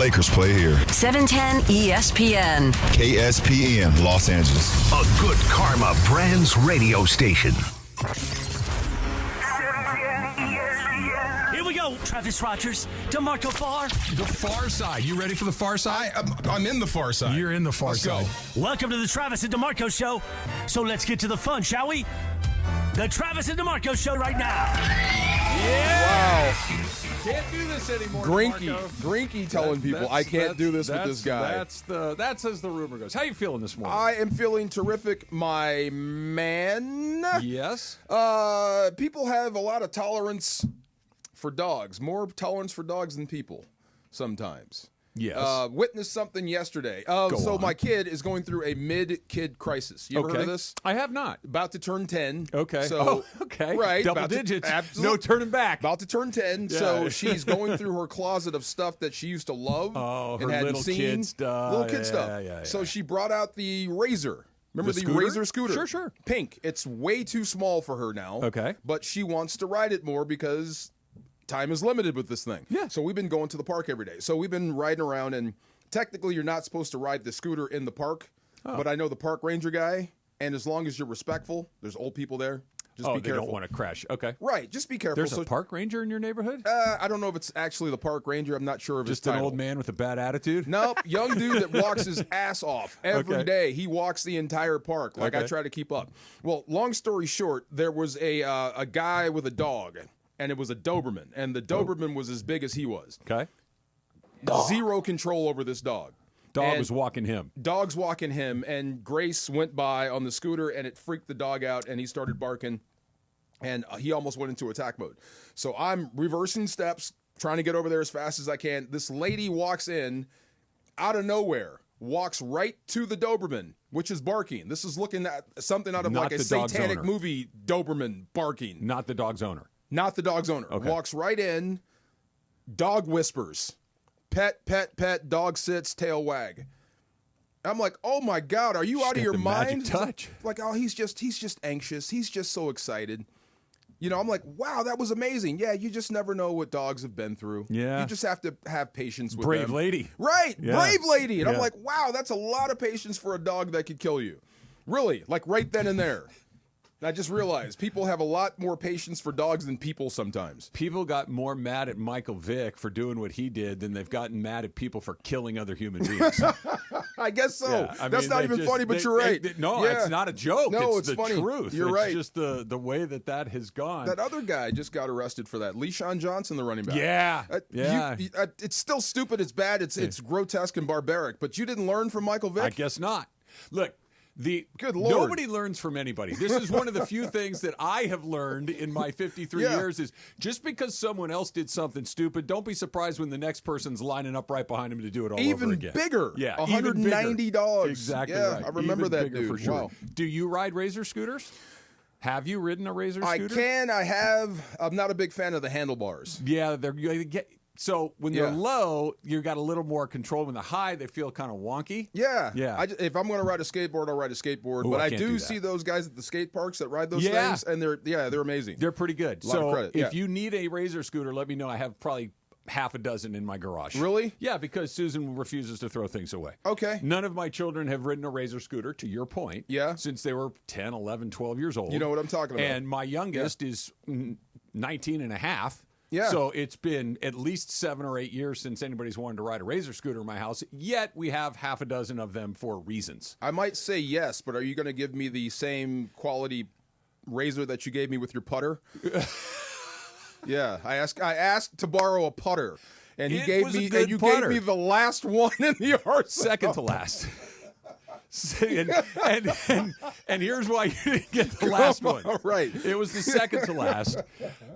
Lakers play here. 710 ESPN. KSPN, Los Angeles. A good karma brands radio station. Here we go, Travis Rogers, DeMarco Farr. The far side. You ready for the far side? I'm in the far side. You're in the far Let's side. Go. Welcome to the Travis and DeMarco Show. So let's get to the fun, shall we? The Travis and DeMarco Show right now. Yeah! Wow. Can't do this anymore, Grinky telling people I can't do this with this guy. That's as the rumor goes. How you feeling this morning? I am feeling terrific, my man. Yes. People have a lot of tolerance for dogs. More tolerance for dogs than people sometimes. Yes. Witnessed something yesterday. So my kid is going through a mid-kid crisis. You ever heard of this? I have not. About to turn 10. Okay. So, okay. Right. Double digits. No turning back. About to turn 10. Yeah. So she's going through her closet of stuff that she used to love and her hadn't little seen. kid stuff. Little kid stuff. Yeah. So she brought out the Razor. Remember the scooter? Razor scooter? Sure. Pink. It's way too small for her now. Okay. But she wants to ride it more because time is limited with this thing. Yeah. So we've been going to the park every day. So we've been riding around, and technically you're not supposed to ride the scooter in the park. But I know the park ranger guy, and as long as you're respectful, there's old people there. Just be they careful. don't want to crash. Okay. Right. Just be careful. There's a park ranger in your neighborhood? I don't know if it's actually the park ranger. I'm not sure of his Just an title. old man with a bad attitude? Nope, young dude that walks his ass off every day. He walks the entire park. Like I try to keep up. Well, long story short, there was a guy with a dog, and it was a Doberman, and the Doberman was as big as he was. Okay. Zero control over this dog. Dog was walking him. Dog's walking him, and Grace went by on the scooter, and it freaked the dog out, and he started barking, and he almost went into attack mode. So I'm reversing steps, trying to get over there as fast as I can. This lady walks in out of nowhere, walks right to the Doberman, which is barking. This is looking at something out of Not like a the dog's satanic owner. movie, Doberman barking. Not the dog's owner. Not the dog's owner. Okay. Walks right in, dog whispers. Pet, pet, pet, dog sits, tail wag. I'm like, oh my God, are you out of your mind? Magic touch. Like, oh, he's just anxious. He's just so excited. You know, I'm like, wow, that was amazing. Yeah, you just never know what dogs have been through. Yeah. You just have to have patience with Brave them. lady. Right, Yeah. brave lady. And I'm Yeah. like, wow, that's a lot of patience for a dog that could kill you. Really, like right then and there. And I just realized people have a lot more patience for dogs than people sometimes. People got more mad at Michael Vick for doing what he did than they've gotten mad at people for killing other human beings. I guess so. Yeah, I That's mean, not they even just- funny, but they- you're right. No, Yeah. it's not a joke. No, it's it's the funny. truth. You're it's right. just the way that has gone. That other guy just got arrested for that. Le'Shawn Johnson, the running back. Yeah. Yeah. It's still stupid. It's bad. It's grotesque and barbaric. But you didn't learn from Michael Vick? I guess not. Look. Good Lord. Nobody learns from anybody. This is one of the few things that I have learned in my 53 years is just because someone else did something stupid, don't be surprised when the next person's lining up right behind him to do it all Even over again. bigger. Yeah, 190 even dogs. Exactly Yeah, right. I remember Even that bigger dude. for sure. Wow. Do you ride Razor scooters? Have you ridden a Razor scooter? I can. I have. I'm not a big fan of the handlebars. Yeah, so when they're low, you got a little more control. When they're high, they feel kind of wonky. Yeah. Yeah. If I'm going to ride a skateboard, I'll ride a skateboard. But I I can't do do that. see those guys at the skate parks that ride those Yeah. things, and they're amazing. They're pretty good. A lot of So credit, if you need a Razor scooter, let me know. I have probably half a dozen in my garage. Really? Yeah, because Susan refuses to throw things away. Okay. None of my children have ridden a Razor scooter, to your point. Yeah. Since they were 10, 11, 12 years old. You know what I'm talking about. And my youngest is 19 and a half. Yeah. So it's been at least 7 or 8 years since anybody's wanted to ride a Razor scooter in my house, yet we have half a dozen of them for reasons. I might say yes, but are you going to give me the same quality razor that you gave me with your putter? Yeah, I asked to borrow a putter, and It gave was a me good and you putter. gave me the last one in the arsenal. Second to last. And here's why you didn't get the last one. Right. It was the second to last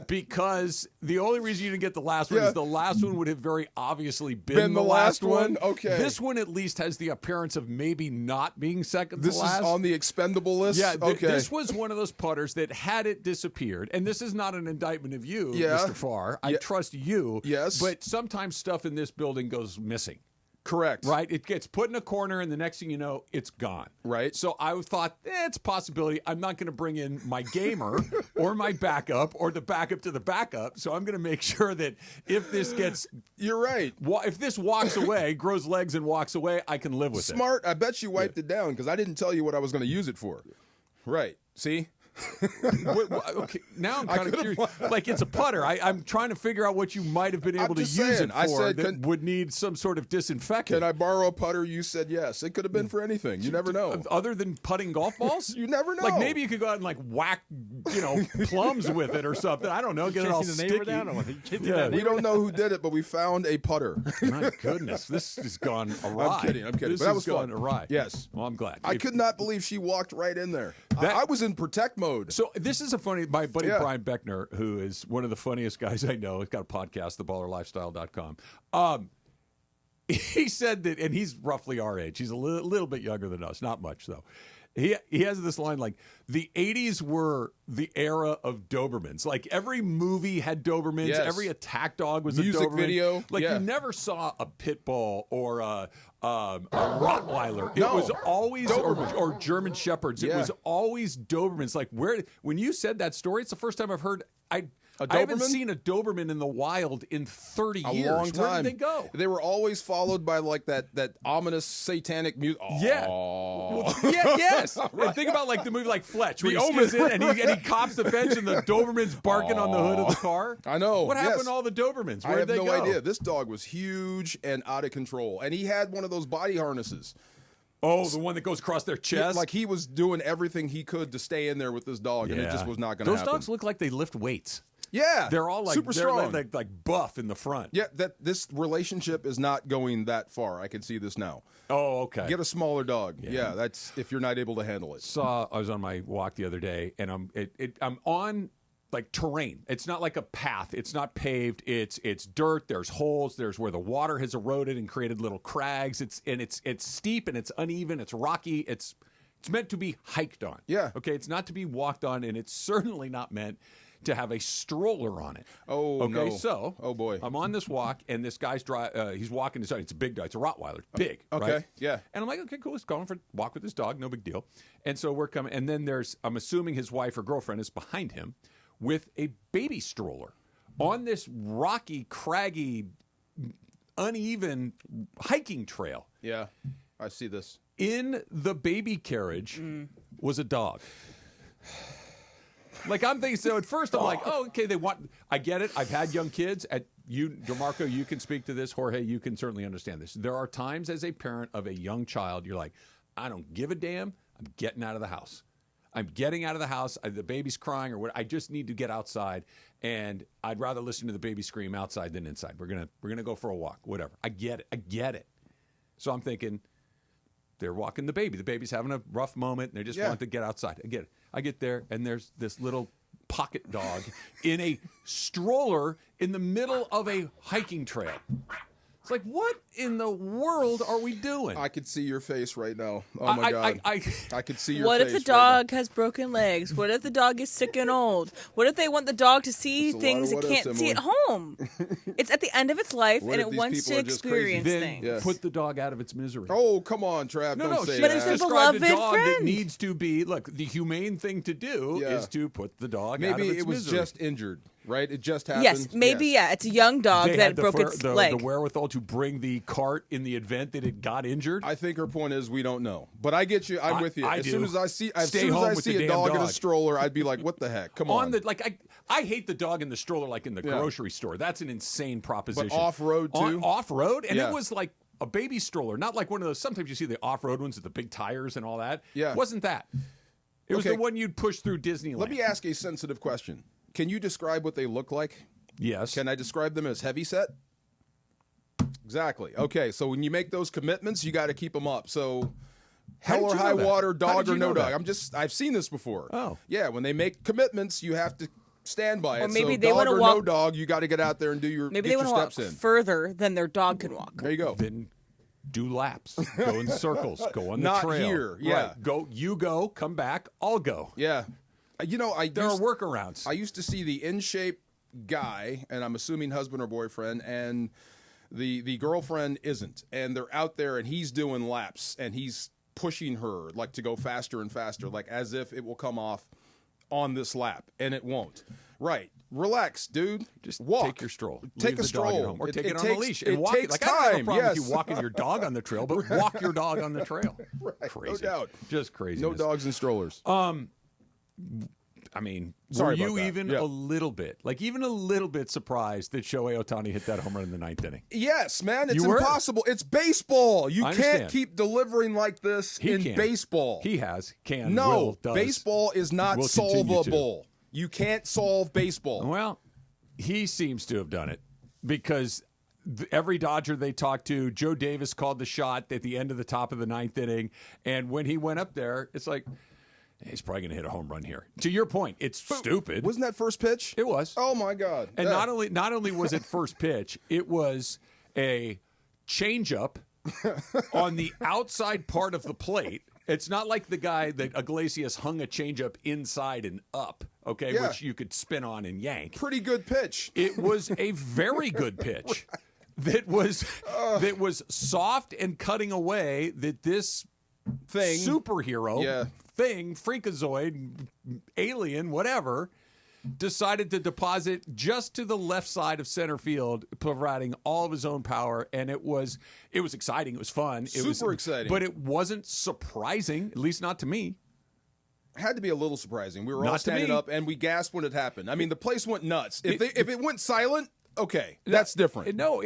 because the only reason you didn't get the last one is the last one would have very obviously been the last one. Okay. This one at least has the appearance of maybe not being second to This last. is on the expendable list? Yeah, okay. This was one of those putters that had it disappeared, and this is not an indictment of you, Mr. Farr. I trust you. Yes. But sometimes stuff in this building goes missing. Correct. Right? It gets put in a corner, and the next thing you know, it's gone. Right. So I thought, it's a possibility. I'm not going to bring in my gamer or my backup or the backup to the backup. So I'm going to make sure that if this gets... You're right. If this walks away, grows legs and walks away, I can live with it. Smart. I bet you wiped it down because I didn't tell you what I was going to use it for. Right. See? Okay, now I'm kind of curious. Like, it's a putter. I'm trying to figure out what you might have been able to use it for. I said, that would need some sort of disinfectant. Can I borrow a putter? You said yes. It could have been for anything. You never know. Other than putting golf balls? You never know. Like, maybe you could go out and, like, whack, plums with it or something. I don't know. Get it all sticky. We don't know who did it, but we found a putter. My goodness. This has gone awry. I'm kidding. This But that was has gone fun. awry. Yes. Well, I'm glad. I could not believe she walked right in there. I was in protect mode. So this is my buddy Yeah. Brian Beckner, who is one of the funniest guys I know. He's got a podcast, theballerlifestyle.com. He said that, and he's roughly our age. He's a little bit younger than us, not much though. He has this line like, the 80s were the era of Dobermans. Like, every movie had Dobermans. Yes. Every attack dog was Music a Doberman. video. Like, Yeah. you never saw a pit bull or a Rottweiler. It No. was always, Doberman. or German Shepherds. It Yeah. was always Dobermans. Like, when you said that story, it's the first time I've heard. I haven't Doberman? seen a Doberman in the wild in 30 A years. long time. Where did they go? They were always followed by like that ominous satanic music. Yeah. Yes. And think about like the movie like Fletch, where The he skids Omen. in and he cops the fence and the Doberman's barking on the hood of the car. I know. What happened yes. to all the Dobermans? I Where have did they no go? idea. This dog was huge and out of control, and he had one of those body harnesses. Oh, the one that goes across their chest? Like he was doing everything he could to stay in there with this dog, and it just was not going to happen. Those dogs look like they lift weights. Yeah, They're all like super they're strong, like buff in the front. Yeah, this relationship is not going that far. I can see this now. Oh, okay. Get a smaller dog. Yeah, that's if you're not able to handle it. I was on my walk the other day, and I'm on like terrain. It's not like a path. It's not paved. It's dirt. There's holes. There's where the water has eroded and created little crags. It's steep and it's uneven. It's rocky. It's meant to be hiked on. Yeah. Okay. It's not to be walked on, and it's certainly not meant to have a stroller on it. Oh, okay. no. So, oh boy, I'm on this walk, and this guy's he's walking his dog. It's a big dog. It's a Rottweiler. It's big. Okay. Right? Yeah. And I'm like, okay, cool. He's going for a walk with his dog. No big deal. And so we're coming, and then I'm assuming his wife or girlfriend is behind him with a baby stroller on this rocky, craggy, uneven hiking trail. Yeah, I see this. In the baby carriage was a dog. Like, I'm thinking, so at first I'm like, oh, okay, I get it. I've had young kids. DeMarco, you can speak to this. Jorge, you can certainly understand this. There are times as a parent of a young child, you're like, I don't give a damn. I'm getting out of the house. I'm getting out of the house. The baby's crying or what. I just need to get outside, and I'd rather listen to the baby scream outside than inside. We're gonna go for a walk, whatever. I get it. So I'm thinking, they're walking the baby. The baby's having a rough moment, and they just want to get outside. I get it. I get there, and there's this little pocket dog in a stroller in the middle of a hiking trail. It's like, what in the world are we doing? I could see your face right now. Oh my God. I could see your What face. if the dog has broken legs? What if the dog is sick and old? What if they want the dog to see It's a lot things of it what can't ifs, see at Emily. home? It's at the end of its life, What and if it these wants people to are just crazy? experience Then things. Yes. put the dog out of its misery. Oh, come on, Trav. No, don't say But that. it's their described a beloved dog that friend. needs to be, look, the humane thing to do Yeah. is to put the dog out of Maybe its it was misery. just injured, right? It just happened. Yes, maybe, Yes. yeah. It's a young dog They that had broke its the leg. wherewithal to bring the cart in the event that it got injured. I think her point is we don't know, but I get you. I'm with you. I As do. soon as I see, as Stay soon as home I with see the a damn dog in a dog. stroller, I'd be like, "What the heck? Come on!" I hate the dog in the stroller like in the Yeah. grocery store. That's an insane proposition. off-road, too? Off-road, and Yeah. it was like a baby stroller, not like one of those. Sometimes you see the off-road ones with the big tires and all that. Yeah. It wasn't that. It was Okay. the one you'd push through Disneyland. Let me ask a sensitive question. Can you describe what they look like? Yes. Can I describe them as heavy set? Exactly. Okay, so when you make those commitments, you got to keep them up. So, How hell did or you know high that? water, How dog did or you no know dog. that? I've seen this before. Oh. Yeah, when they make commitments, you have to stand by it. Or maybe so they dog wanna or walk- no dog, you got to get out there and do your Maybe get they your want to walk steps in. further than their dog can walk. There you go. Then do laps, go in circles, go on the Not trail. here, yeah. Right. Go, come back, I'll go. Yeah. You know, There are workarounds. I used to see the in shape guy, and I'm assuming husband or boyfriend, and The girlfriend isn't, and they're out there, and he's doing laps, and he's pushing her like to go faster and faster, like as if it will come off on this lap, and it won't. Right. Relax, dude. Just walk. take your stroll. Take Leave a the stroll. dog at home. Or take it on takes, a leash. It And walk takes like, I don't have a time. problem Yes. with you walking your dog on the trail, but walk your dog on the trail. Right. Crazy. No doubt. Just crazy. No dogs and strollers. I mean, Sorry were about you that. even Yeah. a little bit surprised that Shohei Ohtani hit that home run in the ninth inning? Yes, man. It's You were? impossible. It's baseball. You I can't understand. keep delivering like this in can. baseball. He has, can, No, will, does. baseball is not will continue to. solvable. You can't solve baseball. Well, he seems to have done it because every Dodger they talked to, Joe Davis called the shot at the end of the top of the ninth inning. And when he went up there, it's like, he's probably going to hit a home run here. To your point, it's stupid. Wasn't that first pitch? It was. Oh, my God. And Yeah. not only was it first pitch, it was a changeup on the outside part of the plate. It's not like the guy that Iglesias hung a changeup inside and up, okay, Yeah. which you could spin on and yank. Pretty good pitch. It was a very good pitch that was soft and cutting away that this Thing. superhero Yeah. thing, freakazoid, alien, whatever, decided to deposit just to the left side of center field, providing all of his own power. And it was exciting. It was fun. It was Super exciting. But it wasn't surprising, at least not to me. Had to be a little surprising. We were all Not to standing me. up, and we gasped when it happened. I mean, the place went nuts. If it went silent, okay, that's different. No,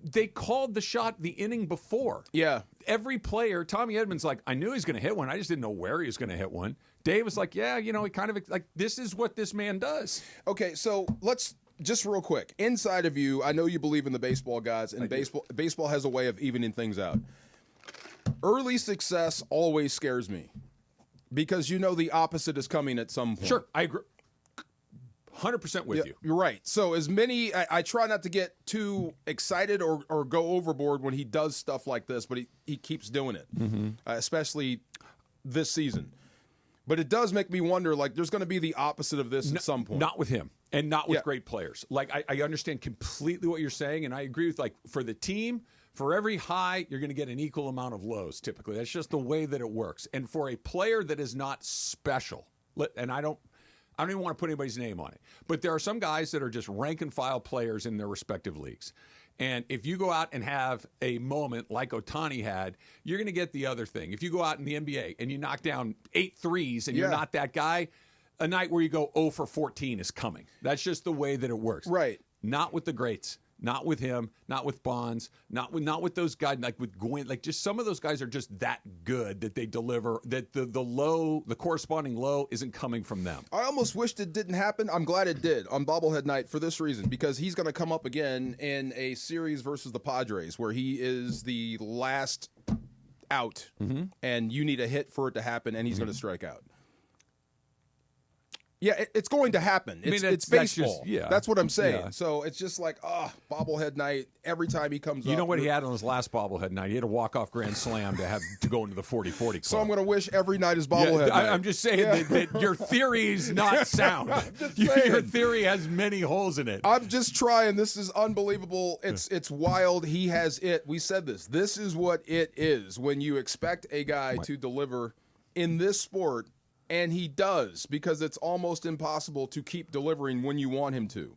they called the shot the inning before. Yeah. Every player, Tommy Edman's like, I knew he was going to hit one. I just didn't know where he was going to hit one. Dave was like, yeah, he kind of like, this is what this man does. Okay, so let's just real quick. Inside of you, I know you believe in the baseball gods, and baseball has a way of evening things out. Early success always scares me because you know the opposite is coming at some point. Sure, I agree. 100% with you. You're right. So I try not to get too excited or go overboard when he does stuff like this, but he keeps doing it, especially this season. But it does make me wonder, like, there's going to be the opposite of this at some point. Not with him and not with great players. Like, I understand completely what you're saying, and I agree with, like, for the team, for every high, you're going to get an equal amount of lows, typically. That's just the way that it works. And for a player that is not special, and I don't even want to put anybody's name on it, but there are some guys that are just rank and file players in their respective leagues. And if you go out and have a moment like Otani had, you're going to get the other thing. If you go out in the NBA and you knock down 8 threes and you're not that guy, a night where you go 0 for 14 is coming. That's just the way that it works. Right. Not with the greats. Not with him, not with Bonds, not with those guys, like with Gwynn. Like, just some of those guys are just that good that they deliver, that the corresponding low isn't coming from them. I almost wished it didn't happen. I'm glad it did on bobblehead night for this reason, because he's going to come up again in a series versus the Padres where he is the last out, and you need a hit for it to happen, and he's going to strike out. Yeah, it's going to happen. It's baseball. That's what I'm saying. Yeah. So it's just like, bobblehead night. Every time he comes up. You know what he had on his last bobblehead night? He had a walk-off grand slam to go into the 40-40 club. So I'm going to wish every night is bobblehead night. I'm just saying that your theory is not sound. Your theory has many holes in it. I'm just trying. This is unbelievable. It's wild. He has it. We said this. This is what it is when you expect a guy to deliver in this sport. And he does, because it's almost impossible to keep delivering when you want him to.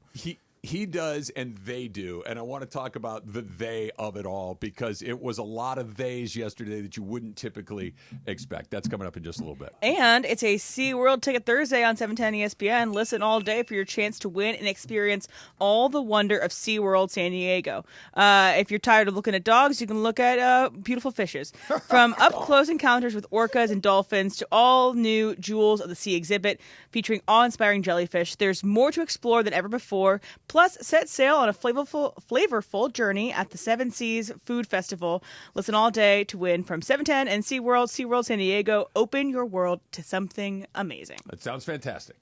He does, and they do. And I want to talk about the they of it all, because it was a lot of theys yesterday that you wouldn't typically expect. That's coming up in just a little bit. And it's a SeaWorld Ticket Thursday on 710 ESPN. Listen all day for your chance to win and experience all the wonder of SeaWorld San Diego. If you're tired of looking at dogs, you can look at beautiful fishes. From up-close encounters with orcas and dolphins to all new Jewels of the Sea exhibit featuring awe-inspiring jellyfish, there's more to explore than ever before. Plus, set sail on a flavorful journey at the Seven Seas Food Festival. Listen all day to win from 710 and SeaWorld San Diego. Open your world to something amazing. That sounds fantastic.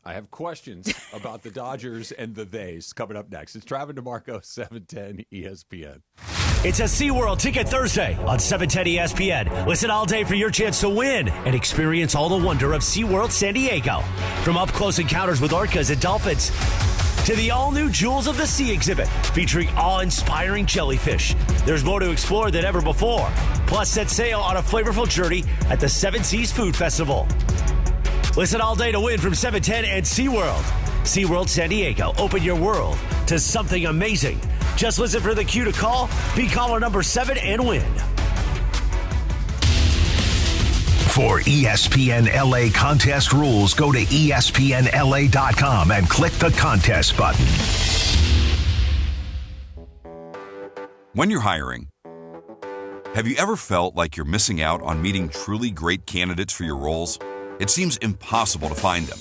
I have questions about the Dodgers and the theys coming up next. It's Travis DeMarco, 710 ESPN. It's a SeaWorld Ticket Thursday on 710 ESPN. Listen all day for your chance to win and experience all the wonder of SeaWorld San Diego. From up-close encounters with orcas and dolphins to the all-new Jewels of the Sea exhibit featuring awe-inspiring jellyfish. There's more to explore than ever before. Plus, set sail on a flavorful journey at the Seven Seas Food Festival. Listen all day to win from 710 and SeaWorld. SeaWorld San Diego, open your world to something amazing. Just listen for the cue to call, be caller number 7 and win. For ESPN LA contest rules, go to ESPNLA.com and click the contest button. When you're hiring, have you ever felt like you're missing out on meeting truly great candidates for your roles? It seems impossible to find them,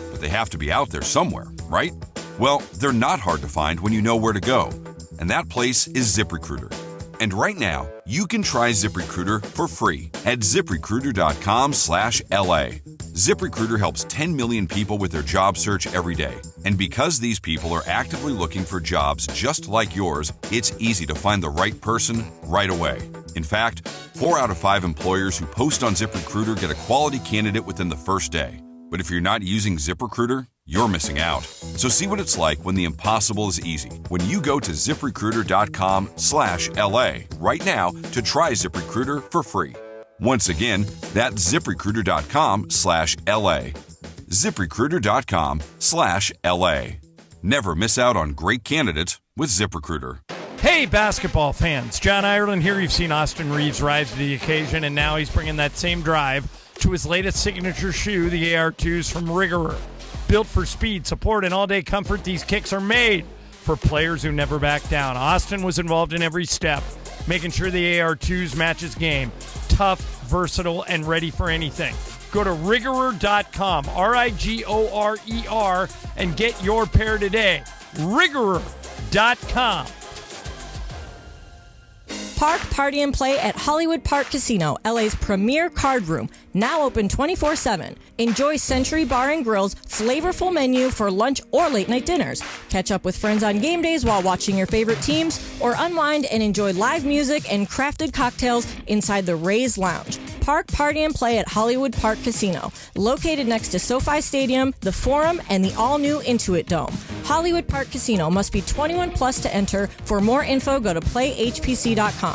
but they have to be out there somewhere, right? Well, they're not hard to find when you know where to go, and that place is ZipRecruiter. And right now, you can try ZipRecruiter for free at ZipRecruiter.com/LA. ZipRecruiter helps 10 million people with their job search every day. And because these people are actively looking for jobs just like yours, it's easy to find the right person right away. In fact, 4 out of 5 employers who post on ZipRecruiter get a quality candidate within the first day. But if you're not using ZipRecruiter, you're missing out. So see what it's like when the impossible is easy. When you go to ZipRecruiter.com/LA right now to try ZipRecruiter for free. Once again, that's ZipRecruiter.com/LA. ZipRecruiter.com/LA. Never miss out on great candidates with ZipRecruiter. Hey, basketball fans. John Ireland here. You've seen Austin Reeves rise to the occasion, and now he's bringing that same drive to his latest signature shoe, the AR2s from Riggerer. Built for speed, support, and all-day comfort, these kicks are made for players who never back down. Austin was involved in every step, making sure the AR2s match his game. Tough, versatile, and ready for anything. Go to Riggerer.com, RIGORER, and get your pair today. Riggerer.com. Park, party, and play at Hollywood Park Casino, LA's premier card room. Now open 24/7. Enjoy Century Bar and Grill's flavorful menu for lunch or late-night dinners. Catch up with friends on game days while watching your favorite teams, or unwind and enjoy live music and crafted cocktails inside the Rays Lounge. Park, party, and play at Hollywood Park Casino, located next to SoFi Stadium, the Forum, and the all-new Intuit Dome. Hollywood Park Casino must be 21 plus to enter. For more info, go to playhpc.com.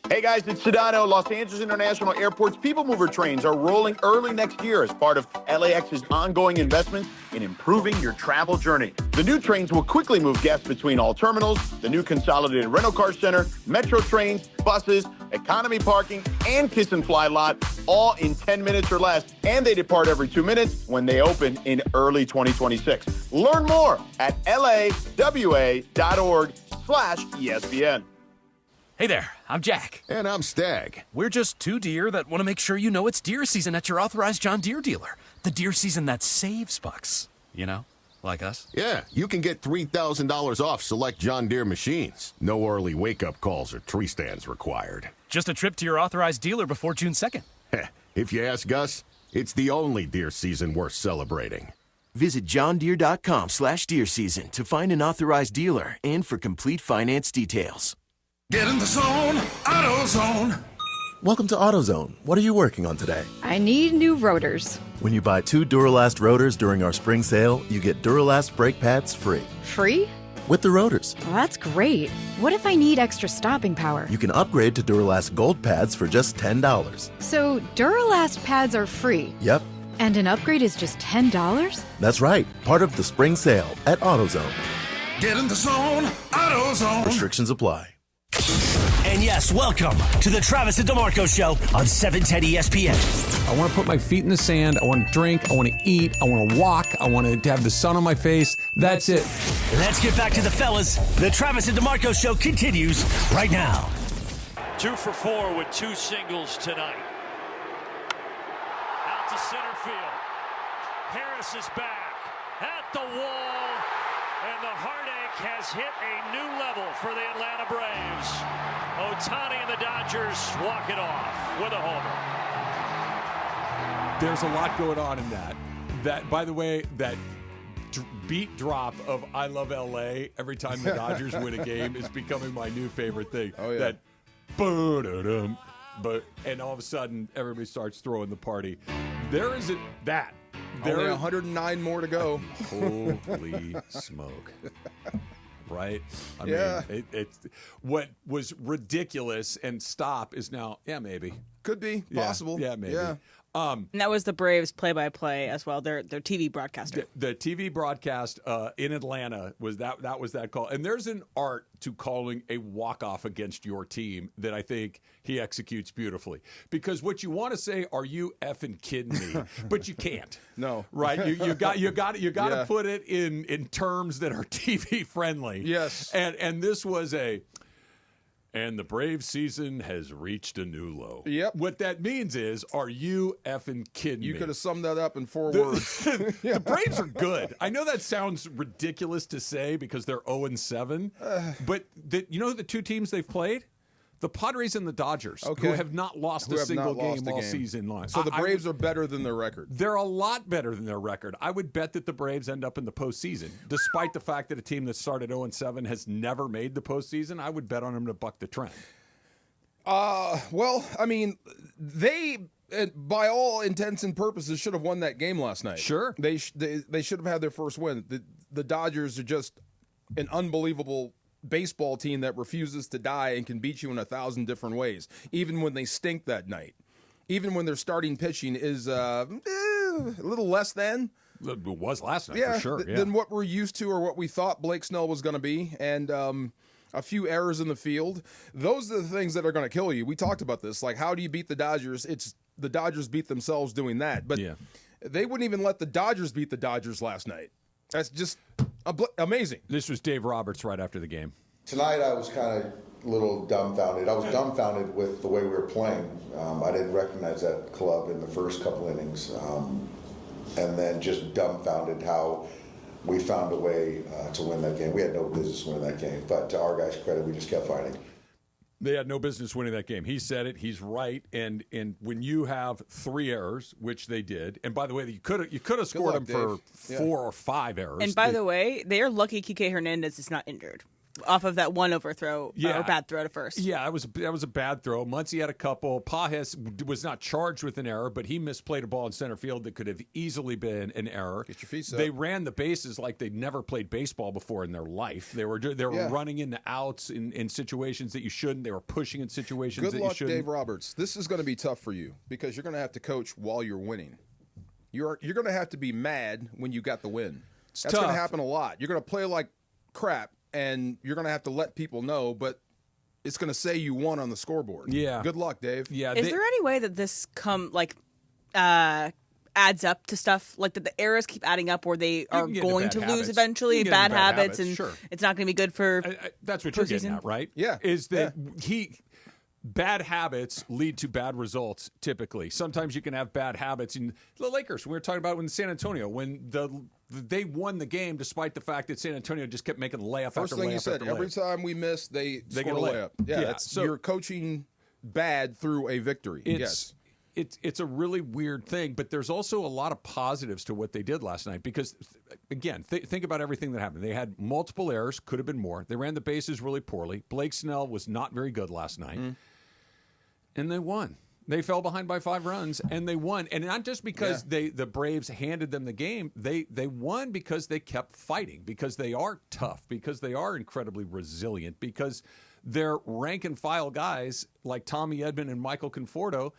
Hey guys, it's Sedano. Los Angeles International Airport's People Mover trains are rolling early next year as part of LAX's ongoing investment in improving your travel journey. The new trains will quickly move guests between all terminals, the new consolidated rental car center, metro trains, buses, economy parking, and kiss and fly lot, all in 10 minutes or less. And they depart every 2 minutes when they open in early 2026. Learn more at lawa.org/ESPN. Hey there, I'm Jack. And I'm Stag. We're just two deer that want to make sure you know it's deer season at your authorized John Deere dealer. The deer season that saves bucks, you know, like us. Yeah, you can get $3,000 off select John Deere machines. No early wake-up calls or tree stands required. Just a trip to your authorized dealer before June 2nd. If you ask us, it's the only deer season worth celebrating. Visit johndeere.com/deer season to find an authorized dealer and for complete finance details. Get in the zone, AutoZone. Welcome to AutoZone. What are you working on today? I need new rotors. When you buy 2 Duralast rotors during our spring sale, you get Duralast brake pads free. Free? With the rotors. Well, that's great. What if I need extra stopping power? You can upgrade to Duralast Gold pads for just $10. So Duralast pads are free? Yep. And an upgrade is just $10? That's right. Part of the spring sale at AutoZone. Get in the zone, AutoZone. Restrictions apply. And yes, welcome to the Travis and DeMarco Show on 710 ESPN. I want to put my feet in the sand. I want to drink. I want to eat. I want to walk. I want to have the sun on my face. That's it. Let's get back to the fellas. The Travis and DeMarco Show continues right now. 2 for 4 with 2 singles tonight. Out to center field. Harris is back at the wall, and the heartache has hit a new level for the Atlanta Braves. Otani and the Dodgers walk it off with a homer. There's a lot going on in that. That, by the way, that beat drop of I Love LA every time the Dodgers win a game is becoming my new favorite thing. Oh, yeah. That but and all of a sudden everybody starts throwing the party. There isn't that. Only 109 more to go. Holy smoke. Right? I mean, it's what was ridiculous and stop is now, maybe. Could be. Possible. Yeah, maybe. Yeah. And that was the Braves play-by-play as well. Their TV broadcaster. The TV broadcast in Atlanta was that call. And there's an art to calling a walk-off against your team that I think he executes beautifully. Because what you want to say, are you effing kidding me? But you can't. No. Right? You got to put it in terms that are TV friendly. Yes. And this was and the Braves season has reached a new low. Yep. What that means is, are you effing kidding me? You could have summed that up in 4 words. The Braves are good. I know that sounds ridiculous to say because they're 0-7, but you know the two teams they've played? The Padres and the Dodgers, who have not lost a single game all season long. So the Braves are better than their record. They're a lot better than their record. I would bet that the Braves end up in the postseason, despite the fact that a team that started 0-7 has never made the postseason. I would bet on them to buck the trend. Well, I mean, they, by all intents and purposes, should have won that game last night. Sure, they should have had their first win. The Dodgers are just an unbelievable baseball team that refuses to die and can beat you in 1,000 different ways, even when they stink that night. Even when their starting pitching is a little less than. It was last night, for sure. Than what we're used to or what we thought Blake Snell was going to be. And a few errors in the field. Those are the things that are going to kill you. We talked about this. Like, how do you beat the Dodgers? It's the Dodgers beat themselves doing that. But they wouldn't even let the Dodgers beat the Dodgers last night. That's just amazing. This was Dave Roberts right after the game. Tonight I was kind of a little dumbfounded. I was dumbfounded with the way we were playing. I didn't recognize that club in the first couple innings. And then just dumbfounded how we found a way to win that game. We had no business winning that game. But to our guys' credit, we just kept fighting. They had no business winning that game. He said it. He's right. And when you have 3 errors, which they did, and by the way, you could have scored them for 4 or 5 errors. And by the way, they are lucky Kike Hernandez is not injured off of that one overthrow or bad throw to first. Yeah, that was a bad throw. Muncy had a couple. Pajes was not charged with an error, but he misplayed a ball in center field that could have easily been an error. Get your feet set. They ran the bases like they'd never played baseball before in their life. They were running into outs in situations that you shouldn't. They were pushing in situations that you shouldn't. Good luck, Dave Roberts. This is going to be tough for you because you're going to have to coach while you're winning. You're going to have to be mad when you got the win. That's going to happen a lot. You're going to play like crap. And you're going to have to let people know, but it's going to say you won on the scoreboard. Yeah. Good luck, Dave. Yeah. Is there any way that this adds up to stuff like that? The errors keep adding up, where they are going to lose eventually. Bad habits, and it's not going to be good for. That's what you're getting at, right? Yeah. Is that bad habits lead to bad results typically. Sometimes you can have bad habits. In the Lakers, we were talking about in San Antonio when they won the game despite the fact that San Antonio just kept making layup First after thing layup you said, after every layup. time we miss, they score get a a layup. layup. So you're coaching bad through a victory. Yes. It's a really weird thing, but there's also a lot of positives to what they did last night because, again, think about everything that happened. They had multiple errors, could have been more. They ran the bases really poorly. Blake Snell was not very good last night. And they won. They fell behind by 5 runs, and they won. And not just because the Braves handed them the game. They won because they kept fighting, because they are tough, because they are incredibly resilient, because they're rank-and-file guys like Tommy Edman and Michael Conforto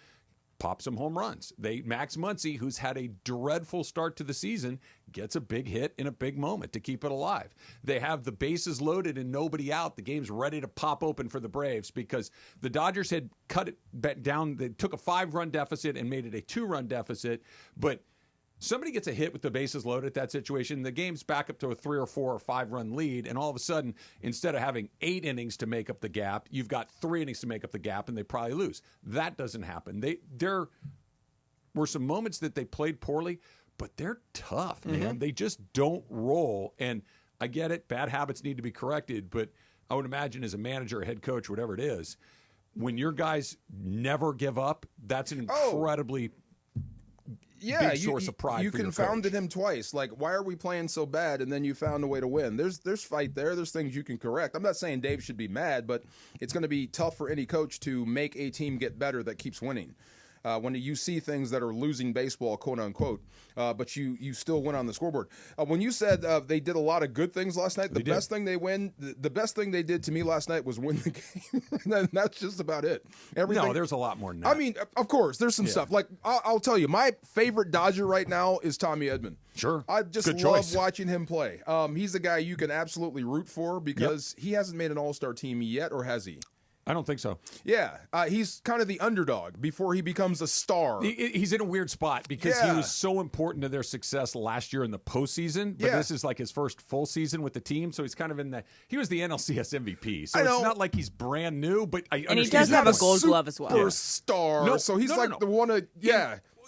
pop some home runs. Max Muncy, who's had a dreadful start to the season, gets a big hit in a big moment to keep it alive. They have the bases loaded and nobody out. The game's ready to pop open for the Braves because the Dodgers had cut it down. They took a 5-run deficit and made it a 2-run deficit, but somebody gets a hit with the bases loaded at that situation, the game's back up to a 3 or 4 or 5-run lead, and all of a sudden, instead of having 8 innings to make up the gap, you've got 3 innings to make up the gap, and they probably lose. That doesn't happen. There were some moments that they played poorly, but they're tough, man. They just don't roll, and I get it. Bad habits need to be corrected, but I would imagine as a manager, a head coach, whatever it is, when your guys never give up, that's an incredibly big source of pride. You for your confounded coach. him twice. Like, why are we playing so bad? And then you found a way to win. There's fight there. There's things you can correct. I'm not saying Dave should be mad, but it's going to be tough for any coach to make a team get better that keeps winning. when you see things that are losing baseball, quote unquote, but you still win on the scoreboard. When you said they did a lot of good things last night, the best thing they did to me last night was win the game. That's just about it. No, there's a lot more than that. I mean, of course, there's some stuff. Like, I'll tell you, my favorite Dodger right now is Tommy Edman. Sure. I just love watching him play. He's the guy you can absolutely root for because he hasn't made an all-star team yet, or has he? I don't think so. Yeah, he's kind of the underdog before he becomes a star. He's in a weird spot because he was so important to their success last year in the postseason. But this is like his first full season with the team, so he's kind of in the. He was the NLCS MVP, so it's not like he's brand new. But and he does have a Gold Glove as well. Superstar, so he's the one of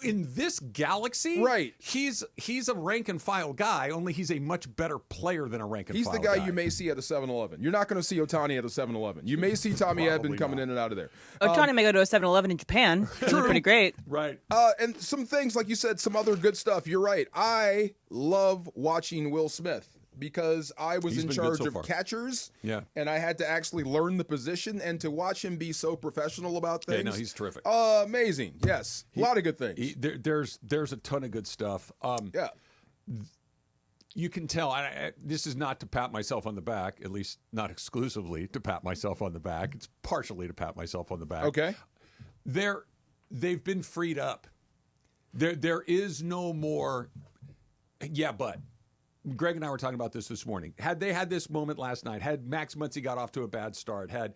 In this galaxy, right? He's a rank and file guy. Only he's a much better player than a rank and file guy. He's the guy you may see at a 7-Eleven. You're not going to see Otani at a 7-Eleven. You may see Tommy Edman coming in and out of there. Otani may go to a 7-Eleven in Japan. True. Pretty great. Right. And some things, like you said, some other good stuff. You're right. I love watching Will Smith because I was in charge of catchers, and I had to actually learn the position, and to watch him be so professional about things. Yeah, no, he's terrific. Amazing. Yes. A lot of good things. There's a ton of good stuff. You can tell, this is not to pat myself on the back, at least not exclusively to pat myself on the back. It's partially to pat myself on the back. Okay. They've been freed up. There is no more, but Greg and I were talking about this morning. Had they had this moment last night, had Max Muncy got off to a bad start, had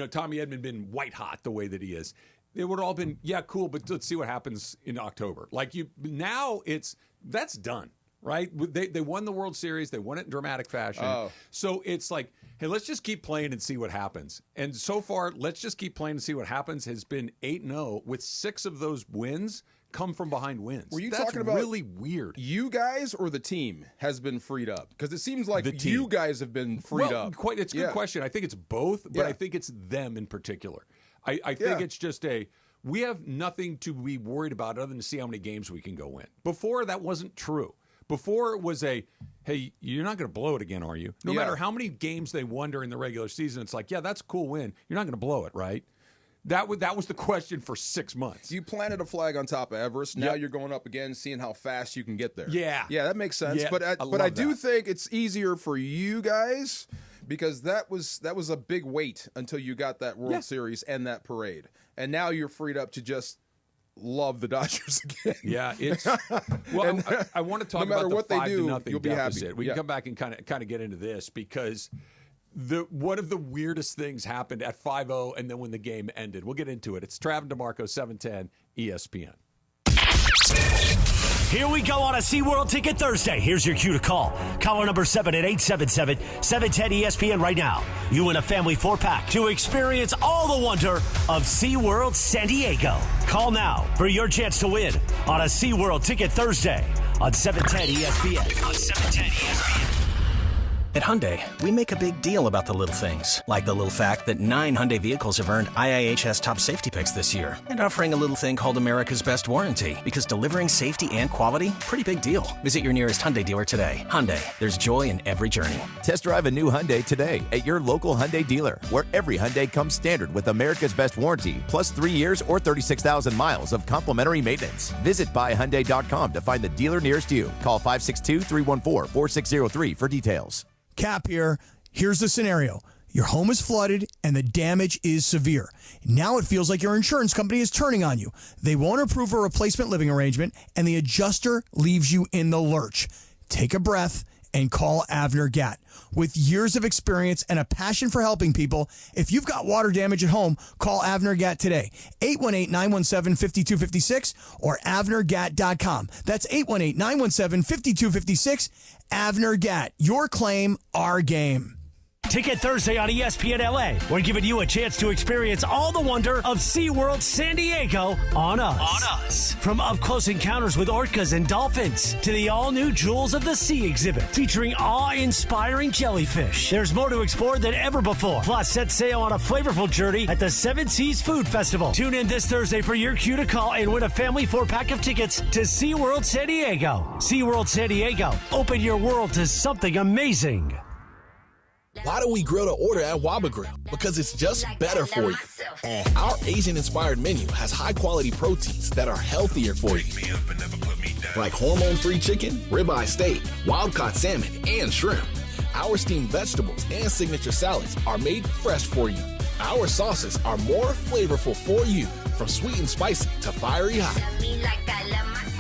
Tommy Edman been white hot the way that he is, it would have all been cool. But let's see what happens in October. That's done, right? They won the World Series, they won it in dramatic fashion. So it's like, hey, let's just keep playing and see what happens. And so far, let's just keep playing and see what happens has been 8-0 with 6 of those wins come from behind wins. Were you That's talking about really weird? You guys or the team has been freed up? Because it seems like you guys have been freed up. It's a good question. I think it's both, but I think it's them in particular. I think it's just we have nothing to be worried about other than to see how many games we can go win. Before, that wasn't true. Before, it was hey, you're not going to blow it again, are you? No matter how many games they won during the regular season, it's like, that's a cool win. You're not going to blow it, right? That was the question for 6 months. You planted a flag on top of Everest. Now you're going up again, seeing how fast you can get there. Yeah, that makes sense. Yeah, but I do think it's easier for you guys because that was a big wait until you got that World Series and that parade, and now you're freed up to just love the Dodgers again. Yeah, it's well. I want to talk about the 5-0 you'll be deficit. happy. We can come back and kind of get into this because. One of the weirdest things happened at 5-0 and then when the game ended. We'll get into it. It's Trav and DeMarco, 710 ESPN. Here we go on a SeaWorld Ticket Thursday. Here's your cue to call. Caller number 7 at 877-710-ESPN right now. You win a family 4-pack to experience all the wonder of SeaWorld San Diego. Call now for your chance to win on a SeaWorld Ticket Thursday on 710 ESPN. On 710 ESPN. At Hyundai, we make a big deal about the little things, like the little fact that 9 Hyundai vehicles have earned IIHS Top Safety Picks this year, and offering a little thing called America's Best Warranty, because delivering safety and quality, pretty big deal. Visit your nearest Hyundai dealer today. Hyundai, there's joy in every journey. Test drive a new Hyundai today at your local Hyundai dealer, where every Hyundai comes standard with America's Best Warranty, plus 3 years or 36,000 miles of complimentary maintenance. Visit buyhyundai.com to find the dealer nearest you. Call 562-314-4603 for details. Cap here. Here's the scenario. Your home is flooded and the damage is severe. Now it feels like your insurance company is turning on you. They won't approve a replacement living arrangement and the adjuster leaves you in the lurch. Take a breath and call Avner Gatt. With years of experience and a passion for helping people, if you've got water damage at home, call Avner Gatt today. 818-917-5256 or avnergatt.com. That's 818-917-5256. Avner Gatt. Your claim, our game. Ticket Thursday on ESPN LA. We're giving you a chance to experience all the wonder of SeaWorld San Diego on us. From up-close encounters with orcas and dolphins to the all-new Jewels of the Sea exhibit featuring awe-inspiring jellyfish. There's more to explore than ever before. Plus, set sail on a flavorful journey at the Seven Seas Food Festival. Tune in this Thursday for your cue to call and win a family 4-pack of tickets to SeaWorld San Diego. SeaWorld San Diego. Open your world to something amazing. Why do we grill to order at Waba Grill? Because it's just better for you. Our Asian-inspired menu has high-quality proteins that are healthier for you. Like hormone-free chicken, ribeye steak, wild-caught salmon, and shrimp. Our steamed vegetables and signature salads are made fresh for you. Our sauces are more flavorful for you, from sweet and spicy to fiery hot.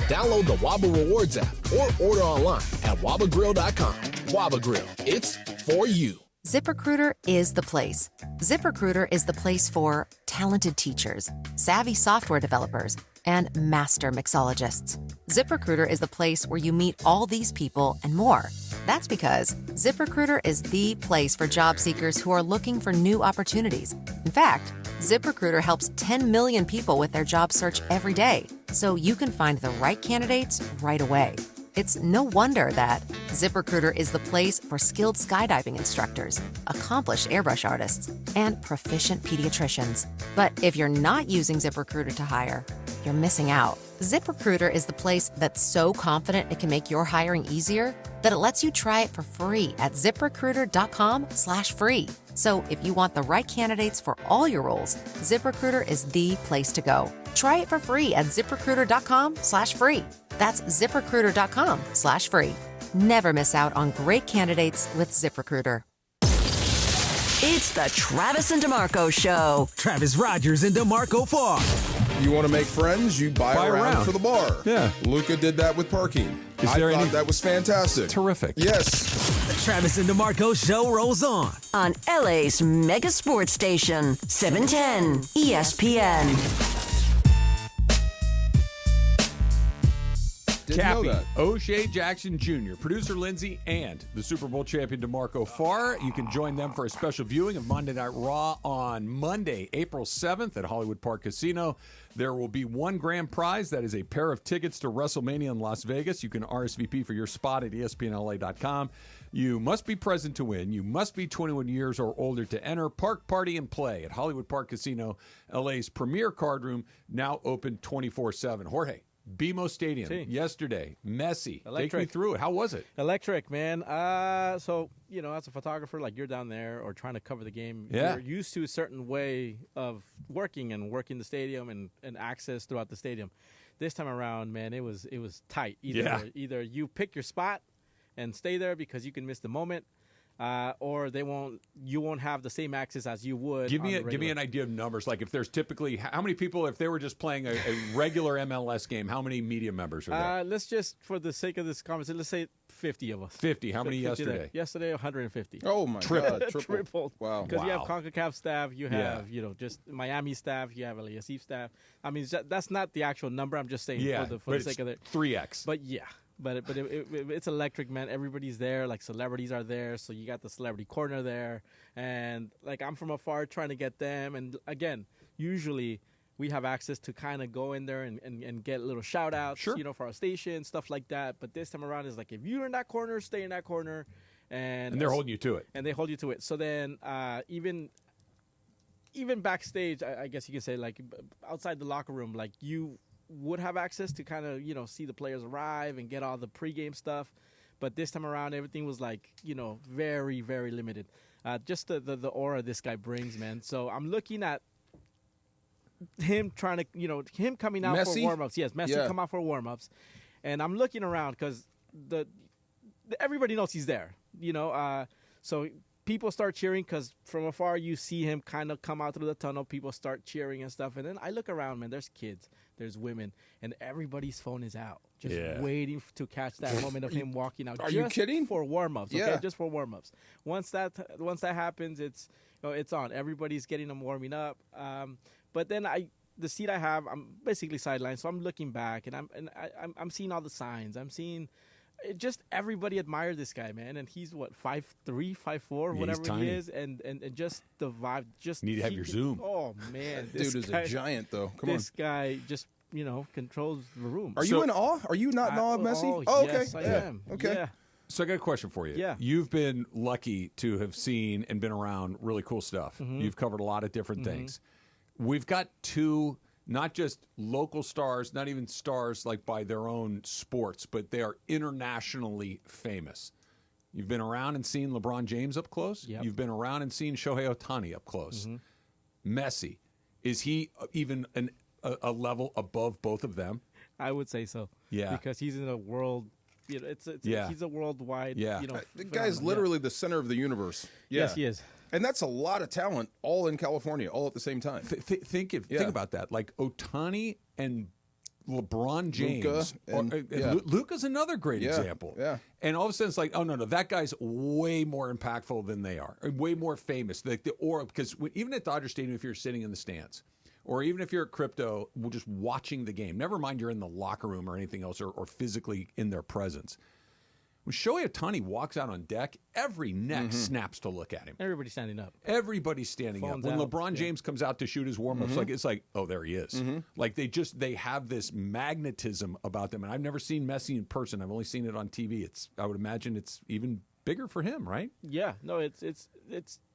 Download the Waba Rewards app or order online at wabagrill.com. Waba Grill, it's for you. ZipRecruiter is the place. ZipRecruiter is the place for talented teachers, savvy software developers, and master mixologists. ZipRecruiter is the place where you meet all these people and more. That's because ZipRecruiter is the place for job seekers who are looking for new opportunities. In fact, ZipRecruiter helps 10 million people with their job search every day, so you can find the right candidates right away. It's no wonder that ZipRecruiter is the place for skilled skydiving instructors, accomplished airbrush artists, and proficient pediatricians. But if you're not using ZipRecruiter to hire, you're missing out. ZipRecruiter is the place that's so confident it can make your hiring easier that it lets you try it for free at ZipRecruiter.com/free. So if you want the right candidates for all your roles, ZipRecruiter is the place to go. Try it for free at ZipRecruiter.com/free. That's ZipRecruiter.com/free. Never miss out on great candidates with ZipRecruiter. It's the Travis and DeMarco Show. Travis Rogers and DeMarco Farr. You want to make friends? You buy around for the bar. Yeah. Luca did that with parking. I thought that was fantastic. Terrific. Yes. The Travis and DeMarco Show rolls on LA's mega sports station, 710 ESPN. Cappy, O'Shea Jackson Jr., producer Lindsay, and the Super Bowl champion DeMarco Farr. You can join them for a special viewing of Monday Night Raw on Monday, April 7th at Hollywood Park Casino. There will be one grand prize. That is a pair of tickets to WrestleMania in Las Vegas. You can RSVP for your spot at ESPNLA.com. You must be present to win. You must be 21 years or older to enter. Park, party, and play at Hollywood Park Casino, LA's premier card room, now open 24/7. Jorge. BMO Stadium yesterday. Messi. Electric. Take me through it. How was it? Electric, man. So, as a photographer, like you're down there or trying to cover the game, you're used to a certain way of working the stadium and access throughout the stadium. This time around, man, it was tight. Either you pick your spot and stay there because you can miss the moment, or you won't have the same access as you would. Give me an idea of numbers. Like if there's typically how many people, if they were just playing a regular MLS game, how many media members are there? Let's just, for the sake of this conversation, let's say 50 of us. 50. How many 50 yesterday? Yesterday, 150. Oh my God! Tripled. Wow. Because you have CONCACAF staff, you have just Miami staff, you have LAFC staff. I mean, that's not the actual number. I'm just saying for the sake of it. 3x. But yeah. But it's electric, man. Everybody's there. Like, celebrities are there. So you got the celebrity corner there. And, like, I'm from afar trying to get them. And, again, usually we have access to kind of go in there and get little shout-outs, for our station, stuff like that. But this time around, it's like, if you're in that corner, stay in that corner. And they're holding you to it. And they hold you to it. So then even backstage, I guess you can say, like, outside the locker room, like, you would have access to kind of, see the players arrive and get all the pregame stuff. But this time around, everything was like, very, very limited. Just the aura this guy brings, man. So I'm looking at him trying to, him coming out Messi? for warm-ups. Yes, Messi come out for warm-ups. And I'm looking around because everybody knows he's there, So people start cheering because from afar you see him kind of come out through the tunnel. People start cheering and stuff. And then I look around, man, there's kids, there's women, and everybody's phone is out. Just waiting to catch that moment of him walking out. Are you kidding? For warm-ups, okay? Yeah. Just for warm-ups. Once that happens, it's on. Everybody's getting them warming up. But then the seat I have, I'm basically sidelined, so I'm looking back, and I'm seeing all the signs. I'm seeing just everybody admire this guy, man, and he's 5'3", 5'4", whatever he is, and just the vibe. Just need to have your zoom. Oh man, this dude is a giant, though. Come on, this guy just controls the room. Are you in awe? Are you not in awe of Messi? Oh, okay. Yes, I am. Okay. Yeah. So I got a question for you. Yeah. You've been lucky to have seen and been around really cool stuff. Mm-hmm. You've covered a lot of different things. We've got two, not just local stars, not even stars like by their own sports, but they are internationally famous. You've been around and seen LeBron James up close. Yep. You've been around and seen Shohei Ohtani up close. Messi, is he even a level above both of them? I would say so. Yeah. Because he's in a world, he's a worldwide, The guy's literally the center of the universe. Yeah. Yes, he is. And that's a lot of talent all in California, all at the same time. Think about that. Like Ohtani and LeBron James. Luka's another great example. Yeah. And all of a sudden it's like, oh, no, that guy's way more impactful than they are, way more famous. Because even at Dodger Stadium, if you're sitting in the stands, or even if you're at Crypto, just watching the game, never mind you're in the locker room or anything else, or physically in their presence. When Shohei Ohtani walks out on deck, every neck snaps to look at him. Everybody's standing up. Everybody's standing up. When LeBron James comes out to shoot his warm-ups, it's like, oh, there he is. Like they have this magnetism about them. And I've never seen Messi in person. I've only seen it on TV. I would imagine it's even bigger for him, right? Yeah, no, it's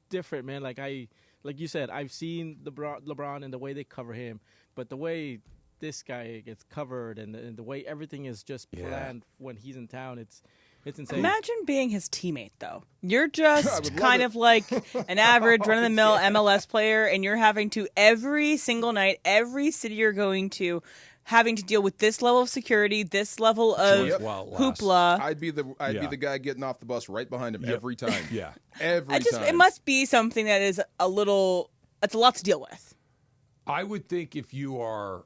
different, man. Like you said, I've seen LeBron and the way they cover him, but the way this guy gets covered and the way everything is just planned when he's in town, it's insane. Imagine being his teteammate, though. You're just kind of like an average run-of-the-mill MLS player, and you're having to, every single night, every city you're going to, having to deal with this level of security, this level of hoopla. I'd be the guy getting off the bus right behind him every time. Every time. It must be something that is it's a lot to deal with. I would think if you are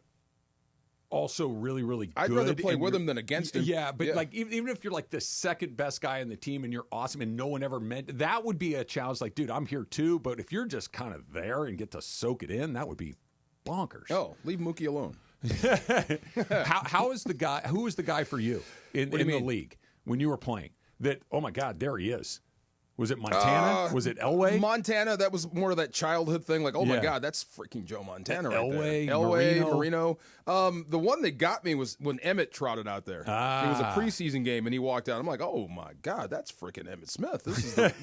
also really, really good. I'd rather play with him than against him. Yeah, but like even if you're like the second best guy in the team and you're awesome and no one ever meant, that would be a challenge. Like, dude, I'm here too. But if you're just kind of there and get to soak it in, that would be bonkers. Oh, leave Mookie alone. Who was the guy for you in the league when you were playing? That, oh my God, there he is. Was it Montana? Was it Elway? Montana, that was more of that childhood thing. Like, oh my God, that's freaking Joe Montana right Elway, there. Elway, Marino. The one that got me was when Emmett trotted out there. It was a preseason game, and he walked out. I'm like, oh my God, that's freaking Emmett Smith. This is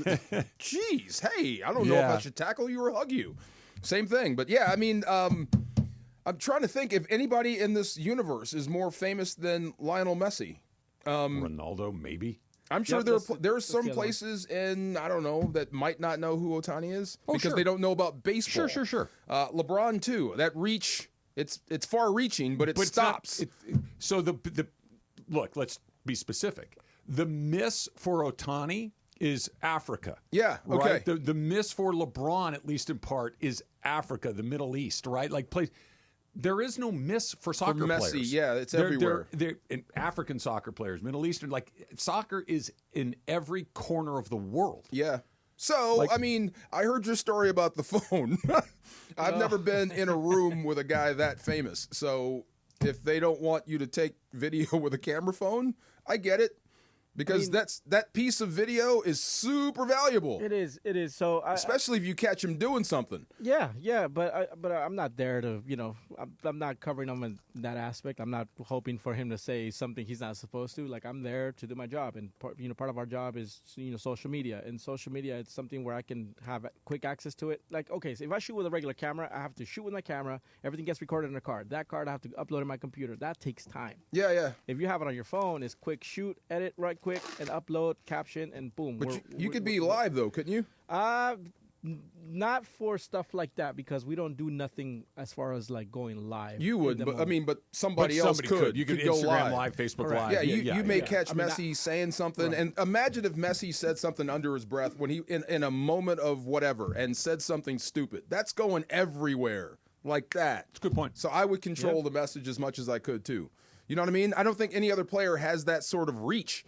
jeez, hey, I don't know if I should tackle you or hug you. Same thing. But yeah, I mean, I'm trying to think if anybody in this universe is more famous than Lionel Messi. Ronaldo, maybe. I'm sure there are some places in, I don't know, that might not know who Otani is because they don't know about baseball. Sure. LeBron, too. That reach, it's far-reaching, but it stops. So look, let's be specific. The miss for Otani is Africa. Yeah, okay. Right? The miss for LeBron, at least in part, is Africa, the Middle East, right? Like, there is no miss for soccer Messi, players. Yeah, it's everywhere. They're African soccer players, Middle Eastern. Like, soccer is in every corner of the world. Yeah. So, I mean, I heard your story about the phone. I've never been in a room with a guy that famous. So, if they don't want you to take video with a camera phone, I get it. Because that piece of video is super valuable. It is. So especially if you catch him doing something. Yeah. But I'm not there to, I'm not covering him in that aspect. I'm not hoping for him to say something he's not supposed to. Like, I'm there to do my job, and part of our job is social media. And social media, it's something where I can have quick access to it. Like, okay, so if I shoot with a regular camera, I have to shoot with my camera. Everything gets recorded in a card. That card I have to upload in my computer. That takes time. Yeah. If you have it on your phone, it's quick shoot, edit right quick, and upload, caption, and boom. But you could be live, though, couldn't you? Not for stuff like that, because we don't do nothing as far as like going live. You would, but somebody else could. You could go Instagram live, Facebook Correct. Live. Yeah, you may catch Messi saying something, Right. and imagine if Messi said something under his breath when he in a moment of whatever and said something stupid. That's going everywhere like that. That's a good point. So I would control the message as much as I could too. You know what I mean? I don't think any other player has that sort of reach.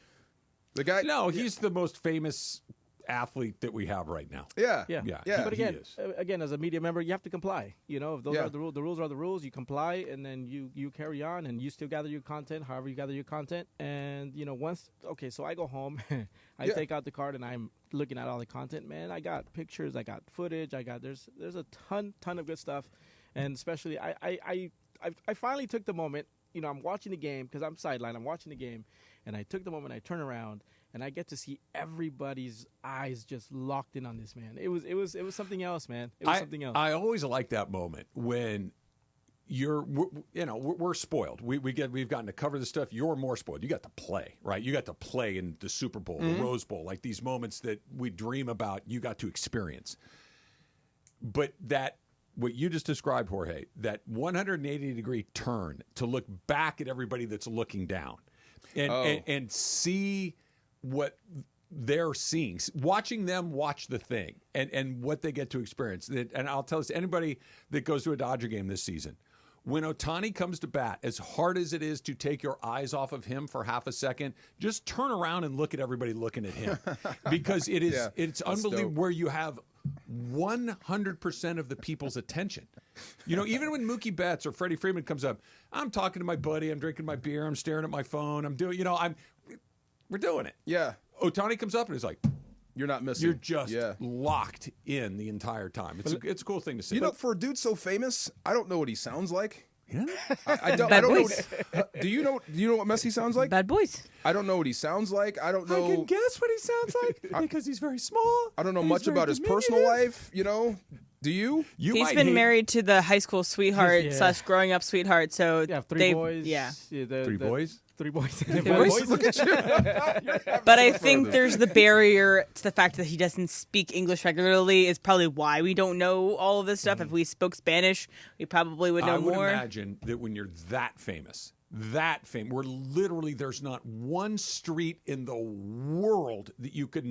The guy. No, he's the most famous athlete that we have right now. Yeah. But again, as a media member, you have to comply. If those are the rules, the rules are the rules. You comply, and then you carry on, and you still gather your content, however you gather your content. And so I go home, I take out the card, and I'm looking at all the content. Man, I got pictures, I got footage, there's a ton of good stuff, and especially I finally took the moment. I'm watching the game because I'm sidelined. I'm watching the game, and I took the moment. I turn around, and I get to see everybody's eyes just locked in on this man. It was something else, man. It was something else. I always like that moment when we're spoiled. We've gotten to cover the stuff. You're more spoiled. You got to play, right? You got to play in the Super Bowl, the Rose Bowl, like these moments that we dream about. You got to experience. But what you just described, Jorge, that 180-degree turn to look back at everybody that's looking down, and see what they're seeing, watching them watch the thing, and what they get to experience. And I'll tell this to anybody that goes to a Dodger game this season. When Otani comes to bat, as hard as it is to take your eyes off of him for half a second, just turn around and look at everybody looking at him. Because it's unbelievable where you have 100% of the people's attention. Even when Mookie Betts or Freddie Freeman comes up, I'm talking to my buddy, I'm drinking my beer, I'm staring at my phone, we're doing it. Yeah. Otani comes up and he's like, you're not missing. You're just locked in the entire time. It's a cool thing to see. For a dude so famous, I don't know what he sounds like. Yeah. I don't know. Do you know what Messi sounds like? Bad boys. I don't know what he sounds like. I don't know. I can guess what he sounds like because he's very small. I don't know much about his personal life. Do you? He's been married to the high school sweetheart / growing up sweetheart. So three boys. Yeah. Three boys. Three boys. Look at you. But I think there's the barrier to the fact that he doesn't speak English regularly is probably why we don't know all of this stuff. If we spoke Spanish, we probably would know more. I would imagine that when you're that famous, where literally there's not one street in the world that you could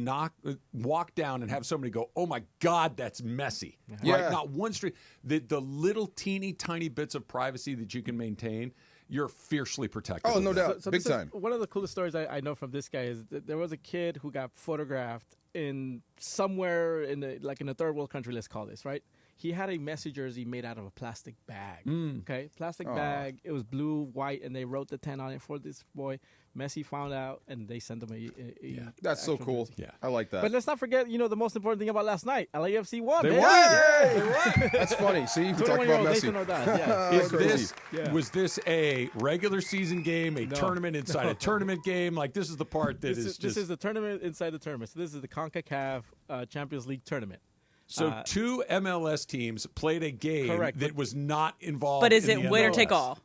walk down and have somebody go, oh my God, that's Messi. Yeah. Right? Not one street. The little teeny tiny bits of privacy that you can maintain, you're fiercely protected. Oh, no doubt. So Big time. One of the coolest stories I know from this guy is that there was a kid who got photographed in somewhere in a third world country, let's call this, right? He had a Messi jersey made out of a plastic bag. Okay, plastic bag. It was blue, white, and they wrote the 10 on it for this boy. Messi found out, and they sent him a That's so cool. Yeah, I like that. But let's not forget, the most important thing about last night. LAFC won. They won. That's funny. See, we talk about Messi. Was this a regular season game, a tournament inside a tournament game? Like, this is the part that this is the tournament inside the tournament. So this is the CONCACAF Champions League tournament. So two MLS teams played a game that was not involved. But is it in winner MLS. take all?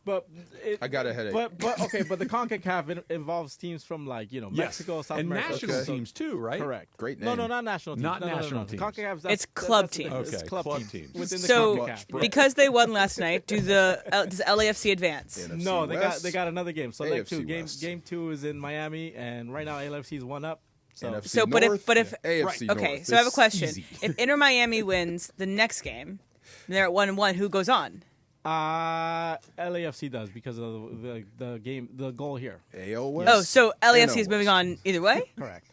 I got a headache. But the CONCACAF involves teams from Mexico, South and America, national teams too, right? Correct. Great name. No, not national teams. Not national teams. CONCACAF. It's club teams. It's club teams. Within the so CONCACAF. because they won last night, does LAFC advance? NFC No, West. they got another game. So AFC game 2 is in Miami, and right now LAFC is 1 up. NFC but North, if AFC North. okay, so I have a question. Easy. If Inter Miami wins the next game, and they're at 1-1, who goes on? LAFC does because of the goal here. AL West. Oh, so LAFC is moving on either way? Correct.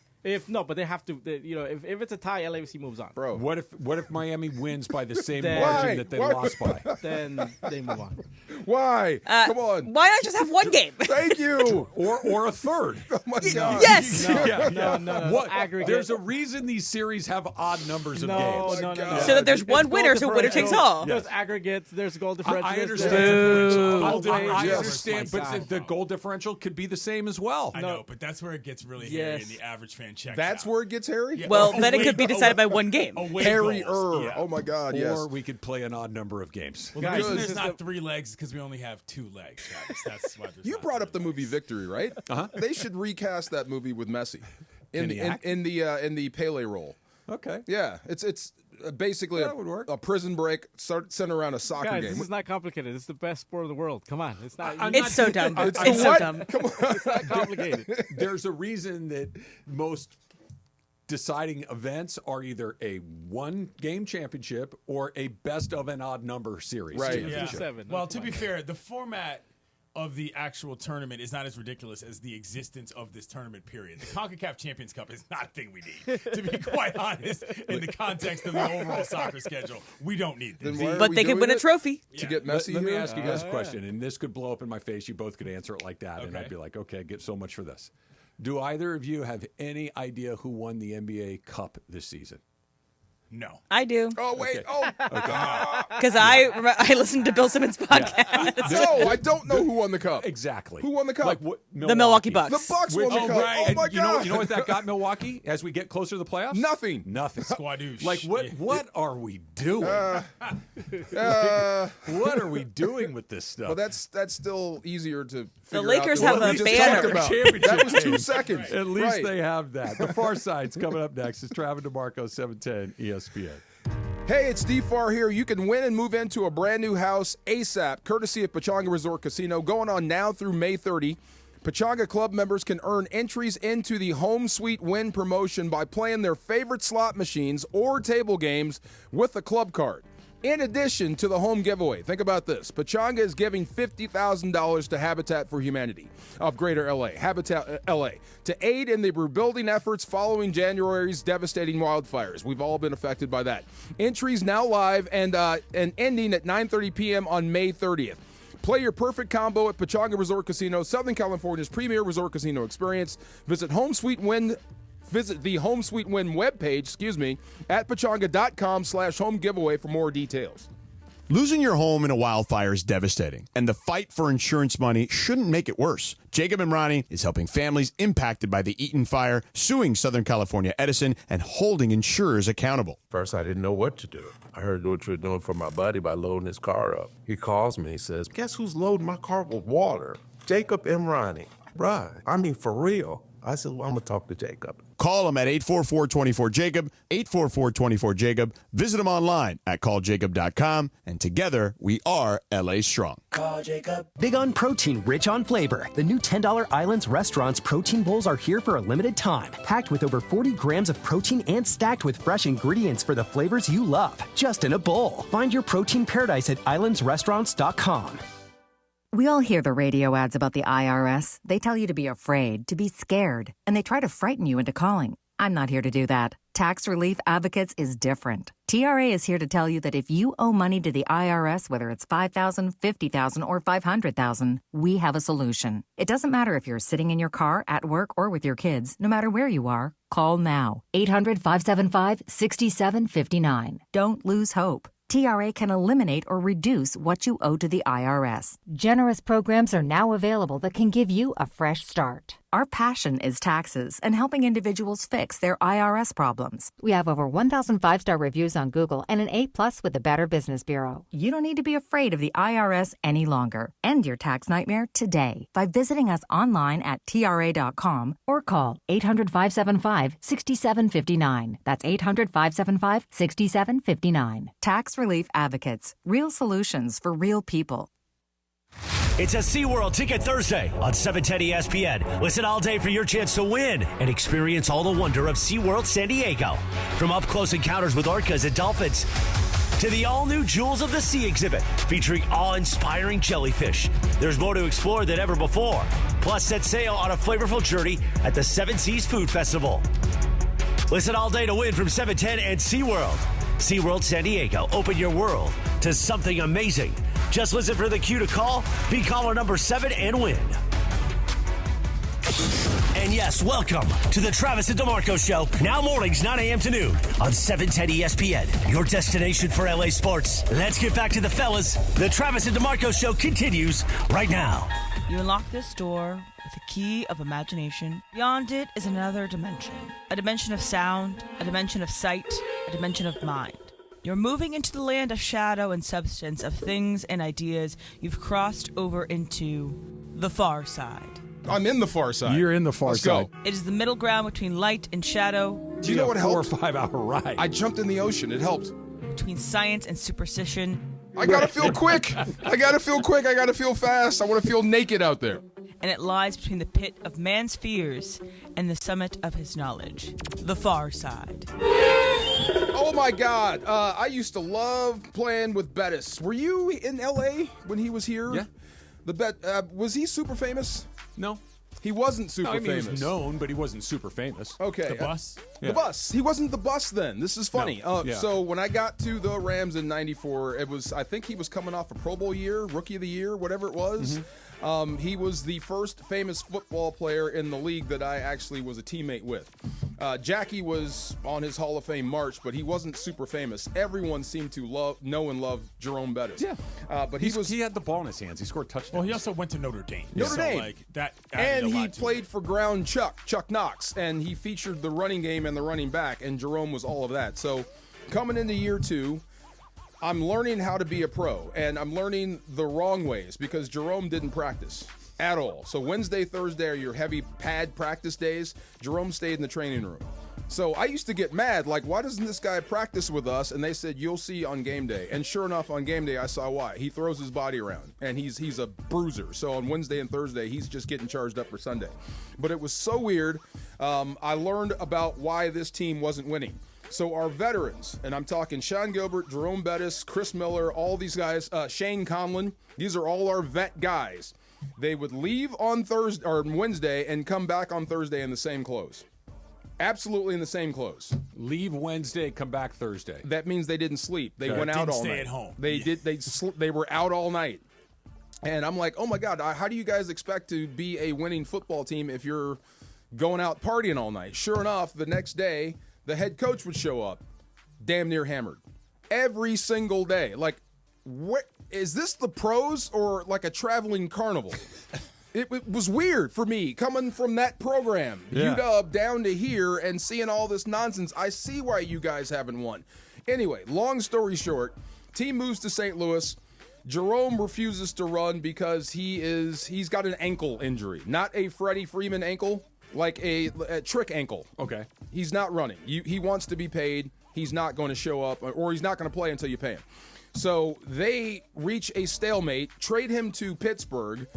But they have to. If it's a tie, LAFC moves on. Bro, what if Miami wins by the same margin that they lost by? Then they move on. Why? Come on. Why not just have one game? Thank you. or a third. Oh my God. Yes. No. Aggregate. There's a reason these series have odd numbers of games. No. So that there's one winner, so winner takes all. There's aggregates. There's goal differential. I understand. I Yes. understand, but the goal differential could be the same as well. I know, but that's where it gets really hairy in the average fan check. That's where it gets hairy? Yeah. Well, then it could be decided by one game. Harry Yeah. Oh my God, yes. Or we could play an odd number of games. Well, the reason there's not 3 legs is because we only have 2 legs, Travis. That's why there's You not brought 3 up the movie Victory, right? Uh-huh. They should recast that movie with Messi in the Pele role. Okay. Yeah, it's basically That would work. a prison break centered around a soccer Guys, game. this is not complicated. It's the best sport in the world. Come on, it's not. It's so dumb. It's What? so dumb. Come on. It's not complicated. There's a reason that most deciding events are either a one-game championship or a best of an odd number series. Right. championship. 7. Well, to be fair, the format of the actual tournament is not as ridiculous as the existence of this tournament period. The CONCACAF Champions Cup is not a thing we need, to be quite honest, in the context of the overall soccer schedule. We don't need this. But they could win a trophy. To get Messi Let me here? ask you guys a question, and this could blow up in my face. You both could answer it like that, and Okay. I'd be like, okay, get so much for this. Do either of you have any idea who won the NBA Cup this season? No. I do. Oh, wait. Oh. Because I listened to Bill Simmons' podcast. No, I don't know who won the Cup. Exactly. Who won the Cup? Like what? The Milwaukee Bucks. The Bucks won the Cup. Right. Oh, my And God. you know what that got Milwaukee as we get closer to the playoffs? Nothing. Squadoosh. Like, what are we doing? What are we doing with this stuff? Well, that's still easier to figure out. Lakers than have what a we just banner. talked about. Championship That was 2 game. seconds. At least Right. they have that. The Far Side's coming up next. It's Travis DeMarco, 710 ESPN. Hey, it's D-Far here. You can win and move into a brand new house ASAP, courtesy of Pechanga Resort Casino, going on now through May 30. Pechanga Club members can earn entries into the Home Sweet Win promotion by playing their favorite slot machines or table games with a club card. In addition to the home giveaway, think about this. Pechanga is giving $50,000 to Habitat for Humanity of Greater LA, Habitat LA, to aid in the rebuilding efforts following January's devastating wildfires. We've all been affected by that. Entries now live and ending at 9:30 p.m. on May 30th. Play your perfect combo at Pechanga Resort Casino, Southern California's premier resort casino experience. Visit the Home Sweet Win webpage, at pechanga.com/home giveaway for more details. Losing your home in a wildfire is devastating, and the fight for insurance money shouldn't make it worse. Jacob Imrani is helping families impacted by the Eaton fire, suing Southern California Edison, and holding insurers accountable. First, I didn't know what to do. I heard what you were doing for my buddy by loading his car up. He calls me and he says, "Guess who's loading my car with water? Jacob Imrani." Right. I mean, for real. I said, well, I'm going to talk to Jacob. Call him at 844-24-JACOB, 844-24-JACOB. Visit him online at calljacob.com, and together we are LA Strong. Call Jacob. Big on protein, rich on flavor. The new $10 Islands Restaurant's protein bowls are here for a limited time. Packed with over 40 grams of protein and stacked with fresh ingredients for the flavors you love. Just in a bowl. Find your protein paradise at islandsrestaurants.com. We all hear the radio ads about the IRS. They tell you to be afraid, to be scared, and they try to frighten you into calling. I'm not here to do that. Tax Relief Advocates is different. TRA is here to tell you that if you owe money to the IRS, whether it's $5,000, $50,000, or $500,000, we have a solution. It doesn't matter if you're sitting in your car, at work, or with your kids. No matter where you are, call now. 800-575-6759. Don't lose hope. TRA can eliminate or reduce what you owe to the IRS. Generous programs are now available that can give you a fresh start. Our passion is taxes and helping individuals fix their IRS problems. We have over 1,000 5-star reviews on Google and an A+ with the Better Business Bureau. You don't need to be afraid of the IRS any longer. End your tax nightmare today by visiting us online at TRA.com or call 800-575-6759. That's 800-575-6759. Tax Relief Advocates. Real solutions for real people. It's a SeaWorld Ticket Thursday on 710 ESPN. Listen all day for your chance to win and experience all the wonder of SeaWorld San Diego. From up-close encounters with orcas and dolphins to the all-new Jewels of the Sea exhibit featuring awe-inspiring jellyfish. There's more to explore than ever before. Plus, set sail on a flavorful journey at the Seven Seas Food Festival. Listen all day to win from 710 and SeaWorld. SeaWorld San Diego, open your world to something amazing. Just listen for the cue to call, be caller number 7 and win. And yes, welcome to the Travis and DeMarco Show, now mornings 9 a.m. to noon on 710 ESPN, your destination for LA sports. Let's get back to the fellas. The Travis and DeMarco Show continues right now. You unlock this door with a key of imagination. Beyond it is another dimension. A dimension of sound, a dimension of sight, a dimension of mind. You're moving into the land of shadow and substance, of things and ideas. You've crossed over into the far side. I'm in the far side. You're in the far side. It is the middle ground between light and shadow. Do you know what helped? 4 or 5 hour ride. I jumped in the ocean. It helped. Between science and superstition. I gotta feel quick. I gotta feel quick. I gotta feel fast. I want to feel naked out there. And it lies between the pit of man's fears and the summit of his knowledge. The far side. Oh my God! I used to love playing with Bettis. Were you in LA when he was here? Yeah. Was he super famous? No. He wasn't super famous. He was known, but he wasn't super famous. Okay. The bus? The bus. He wasn't the bus then. This is funny. No. Yeah. So when I got to the Rams in '94, I think he was coming off a Pro Bowl year, Rookie of the Year, whatever it was. Mm-hmm. He was the first famous football player in the league that I actually was a teammate with. Jackie was on his Hall of Fame march, but he wasn't super famous. Everyone seemed to know and love Jerome Bettis. Yeah. But he had the ball in his hands. He scored touchdowns. Well, he also went to Notre Dame. Notre Dame. Like, that and added a he lot to played it. for Ground Chuck Knox, and he featured the running game and the running back, and Jerome was all of that. So coming into year 2, I'm learning how to be a pro, and I'm learning the wrong ways because Jerome didn't practice at all. So Wednesday, Thursday are your heavy pad practice days. Jerome stayed in the training room. So I used to get mad, like, why doesn't this guy practice with us? And they said, you'll see on game day. And sure enough, on game day, I saw why. He throws his body around, and he's a bruiser. So on Wednesday and Thursday, he's just getting charged up for Sunday. But it was so weird. I learned about why this team wasn't winning. So our veterans, and I'm talking Sean Gilbert, Jerome Bettis, Chris Miller, all these guys, Shane Conlon, these are all our vet guys. They would leave on Thursday or Wednesday and come back on Thursday in the same clothes. Absolutely in the same clothes. Leave Wednesday, come back Thursday. That means they didn't sleep. They went out all night. Stay at home. They were out all night. And I'm like, oh my God, how do you guys expect to be a winning football team if you're going out partying all night? Sure enough, the next day, the head coach would show up, damn near hammered. Every single day. Like, what is this, the pros or like a traveling carnival? It was weird for me coming from that program, UW down to here and seeing all this nonsense. I see why you guys haven't won. Anyway, long story short, team moves to St. Louis. Jerome refuses to run because he's got an ankle injury, not a Freddie Freeman ankle, like a trick ankle. Okay. He's not running. He wants to be paid. He's not going to show up, or he's not going to play until you pay him. So they reach a stalemate, trade him to Pittsburgh.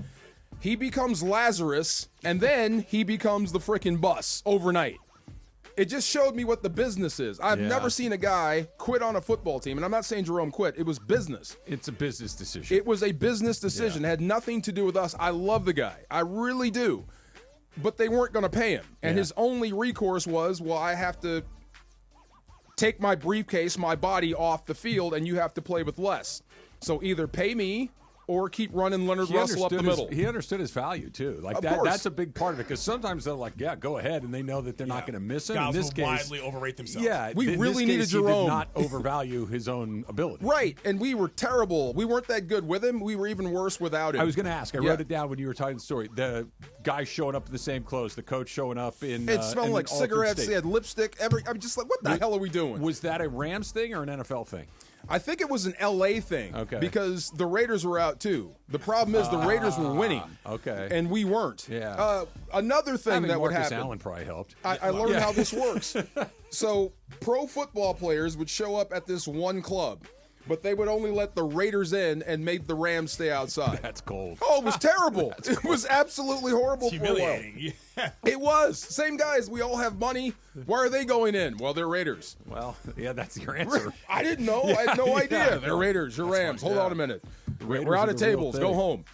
He becomes Lazarus, and then he becomes the frickin' bus overnight. It just showed me what the business is. I've never seen a guy quit on a football team, and I'm not saying Jerome quit. It was business. It's a business decision. It was a business decision. It had nothing to do with us. I love the guy. I really do. But they weren't going to pay him. And his only recourse was, well, I have to take my briefcase, my body off the field, and you have to play with less. So either pay me or keep running Leonard Russell up the middle. He understood his value, too. Like that's a big part of it, because sometimes they're like, yeah, go ahead, and they know that they're not going to miss him. Guys in this will case, widely overrate themselves. Yeah, we really needed Jerome. He Jerome. did not overvalue his own ability. Right, and we were terrible. We weren't that good with him. We were even worse without him. I was going to ask. I wrote it down when you were telling the story. The guy showing up in the same clothes, the coach showing up in it smelled in like an altered cigarettes. state. He had lipstick. I'm just like, what the hell are we doing? Was that a Rams thing or an NFL thing? I think it was an LA thing. Okay. Because the Raiders were out too. The problem is the Raiders were winning. Okay. And we weren't. Yeah. Another thing Having that would Marcus happen. Allen probably helped. I learned how this works. So pro football players would show up at this one club, but they would only let the Raiders in and made the Rams stay outside. That's cold. Oh, it was terrible. It was absolutely horrible It's for a while. humiliating. It was. Same guys. We all have money. Why are they going in? Well, they're Raiders. Well, yeah, that's your answer. I didn't know. I had no idea. They're Raiders. You're Rams. Hold on a minute. We're out of tables. Go home.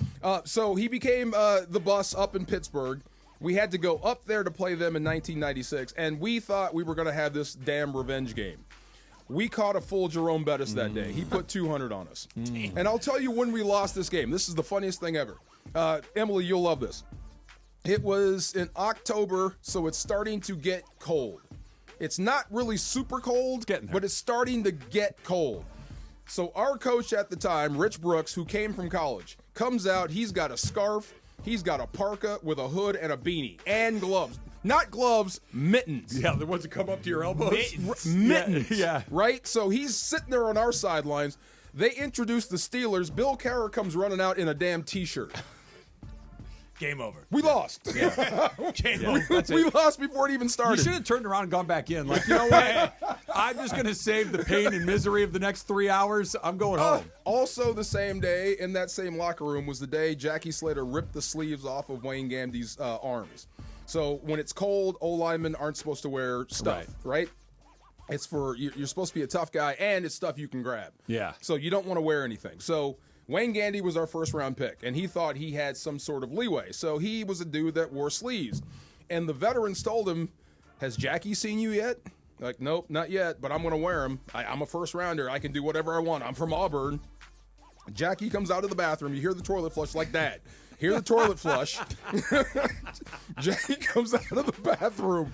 So he became the bus up in Pittsburgh. We had to go up there to play them in 1996, and we thought we were going to have this damn revenge game. We caught a full Jerome Bettis that day. He put 200 on us. And I'll tell you when we lost this game. This is the funniest thing ever. Emily, you'll love this. It was in October, so it's starting to get cold. It's not really super cold, but it's starting to get cold. So our coach at the time, Rich Brooks, who came from college, comes out. He's got a scarf. He's got a parka with a hood and a beanie and gloves. Not gloves, mittens. Yeah, the ones that come up to your elbows. Mittens. Yeah. Right? So he's sitting there on our sidelines. They introduce the Steelers. Bill Carroll comes running out in a damn T-shirt. Game over. We lost. Yeah. Game over. We lost before it even started. You should have turned around and gone back in. Like, you know what? I'm just going to save the pain and misery of the next 3 hours. I'm going home. Also the same day, in that same locker room, was the day Jackie Slater ripped the sleeves off of Wayne Gandy's arms. So when it's cold, O-linemen aren't supposed to wear stuff, right? It's for, you're supposed to be a tough guy, and it's stuff you can grab. Yeah. So you don't want to wear anything. So Wayne Gandy was our first-round pick, and he thought he had some sort of leeway. So he was a dude that wore sleeves. And the veterans told him, has Jackie seen you yet? Like, nope, not yet, but I'm going to wear them. I'm a first-rounder. I can do whatever I want. I'm from Auburn. Jackie comes out of the bathroom. You hear the toilet flush like that. Hear the toilet flush. Jackie comes out of the bathroom.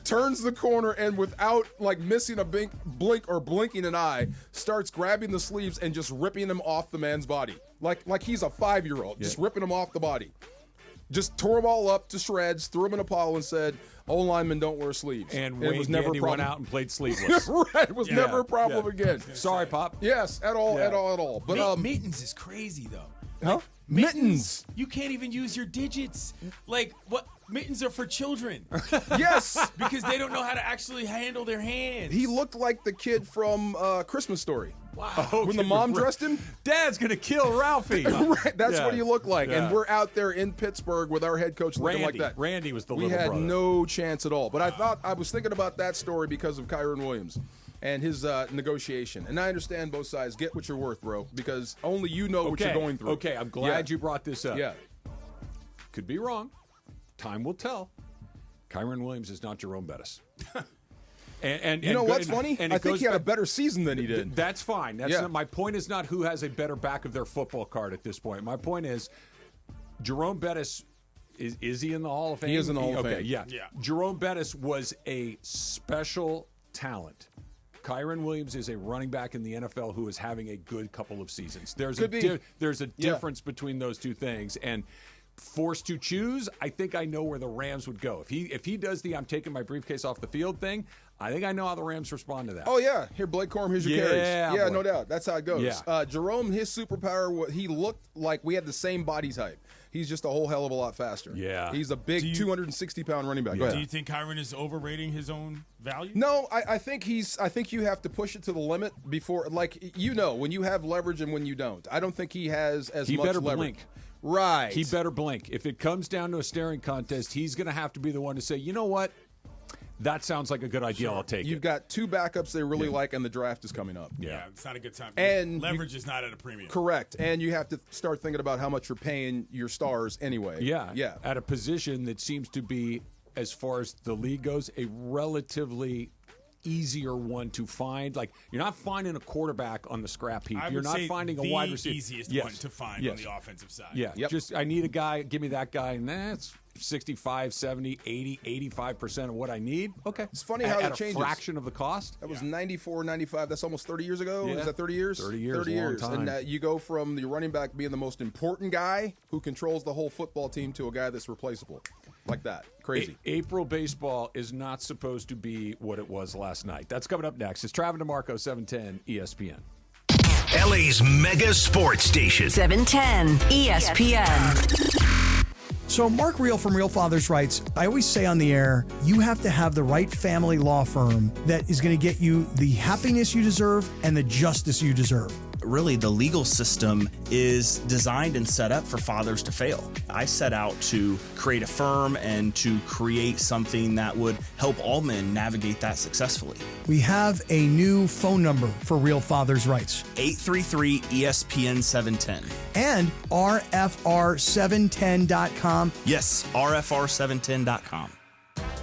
turns the corner, and without like missing a blink or blinking an eye, starts grabbing the sleeves and just ripping them off the man's body. Like he's a 5-year-old, just ripping them off the body. Just tore them all up to shreds, threw them in a pile, and said, linemen don't wear sleeves. And it Wayne was never a Gandy problem. went out and played sleeveless. Right. It was never a problem again. Sorry, Pop. Yes, at all. But mittens is crazy, though. Huh? Mittens. You can't even use your digits. Like, what? Mittens are for children. Yes. Because they don't know how to actually handle their hands. He looked like the kid from Christmas Story. Wow. When the mom dressed him? Dad's going to kill Ralphie. Right. That's Yeah. what he looked like. Yeah. And we're out there in Pittsburgh with our head coach looking like that. Randy was the we little had brother. no chance at all. But I was thinking about that story because of Kyron Williams and his negotiation. And I understand both sides. Get what you're worth, bro, because only you know what you're going through. Okay, I'm glad you brought this up. Yeah. Could be wrong. Time will tell. Kyron Williams is not Jerome Bettis. And you know what's funny? I think he had a better season than he did. That's fine. That's not, my point is not who has a better back of their football card at this point. My point is Jerome Bettis, is he in the Hall of Fame? He is in the Hall of Fame. Yeah. Jerome Bettis was a special talent. Kyron Williams is a running back in the NFL who is having a good couple of seasons. There's a difference between those two things. And forced to choose, I think I know where the Rams would go. If he does the I'm taking my briefcase off the field thing, I think I know how the Rams respond to that. Oh, yeah. Here, Blake Corum, here's your carries. Yeah, boy. no doubt. That's how it goes. Yeah. Jerome, his superpower, he looked like we had the same body type. He's just a whole hell of a lot faster. Yeah. He's a big 260-pound running back. Do you think Kyron is overrating his own value? No, I think you have to push it to the limit before, like, when you have leverage and when you don't. I don't think he has as much leverage. He better blink. Right. He better blink. If it comes down to a staring contest, he's going to have to be the one to say, you know what? That sounds like a good idea. I'll take it. You've got two backups they really like, and the draft is coming up. Yeah, it's not a good time. And leverage is not at a premium. Correct. And you have to start thinking about how much you're paying your stars anyway. Yeah. At a position that seems to be, as far as the league goes, a relatively easier one to find. Like, you're not finding a quarterback on the scrap heap. You're not finding a wide receiver. The easiest one to find on the offensive side. Yeah. Just, I need a guy, give me that guy, and that's 65, 70, 80, 85% of what I need. Okay. It's funny how that changes. At a fraction of the cost. That was 94, 95. That's almost 30 years ago. Yeah. Is that 30 years? 30 years. 30 years. Long time. And you go from the running back being the most important guy who controls the whole football team to a guy that's replaceable. Like that. Crazy. April baseball is not supposed to be what it was last night. That's coming up next. It's Travis DeMarco, 710 ESPN. LA's mega sports station. 710 ESPN. So Mark Real from Real Fathers writes, I always say on the air, you have to have the right family law firm that is going to get you the happiness you deserve and the justice you deserve. Really, the legal system is designed and set up for fathers to fail. I set out to create a firm and to create something that would help all men navigate that successfully. We have a new phone number for Real Fathers Rights. 833-ESPN-710. And RFR710.com. Yes, RFR710.com.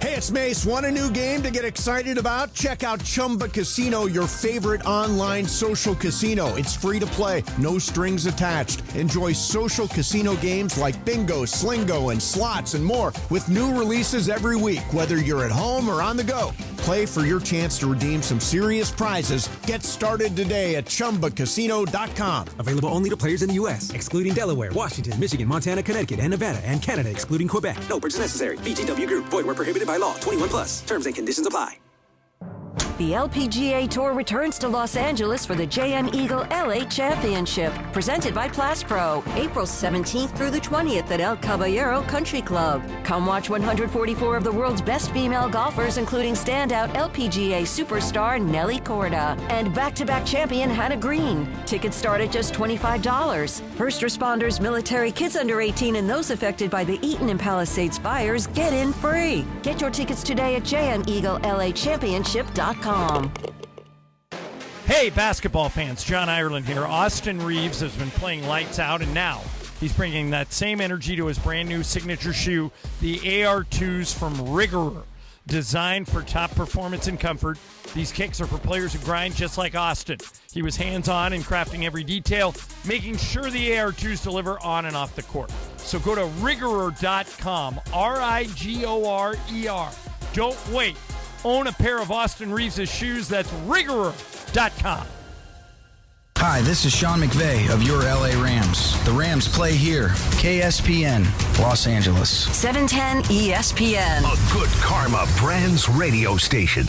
Hey, it's Mace. Want a new game to get excited about? Check out Chumba Casino, your favorite online social casino. It's free to play, no strings attached. Enjoy social casino games like bingo, slingo, and slots and more with new releases every week, whether you're at home or on the go. Play for your chance to redeem some serious prizes. Get started today at ChumbaCasino.com. Available only to players in the U.S., excluding Delaware, Washington, Michigan, Montana, Connecticut, and Nevada, and Canada, excluding Quebec. No purchase necessary. VGW Group. Void where prohibited by law. 21 plus. Terms and conditions apply. The LPGA Tour returns to Los Angeles for the JM Eagle LA Championship, presented by Plastpro, April 17th through the 20th at El Caballero Country Club. Come watch 144 of the world's best female golfers, including standout LPGA superstar Nelly Korda and back-to-back champion Hannah Green. Tickets start at just $25. First responders, military, kids under 18, and those affected by the Eaton and Palisades fires get in free. Get your tickets today at jmeaglelachampionship.com. Hey, basketball fans, John Ireland here. Austin Reeves has been playing lights out, and now he's bringing that same energy to his brand new signature shoe, the AR2s from Rigorer. Designed for top performance and comfort, these kicks are for players who grind just like Austin. He was hands-on in crafting every detail, making sure the AR2s deliver on and off the court. So go to Rigorer.com, Rigorer. Don't wait. Own a pair of Austin Reeves' shoes. That's Rigorer.com. Hi, this is Sean McVay of your LA Rams. The Rams play here. KSPN, Los Angeles. 710 ESPN. A good karma brands radio station.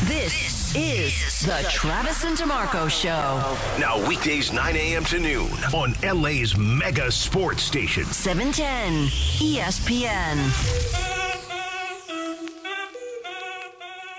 This is the Travis and DeMarco Show. Now weekdays 9 a.m. to noon on LA's mega sports station. 710 ESPN.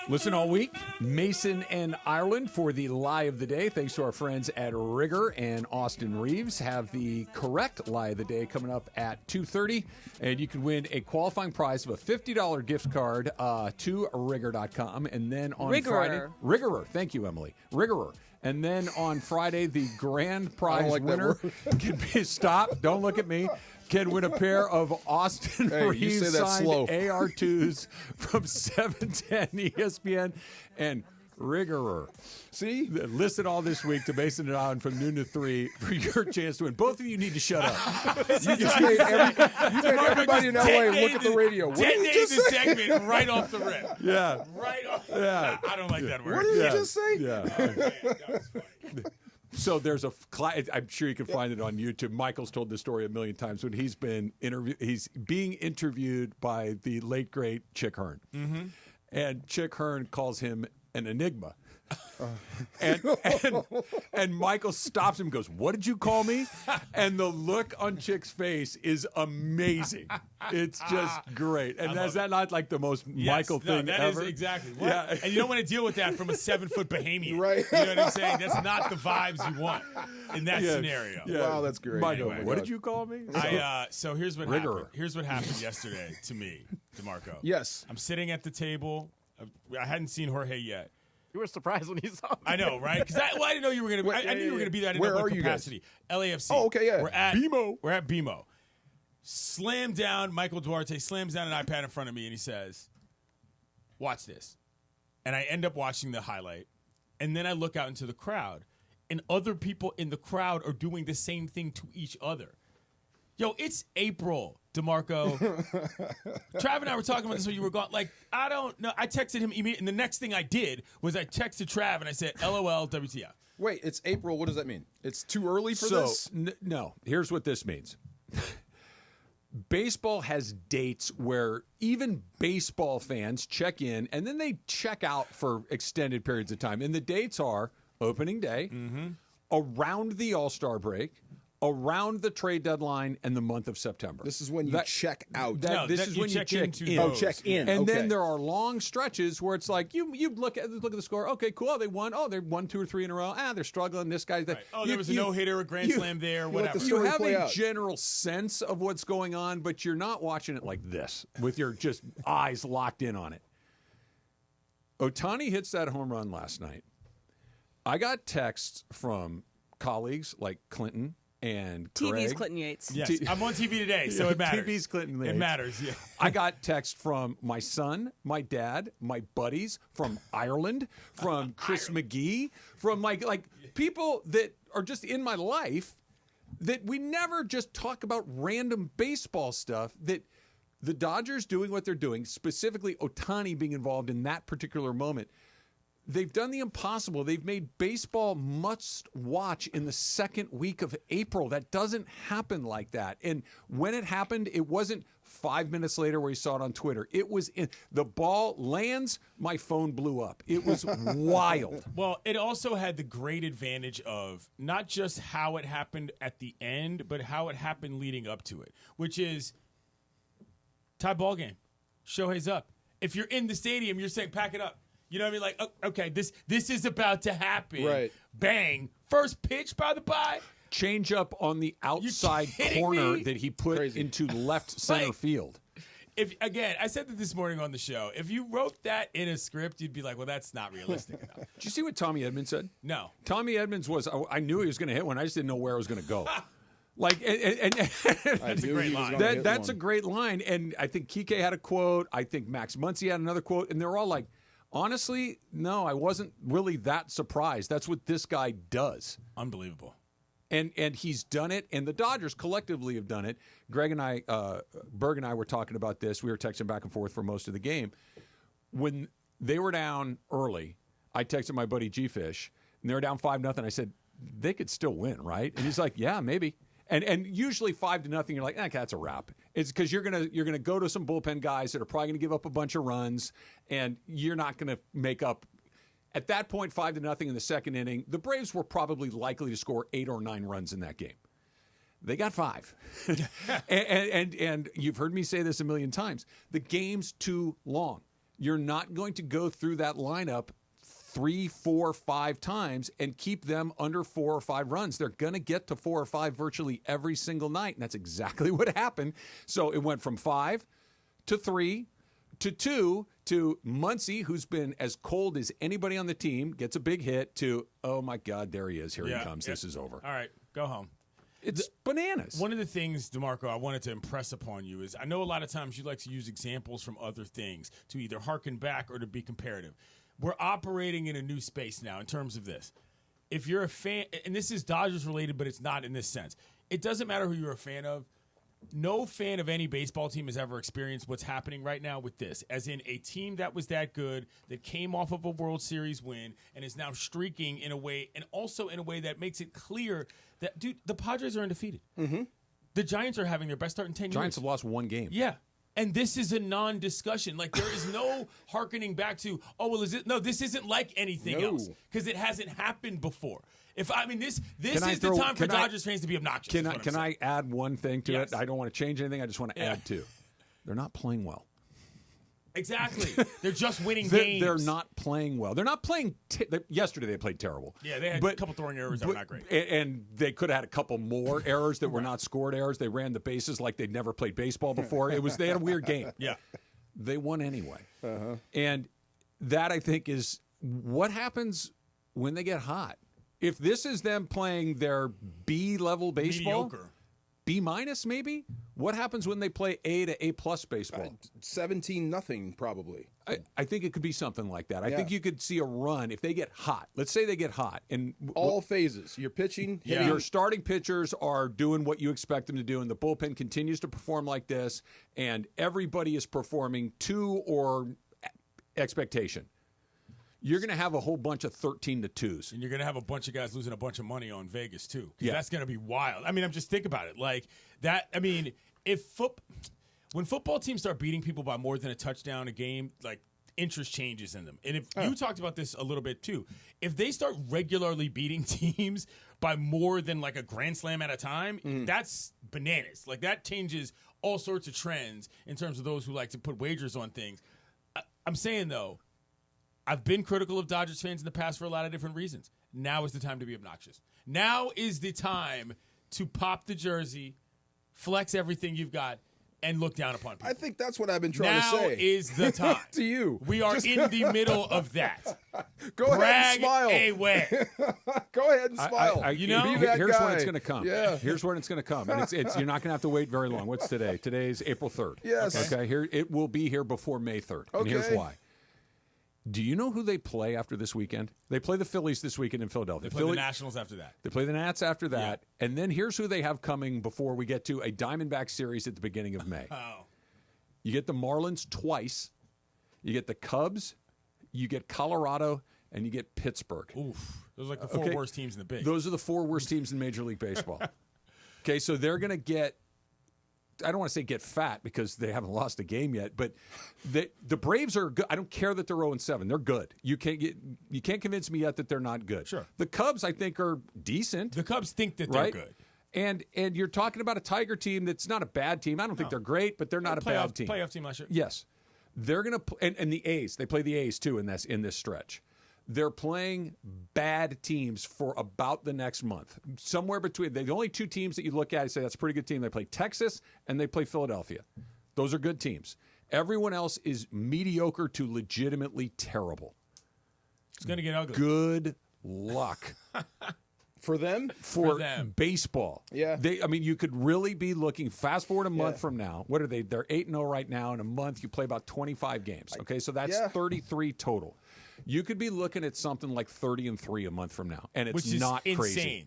Listen all week, Mason and Ireland for the lie of the day. Thanks to our friends at Rigor and Austin Reeves. Have the correct lie of the day coming up at 2:30. And you can win a qualifying prize of a $50 gift card to Rigor.com. And then on Friday... Rigorer. Thank you, Emily. Rigorer. And then on Friday, the grand prize winner can be... Stop. Don't look at me. Can win a pair of Austin Reeves signed AR2s from 710 ESPN and Rigorer. See? Listen all this week to Mason and Allen from noon to 3 for your chance to win. Both of you need to shut up. You just made everybody in LA look at the radio. What did you just say? Segment right off the rip. Yeah. Right off. Yeah. I don't like that word. What did you just say? Yeah. That was funny. So there's I'm sure you can find it on YouTube. Michael's told this story a million times when he's being interviewed by the late great Chick Hearn. Mm-hmm. And Chick Hearn calls him an enigma. And Michael stops him and goes, "What did you call me?" And the look on Chick's face is amazing. It's just great. And is that not like the most Michael thing that ever? Is exactly. What? Yeah. And you don't want to deal with that from a 7-foot Bahamian. Right. You know what I'm saying? That's not the vibes you want in that scenario. Yeah. Wow, that's great. Michael, Anyway, what did you call me? So here's what happened. Here's what happened yesterday to me, DeMarco. Yes. I'm sitting at the table. I hadn't seen Jorge yet. You were surprised when you saw me. I know, right? Because I didn't know you were going to be. I knew you were going to be there. I didn't Where know are what you guys? capacity. LAFC. Oh, okay, yeah. We're at BMO. We're at BMO. Slam down. Michael Duarte slams down an iPad in front of me, and he says, "Watch this." And I end up watching the highlight, and then I look out into the crowd, and other people in the crowd are doing the same thing to each other. Yo, it's April, DeMarco. Trav and I were talking about this when you were gone. Like, I don't know. I texted him immediately, and the next thing I did was I texted Trav, and I said, LOL, WTF. Wait, it's April. What does that mean? It's too early for this? No. Here's what this means. Baseball has dates where even baseball fans check in, and then they check out for extended periods of time. And the dates are opening day, around the All-Star break, around the trade deadline, and the month of September. This is when you check out. This is when you check in. Oh, check in. And okay. then there are long stretches where it's like you look at the score. Okay, cool. They won. Oh, they won 2 or 3 in a row. They're struggling. This guy's. Right. Oh, there was a no-hitter, a grand slam there, whatever. You have a general sense of what's going on, but you're not watching it like this with your just eyes locked in on it. Otani hits that home run last night. I got texts from colleagues like Clinton and TV's Greg. Clinton Yates. Yes, I'm on TV today, so it matters. TV's Clinton Yates. It matters, yeah. I got text from my son, my dad, my buddies from Ireland, from Chris McGee, from like people that are just in my life that we never just talk about random baseball stuff, that the Dodgers doing what they're doing, specifically Otani being involved in that particular moment. They've done the impossible. They've made baseball must watch in the second week of April. That doesn't happen like that. And when it happened, it wasn't 5 minutes later where you saw it on Twitter. It was the ball lands, my phone blew up. It was wild. Well, it also had the great advantage of not just how it happened at the end, but how it happened leading up to it, which is tie ball game. Shohei's up. If you're in the stadium, you're saying pack it up. You know what I mean? Like, oh, okay, this is about to happen. Right. Bang. First pitch, by the by. Change up on the outside corner that he put into left center field. If again, I said that this morning on the show. If you wrote that in a script, you'd be like, well, that's not realistic enough. Did you see what Tommy Edman said? No. Tommy Edman was, I knew he was going to hit one. I just didn't know where I was going to go. Like, and that's a great line. That's a great line. And I think Kike had a quote. I think Max Muncy had another quote. And they're all like, honestly, no, I wasn't really that surprised. That's what this guy does. Unbelievable. And he's done it, and the Dodgers collectively have done it. Greg and I, Berg and I were talking about this. We were texting back and forth for most of the game. When They were down early. I texted my buddy G-Fish, and they were down 5-0. I said, they could still win, right? And he's like, yeah, maybe. And usually 5-0, you're like, that's a wrap. It's because you're gonna go to some bullpen guys that are probably gonna give up a bunch of runs, and you're not gonna make up. At that point, 5-0 in the second inning, the Braves were probably likely to score 8 or 9 runs in that game. They got 5. and you've heard me say this a million times. The game's too long. You're not going to go through that lineup 3, 4, 5 times and keep them under 4 or 5 runs. They're going to get to 4 or 5 virtually every single night, and that's exactly what happened. So it went from 5 to 3 to 2 to Muncy, who's been as cold as anybody on the team, gets a big hit, to, oh, my God, there he is. Here he comes. This is over. All right, go home. It's bananas. One of the things, DeMarco, I wanted to impress upon you is I know a lot of times you like to use examples from other things to either harken back or to be comparative. We're operating in a new space now in terms of this. If you're a fan, and this is Dodgers related, but it's not in this sense. It doesn't matter who you're a fan of. No fan of any baseball team has ever experienced what's happening right now with this, as in a team that was that good, that came off of a World Series win, and is now streaking in a way, and also in a way that makes it clear that, dude, the Padres are undefeated. Mm-hmm. The Giants are having their best start in 10 years. Giants have lost 1 game. Yeah. And this is a non-discussion. Like, there is no hearkening back to, oh, well, is it? No, this isn't like anything else because it hasn't happened before. This is the time for Dodgers fans to be obnoxious. Can I add one thing to it? I don't want to change anything. I just want to add to. They're not playing well. Exactly. They're just winning games. They're not playing well. They're not playing. Yesterday they played terrible. Yeah, they had a couple throwing errors that were not great. And they could have had a couple more errors that were not scored errors. They ran the bases like they'd never played baseball before. They had a weird game. Yeah. They won anyway. Uh-huh. And that, I think, is what happens when they get hot. If this is them playing their B-level baseball, mediocre. B- maybe, what happens when they play A to A+ baseball? 17-0 probably. I think it could be something like that. I think you could see a run if they get hot. Let's say they get hot. And all phases. You're pitching, hitting. Your starting pitchers are doing what you expect them to do, and the bullpen continues to perform like this, and everybody is performing to or expectation. You're going to have a whole bunch of 13-2s. And you're going to have a bunch of guys losing a bunch of money on Vegas, too. Yeah. That's going to be wild. I mean, I'm just think about it. Like, that, I mean, when football teams start beating people by more than a touchdown a game, like, interest changes in them. And if you talked about this a little bit, too. If they start regularly beating teams by more than, like, a grand slam at a time, that's bananas. Like, that changes all sorts of trends in terms of those who like to put wagers on things. I'm saying, though, I've been critical of Dodgers fans in the past for a lot of different reasons. Now is the time to be obnoxious. Now is the time to pop the jersey, flex everything you've got, and look down upon people. I think that's what I've been trying to say. Now is the time. To you. We are in the middle of that. Go ahead and smile. Away. Go ahead and smile. Here's when it's going to come. Yeah. Here's when it's going to come. And it's you're not going to have to wait very long. What's today? Today's April 3rd. Yes. Okay. Here it will be here before May 3rd. Okay. And here's why. Do you know who they play after this weekend? They play the Phillies this weekend in Philadelphia. They play the Nationals after that. They play the Nats after that. Yeah. And then here's who they have coming before we get to a Diamondback series at the beginning of May. Oh. You get the Marlins twice. You get the Cubs. You get Colorado. And you get Pittsburgh. Oof. Those are like the 4 worst teams in the big. Those are the 4 worst teams in Major League Baseball. Okay, so they're going to get, I don't want to say get fat because they haven't lost a game yet, but the Braves are good. I don't care that they're 0-7. They're good. You can't convince me yet that they're not good. Sure. The Cubs, I think, are decent. The Cubs think that they're good. And you're talking about a Tiger team that's not a bad team. I don't think they're great, but they're not a bad team. Playoff team last year. Yes. They're going to and the A's. They play the A's too in this stretch. They're playing bad teams for about the next month. Somewhere between the only 2 teams that you look at and say that's a pretty good team. They play Texas and they play Philadelphia. Those are good teams. Everyone else is mediocre to legitimately terrible. It's going to get ugly. Good luck. For them? For them. Baseball. Yeah. You could really be looking, fast forward a month from now. What are they? They're 8-0 right now. In a month, you play about 25 games. Okay, so that's 33 total. You could be looking at something like 30-3 a month from now, and it's Which is not insane. crazy.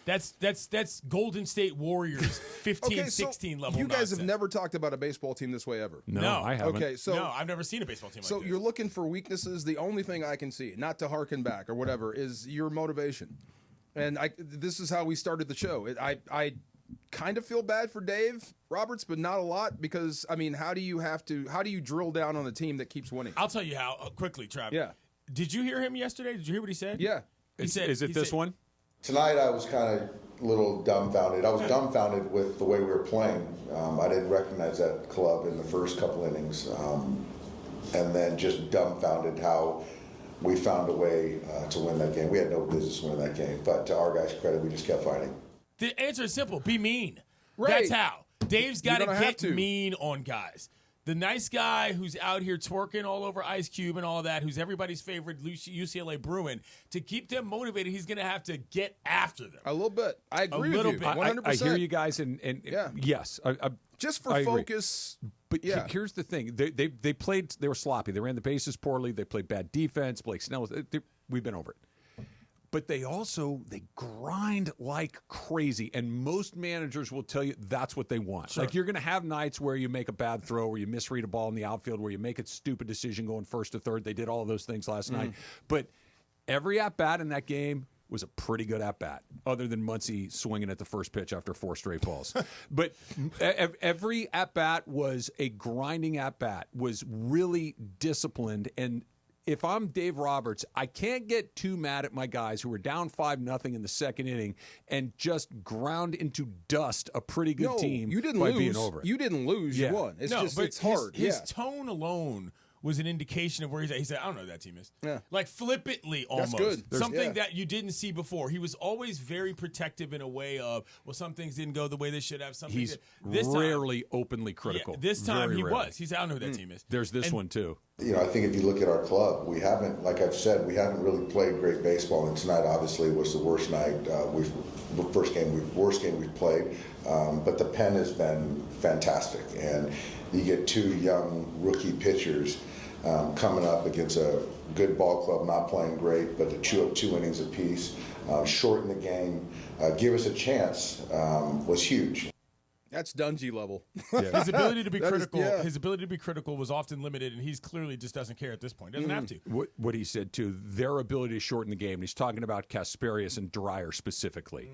That's Golden State Warriors 15, 16 level. You guys nonsense. have never talked about a baseball team this way ever. No, I haven't. Okay, so no, I've never seen a baseball team like so this. you're looking for weaknesses. The only thing I can see, not to harken back or whatever, is your motivation. And this is how we started the show. I kind of feel bad for Dave Roberts, but not a lot, because I mean, how do you drill down on a team that keeps winning? I'll tell you how quickly, Travis. Yeah. Did you hear him yesterday? Did you hear what he said? Yeah. Is it this one? Tonight I was kind of a little dumbfounded. I was dumbfounded with the way we were playing. I didn't recognize that club in the first couple innings, and then just dumbfounded how we found a way to win that game. We had no business winning that game, but to our guys' credit, we just kept fighting. The answer is simple: be mean. Right. That's how. Dave's got to You're gonna have get to. mean on guys. The nice guy who's out here twerking all over Ice Cube and all that, who's everybody's favorite UCLA Bruin, to keep them motivated, he's going to have to get after them. A little bit. I agree with you. bit. 100%. I hear you guys, and Yeah. yes, Just for I agree. focus. But Yeah. here's the thing: they played. They were sloppy. They ran the bases poorly. They played bad defense. Blake Snell was. We've been over it. But they grind like crazy, and most managers will tell you that's what they want. Sure. Like, you're going to have nights where you make a bad throw, where you misread a ball in the outfield, where you make a stupid decision going first to third. They did all of those things last night. But every at bat in that game was a pretty good at bat, other than Muncy swinging at the first pitch after 4 straight balls. But every at bat was a grinding at bat, was really disciplined. And if I'm Dave Roberts, I can't get too mad at my guys who were down 5-0 in the second inning and just ground into dust a pretty good team. You didn't by lose. being over it. You didn't lose. Yeah. You won. It's no, just but it's hard. His tone alone was an indication of where he's at. He said, I don't know who that team is. Yeah. Like flippantly almost. That's good. Something that you didn't see before. He was always very protective in a way of, well, some things didn't go the way they should have. Some He's things rarely openly critical. Yeah, this time Very he rarely. was. He said, I don't know who that team is. There's this one, too. You know, I think if you look at our club, we haven't, like I've said, we haven't really played great baseball. And tonight, obviously, was the worst night. Worst game we've played. But the pen has been fantastic, and you get 2 young rookie pitchers coming up against a good ball club, not playing great, but to chew up 2 innings apiece, shorten the game, give us a chance was huge. That's Dungy level. His ability to be critical. yeah. His ability to be critical was often limited, and he's clearly just doesn't care at this point. Doesn't have to. What he said, too, their ability to shorten the game, and he's talking about Kasperius and Dreyer specifically,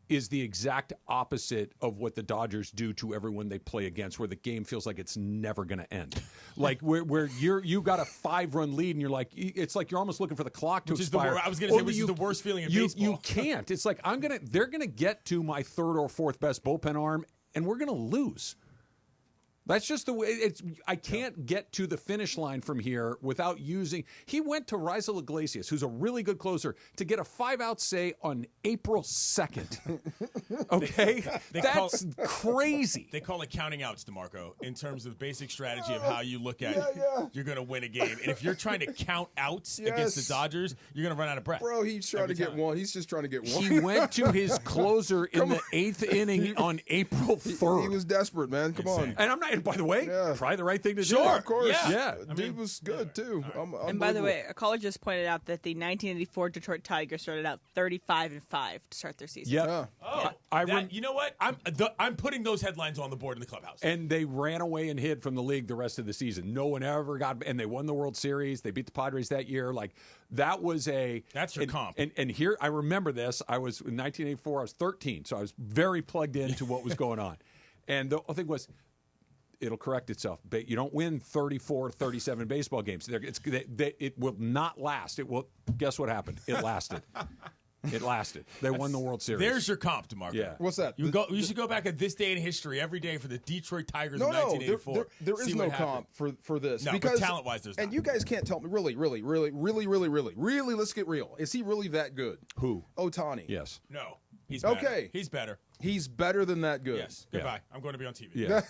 is the exact opposite of what the Dodgers do to everyone they play against, where the game feels like it's never going to end. Like where you got a 5-run lead, and you're like, it's like you're almost looking for the clock to expire. I was going to say, which is the worst feeling in baseball. You can't. It's like they're going to get to my 3rd or 4th best bullpen arm, and we're going to lose. That's just the way I can't get to the finish line from here without using. He went to Raisel Iglesias, who's a really good closer, to get a 5-out say on April 2nd. Okay? That's crazy. They call it counting outs, DeMarco, in terms of the basic strategy of how you look at you're going to win a game. And if you're trying to count outs against the Dodgers, you're going to run out of breath. Bro, he's trying to get one. He's just trying to get one. He went to his closer in the 8th inning on April 3rd. He was desperate, man. Come on. And I'm not. By the way, probably the right thing to do. Sure, of course. Yeah. Dude was good, too. And by the way, a caller just pointed out that the 1984 Detroit Tigers started out 35-5 to start their season. Yeah. You know what? I'm putting those headlines on the board in the clubhouse. And they ran away and hid from the league the rest of the season. No one ever got, and they won the World Series. They beat the Padres that year. Like, that was that's your comp. And here, I remember this. I was in 1984. I was 13, so I was very plugged into what was going on. And the thing was, it'll correct itself. But you don't win 34, 37 baseball games. It will not last. It will. Guess what happened? It lasted. It lasted. They won the World Series. There's your comp, DeMarco. Yeah. What's that? You should go back at this day in history every day for the Detroit Tigers of 1984. There is no comp for this. No, because, but talent-wise, there's not. And you guys can't tell me, really, let's get real. Is he really that good? Who? Otani. Yes. No. He's better. Okay. He's better. He's better than that good. Yes. Goodbye. I'm going to be on TV. Yeah.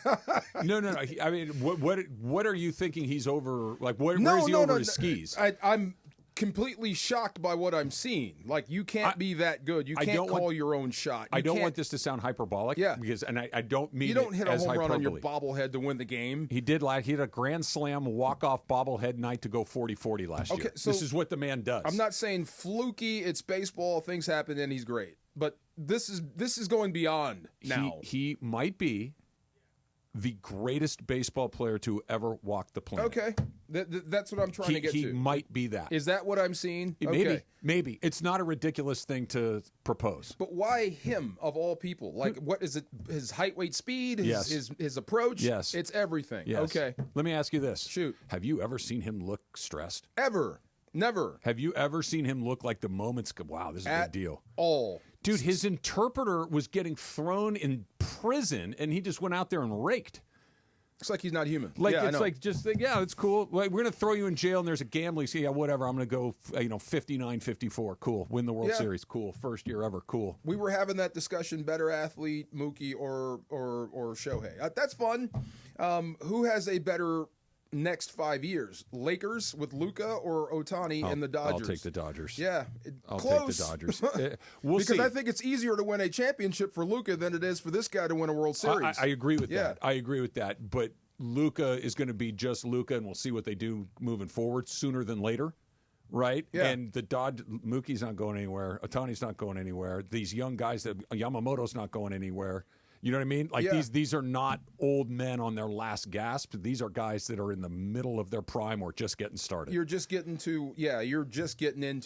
No. I mean, what are you thinking he's over? Like, where is he over his skis? I'm completely shocked by what I'm seeing. Like, you can't be that good. You can't call your own shot. I don't want this to sound hyperbolic. Yeah. Because, and I don't mean you don't hit a as home run on your hyperbole. bobblehead to win the game. He did. He had a grand slam walk-off bobblehead night to go 40-40 last year. So this is what the man does. I'm not saying fluky. It's baseball. Things happen, and he's great. but this is going beyond now. He might be the greatest baseball player to ever walk the planet. Okay, that's what I'm trying to get to. He might be that. Is that what I'm seeing? Maybe. It's not a ridiculous thing to propose. But why him of all people? Like, what is it? His height, weight, speed, his approach? Yes. It's everything. Yes. Okay. Let me ask you this. Shoot. Have you ever seen him look stressed? Ever. Never. Have you ever seen him look like the moment's, wow, this is a big deal? All. Dude, his interpreter was getting thrown in prison, and he just went out there and raked. It's like he's not human. It's cool. Like, we're going to throw you in jail, and there's a gambling. So, whatever. I'm going to go, 59-54. Cool. Win the World Series. Cool. First year ever. Cool. We were having that discussion, better athlete, Mookie or Shohei. That's fun. Who has a better next 5 years? Lakers with Luka or Otani and the Dodgers? I'll take the Dodgers. Yeah. I'll close. take the Dodgers. Because I think it's easier to win a championship for Luka than it is for this guy to win a World Series. I agree with that. I agree with that. But Luka is going to be just Luka, and we'll see what they do moving forward sooner than later. Right? Yeah. And Mookie's not going anywhere. Otani's not going anywhere. These young guys, Yamamoto's not going anywhere. You know what I mean? Like these are not old men on their last gasp. These are guys that are in the middle of their prime or just getting started. You're just getting into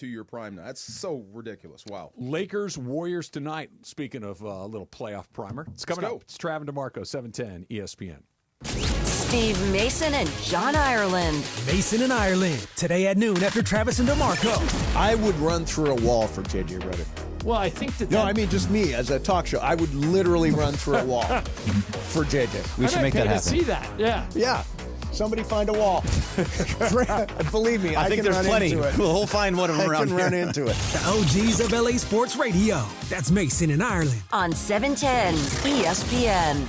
your prime now. That's so ridiculous. Wow. Lakers, Warriors tonight. Speaking of a little playoff primer, it's coming up. It's Trav and DeMarco, 710 ESPN. Steve Mason and John Ireland. Mason and Ireland, today at noon after Travis and DeMarco. I would run through a wall for JJ Redick. Well, I think that. No, I mean just me as a talk show. I would literally run through a wall for JJ. We should make that happen. See that? Yeah. Yeah. Somebody find a wall. Believe me, I think can there's run plenty. into it. We'll find one of them around here. I can run into it. The OGs of LA Sports Radio. That's Mason and Ireland. On 710 ESPN.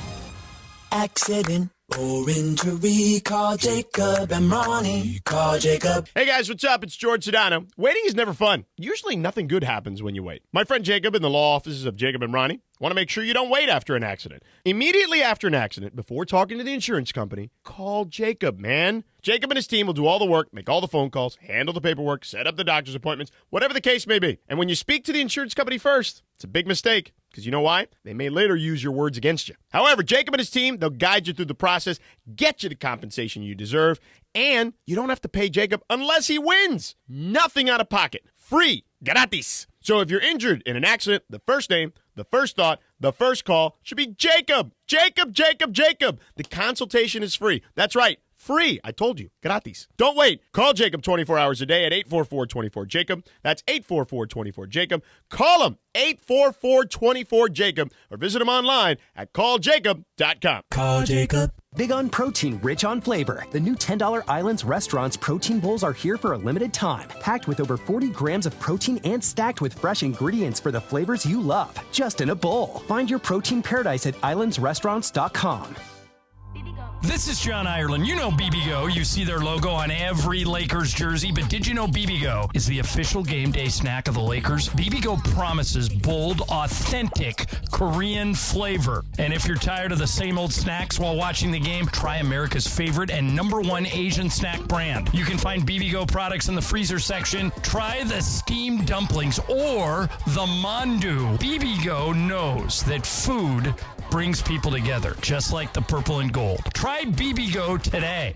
Accident or injury, call Jacob and Ronnie. Call Jacob. Hey guys, what's up? It's George Sedano. Waiting is never fun. Usually nothing good happens when you wait. My friend Jacob in the law offices of Jacob and Ronnie want to make sure you don't wait after an accident. Immediately after an accident, before talking to the insurance company, call Jacob, man. Jacob and his team will do all the work, make all the phone calls, handle the paperwork, set up the doctor's appointments, whatever the case may be. And when you speak to the insurance company first, it's a big mistake. Because you know why? They may later use your words against you. However, Jacob and his team, they'll guide you through the process, get you the compensation you deserve, and you don't have to pay Jacob unless he wins. Nothing out of pocket. Free. Gratis. So if you're injured in an accident, the first name, the first thought, the first call should be Jacob. Jacob, Jacob, Jacob. The consultation is free. That's right. Free. I told you. Gratis. Don't wait. Call Jacob 24 hours a day at 844-24-JACOB. That's 844-24-JACOB. Call him 844-24-JACOB or visit him online at calljacob.com. Call Jacob. Big on protein, rich on flavor. The new $10 Islands Restaurant's protein bowls are here for a limited time. Packed with over 40 grams of protein and stacked with fresh ingredients for the flavors you love. Just in a bowl. Find your protein paradise at islandsrestaurants.com. This is John Ireland. You know BBGO. You see their logo on every Lakers jersey, but did you know BBGO is the official game day snack of the Lakers? BBGO promises bold, authentic Korean flavor. And if you're tired of the same old snacks while watching the game, try America's favorite and #1 Asian snack brand. You can find BBGO products in the freezer section. Try the steamed dumplings or the mandu. BBGO knows that food brings people together, just like the purple and gold. Try BBGO today.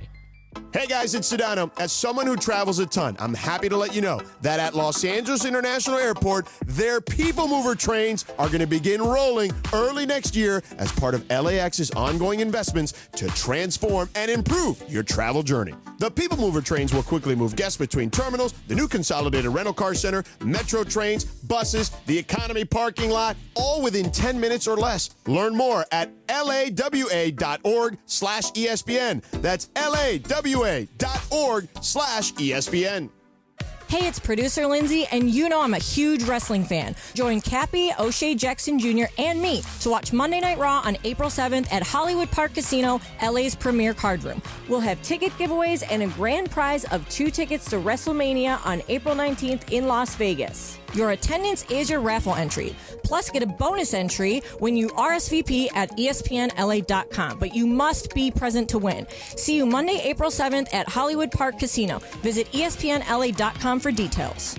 Hey guys, it's Sedano. As someone who travels a ton, I'm happy to let you know that at Los Angeles International Airport, their People Mover trains are going to begin rolling early next year as part of LAX's ongoing investments to transform and improve your travel journey. The People Mover trains will quickly move guests between terminals, the new consolidated rental car center, metro trains, buses, the economy parking lot, all within 10 minutes or less. Learn more at lawa.org/ESPN. That's lawa.org/ESPN. Hey, it's producer Lindsay, and you know I'm a huge wrestling fan. Join Cappy, O'Shea Jackson Jr., and me to watch Monday Night Raw on April 7th at Hollywood Park Casino, LA's premier card room. We'll have ticket giveaways and a grand prize of 2 tickets to WrestleMania on April 19th in Las Vegas. Your attendance is your raffle entry. Plus, get a bonus entry when you RSVP at ESPNLA.com. But you must be present to win. See you Monday, April 7th at Hollywood Park Casino. Visit ESPNLA.com for details.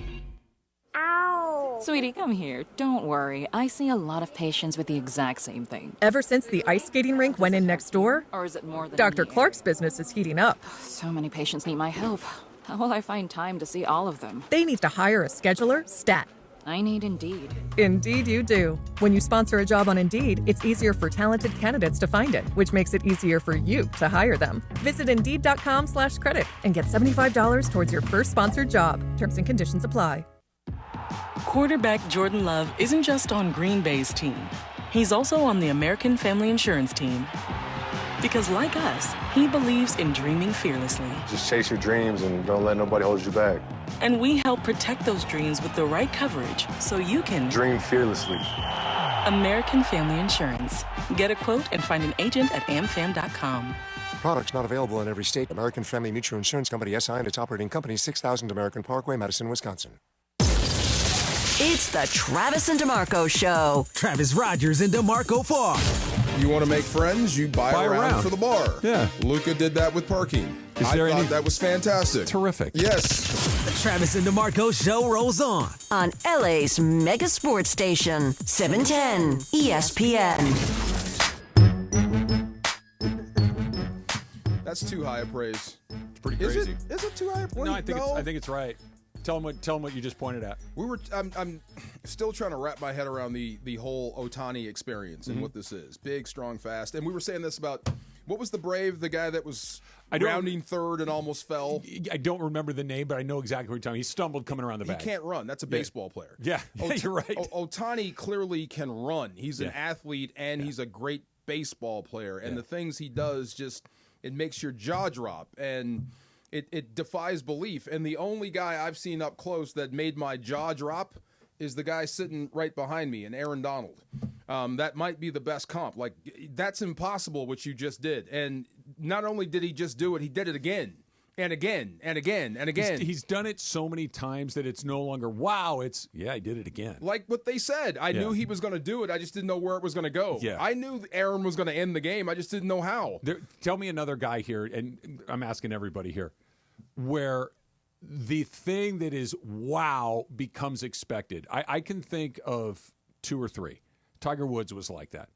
Sweetie, come here. Don't worry. I see a lot of patients with the exact same thing. Ever since the ice skating rink went in next door, Or is it more than Dr. Clark's business is heating up. So many patients need my help. How will I find time to see all of them? They need to hire a scheduler, stat. I need Indeed. Indeed you do. When you sponsor a job on Indeed, it's easier for talented candidates to find it, which makes it easier for you to hire them. Visit Indeed.com/credit and get $75 towards your first sponsored job. Terms and conditions apply. Quarterback Jordan Love isn't just on Green Bay's team. He's also on the American Family Insurance team. Because like us, he believes in dreaming fearlessly. Just chase your dreams and don't let nobody hold you back. And we help protect those dreams with the right coverage so you can Dream fearlessly. American Family Insurance. Get a quote and find an agent at amfam.com. Products not available in every state. American Family Mutual Insurance Company, SI, and its operating company, 6000 American Parkway, Madison, Wisconsin. It's the Travis and DeMarco Show. Travis Rogers and DeMarco Farr. You want to make friends? You buy a round for the bar. Yeah. Luca did that with parking. I thought that was fantastic. Terrific. Yes. The Travis and DeMarco Show rolls on. On LA's mega sports station, 710 ESPN. That's too high a praise. It's pretty crazy. Is it too high a praise? No, I think it's right. Tell them what you just pointed at. I'm still trying to wrap my head around the whole Otani experience and what this is. Big, strong, fast. And we were saying this about, what was the Brave, the guy that was rounding third and almost fell? I don't remember the name, but I know exactly what you're talking about. He stumbled coming around the back. He can't run. That's a baseball player. Yeah, you're right. Otani clearly can run. He's an athlete, and he's a great baseball player. And the things he does just, it makes your jaw drop. And it defies belief. And the only guy I've seen up close that made my jaw drop is the guy sitting right behind me, and Aaron Donald. That might be the best comp. Like, that's impossible what you just did. And not only did he just do it, he did it again and again and again and again. He's done it so many times that it's no longer, wow, it's, I did it again. Like what they said. I knew he was going to do it. I just didn't know where it was going to go. Yeah. I knew Aaron was going to end the game. I just didn't know how. Tell me another guy here, and I'm asking everybody here, where the thing that is wow becomes expected. I can think of 2 or 3. Tiger Woods was like that.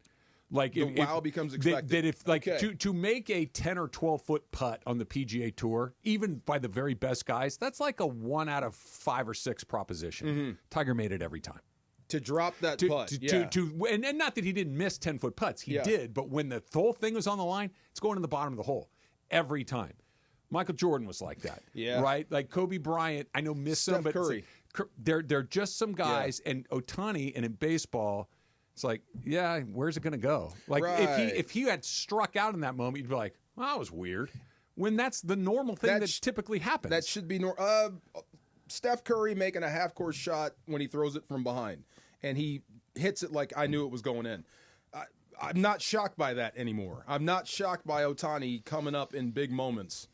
Like wow becomes expected. To make a 10 or 12 foot putt on the PGA Tour, even by the very best guys, that's like a 1 out of 5 or 6 proposition. Mm-hmm. Tiger made it every time. To drop that putt, and not that he didn't miss 10-foot putts, he did. But when the whole thing was on the line, it's going to the bottom of the hole every time. Michael Jordan was like that, right? Like Kobe Bryant, I know missed some, but Curry. They're just some guys. And Otani, and in baseball, it's like, where's it going to go? Like if he had struck out in that moment, you'd be like, well, that was weird. When that's the normal thing that typically happens. That should be normal. Steph Curry making a half-court shot when he throws it from behind, and he hits it like I knew it was going in. I'm not shocked by that anymore. I'm not shocked by Otani coming up in big moments.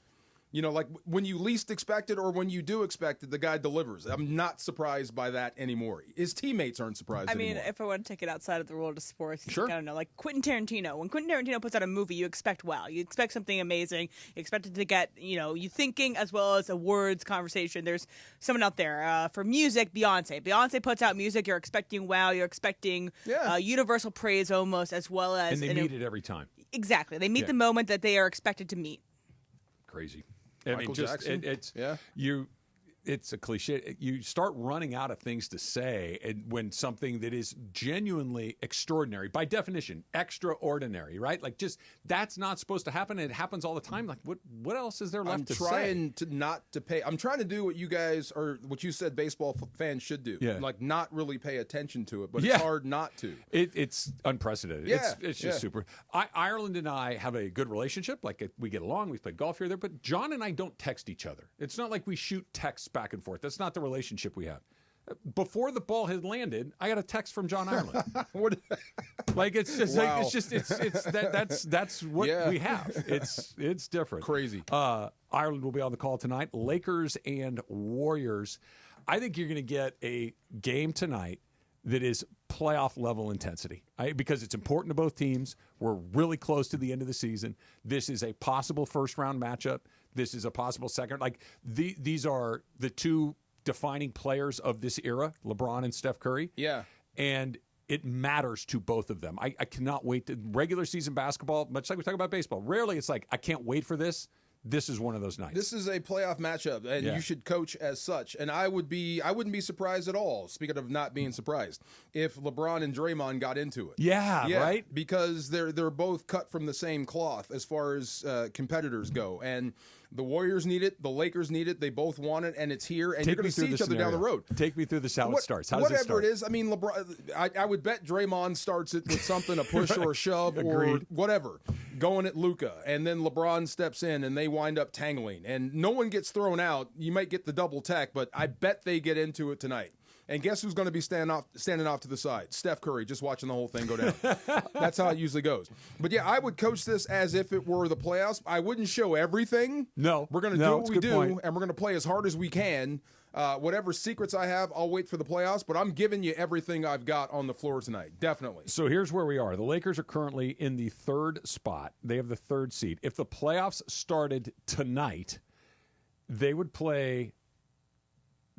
You know, like when you least expect it or when you do expect it, the guy delivers. I'm not surprised by that anymore. His teammates aren't surprised anymore. If I want to take it outside of the world of sports, sure. I don't know, like Quentin Tarantino. When Quentin Tarantino puts out a movie, you expect wow. You expect something amazing. You expect it to get, you thinking as well as a words conversation. There's someone out there. For music, Beyonce. Beyonce puts out music. You're expecting wow. You're expecting universal praise almost, as well as... And they meet it every time. Exactly. They meet the moment that they are expected to meet. Crazy. Michael Jackson. It's a cliche. You start running out of things to say, and when something that is genuinely extraordinary, by definition, extraordinary, right? Like, just that's not supposed to happen. And it happens all the time. Like, what else is there left to say? I'm trying to do what you guys or what you said baseball fans should do. Yeah. Like, not really pay attention to it, but it's hard not to. It's unprecedented. Yeah. It's just super. Ireland and I have a good relationship. Like, we get along. We've played golf here there. But John and I don't text each other. It's not like we shoot texts back and forth. That's not the relationship we have. Before the ball had landed, I got a text from John Ireland. Like, it's just wow. That's what we have. It's different. Crazy. Ireland will be on the call tonight. Lakers and Warriors. I think you're going to get a game tonight that is playoff level intensity because it's important to both teams. We're really close to the end of the season. This is a possible first round matchup. This is a possible second. Like these are the two defining players of this era, LeBron and Steph Curry. Yeah. And it matters to both of them. I cannot wait to regular season basketball, much like we talk about baseball. Rarely it's like, I can't wait for this. This is one of those nights. This is a playoff matchup, and you should coach as such. And I wouldn't be surprised at all, speaking of not being surprised, if LeBron and Draymond got into it. Yeah, right? Because they're both cut from the same cloth as far as competitors go. And the Warriors need it, the Lakers need it, they both want it, and it's here, and you're going to see each other down the road. Take me through this, how it starts. How does it start? Whatever it is, I mean, LeBron, I would bet Draymond starts it with something, a push or a shove or whatever, going at Luka, and then LeBron steps in, and they wind up tangling, and no one gets thrown out. You might get the double tech, but I bet they get into it tonight. And guess who's going to be standing off to the side? Steph Curry, just watching the whole thing go down. That's how it usually goes. But yeah, I would coach this as if it were the playoffs. I wouldn't show everything. No. We're going to do what we do, and we're going to play as hard as we can. Whatever secrets I have, I'll wait for the playoffs, but I'm giving you everything I've got on the floor tonight, definitely. So here's where we are. The Lakers are currently in the 3rd spot. They have the 3rd seed. If the playoffs started tonight, they would play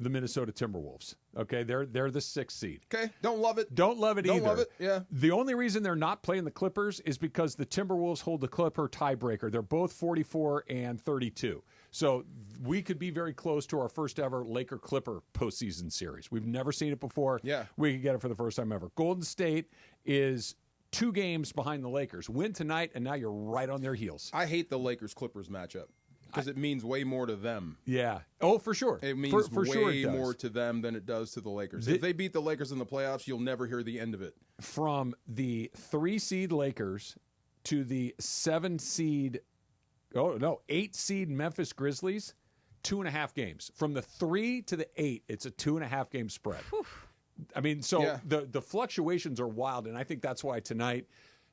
the Minnesota Timberwolves. Okay, they're the 6th seed. Okay, don't love it. Don't love it either. Don't love it, yeah. The only reason they're not playing the Clippers is because the Timberwolves hold the Clipper tiebreaker. They're both 44 and 32. So we could be very close to our first ever Laker-Clipper postseason series. We've never seen it before. Yeah. We could get it for the first time ever. Golden State is 2 games behind the Lakers. Win tonight, and now you're right on their heels. I hate the Lakers-Clippers matchup. Because it means way more to them. Yeah. Oh, for sure. It means for way sure it does. more to them than it does to the Lakers. If they beat the Lakers in the playoffs, you'll never hear the end of it. From the 3-seed Lakers to the 8-seed Memphis Grizzlies, 2.5 games. From the 3 to the 8, it's a 2.5 game spread. Whew. I mean, so the fluctuations are wild, and I think that's why tonight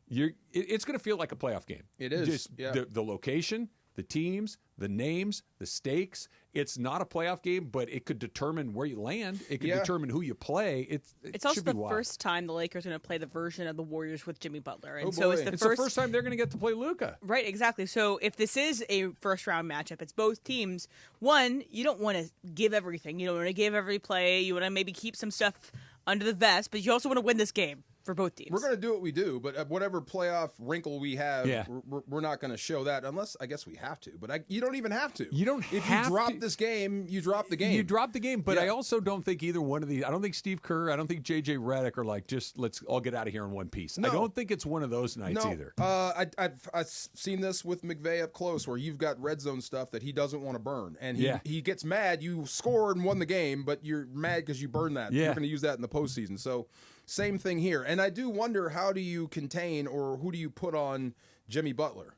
it's going to feel like a playoff game. It is. Just the location, the teams, the names, the stakes. It's not a playoff game, but it could determine where you land. It could determine who you play. It's also the first time the Lakers are going to play the version of the Warriors with Jimmy Butler. And so it's the first time they're going to get to play Luka. Right, exactly. So if this is a first-round matchup, it's both teams. One, you don't want to give everything. You don't want to give every play. You want to maybe keep some stuff under the vest, but you also want to win this game for both teams. We're going to do what we do, but whatever playoff wrinkle we have, we're not going to show that unless, I guess we have to. But you don't even have to. You don't If have you drop to. this game, you drop the game. You drop the game, but I also don't think either one of these, I don't think Steve Kerr, I don't think J.J. Redick are like, just let's all get out of here in one piece. No. I don't think it's one of those nights either. I've seen this with McVay up close where you've got red zone stuff that he doesn't want to burn. And he gets mad. You scored and won the game, but you're mad because you burned that. You're going to use that in the postseason. So same thing here. And I do wonder, how do you contain or who do you put on Jimmy Butler?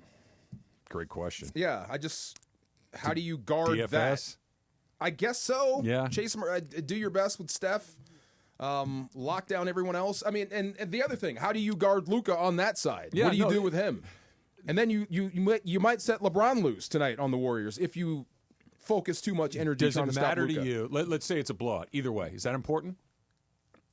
Great question. Yeah, how do you guard DFS? that? I guess so. Yeah. Chase him. Do your best with Steph. Lock down everyone else. I mean, and the other thing, how do you guard Luka on that side? Yeah, what do you do with him? And then you might set LeBron loose tonight on the Warriors if you focus too much energy. Does trying it to matter stop to Luka. you? Let's say it's a blowout. Either way, is that important?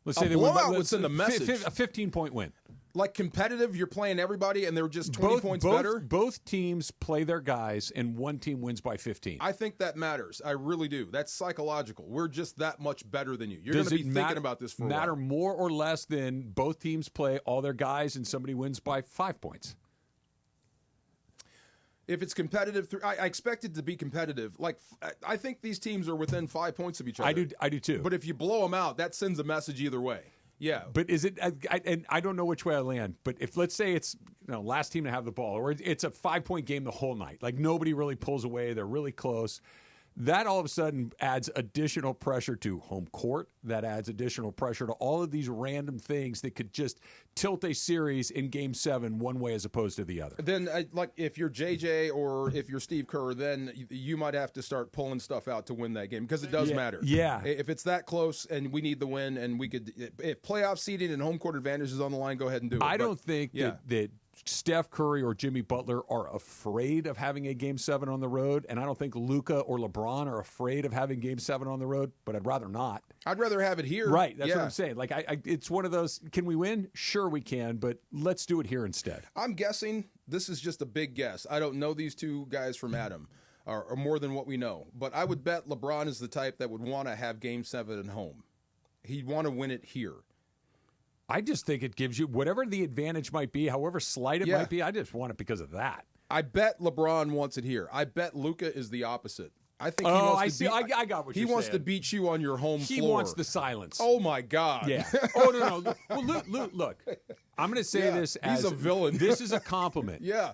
Let's A say blowout they would send a message. A 15-point win. Like competitive, you're playing everybody, and they're just 20 points better. Both teams play their guys, and one team wins by 15. I think that matters. I really do. That's psychological. We're just that much better than you. You're going to be thinking about this for a while. Matter more or less than both teams play all their guys, and somebody wins by 5 points? If it's competitive, I expect it to be competitive. Like, I think these teams are within 5 points of each other. I do too. But if you blow them out, that sends a message either way. Yeah. But is it? And I don't know which way I land. But if, let's say it's last team to have the ball, or it's a 5-point game the whole night, like nobody really pulls away, they're really close. That all of a sudden adds additional pressure to home court. That adds additional pressure to all of these random things that could just tilt a series in Game 7 one way as opposed to the other. Then, like, if you're JJ or if you're Steve Kerr, then you might have to start pulling stuff out to win that game because it does matter. Yeah. If it's that close and we need the win and we could, if playoff seeding and home court advantage is on the line, go ahead and do it. I don't think that Steph Curry or Jimmy Butler are afraid of having a Game 7 on the road, and I don't think Luka or LeBron are afraid of having Game 7 on the road, but I'd rather not. I'd rather have it here. Right, that's what I'm saying. Like, it's one of those, can we win? Sure we can, but let's do it here instead. I'm guessing, this is just a big guess. I don't know these two guys from Adam. or more than what we know. But I would bet LeBron is the type that would want to have Game 7 at home. He'd want to win it here. I just think it gives you whatever the advantage might be, however slight it might be. I just want it because of that. I bet LeBron wants it here. I bet Luka is the opposite. I think he wants to beat, I got what he wants to beat you on your home floor. He wants the silence. Oh my God. Yeah. Oh no. Well, look. I'm going to say this as he's a villain. This is a compliment. Yeah.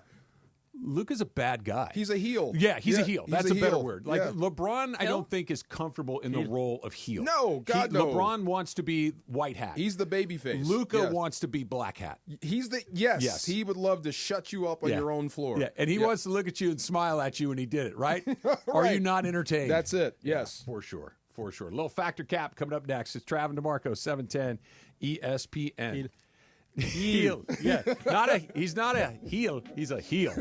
Luka's a bad guy. He's a heel. Yeah, he's a heel. That's a better heel. word. Like LeBron, I don't think is comfortable in the role of heel. No, God, no. LeBron wants to be white hat. He's the baby face. Luka wants to be black hat. He's the yes. He would love to shut you up on your own floor. Yeah, and he wants to look at you and smile at you, and he did it, right? Are you not entertained? That's it. Yes, for sure. For sure. A little Factor Cap coming up next. It's Trav and DeMarco, 710 ESPN. Heel. Yeah. He's not a heel. He's a heel.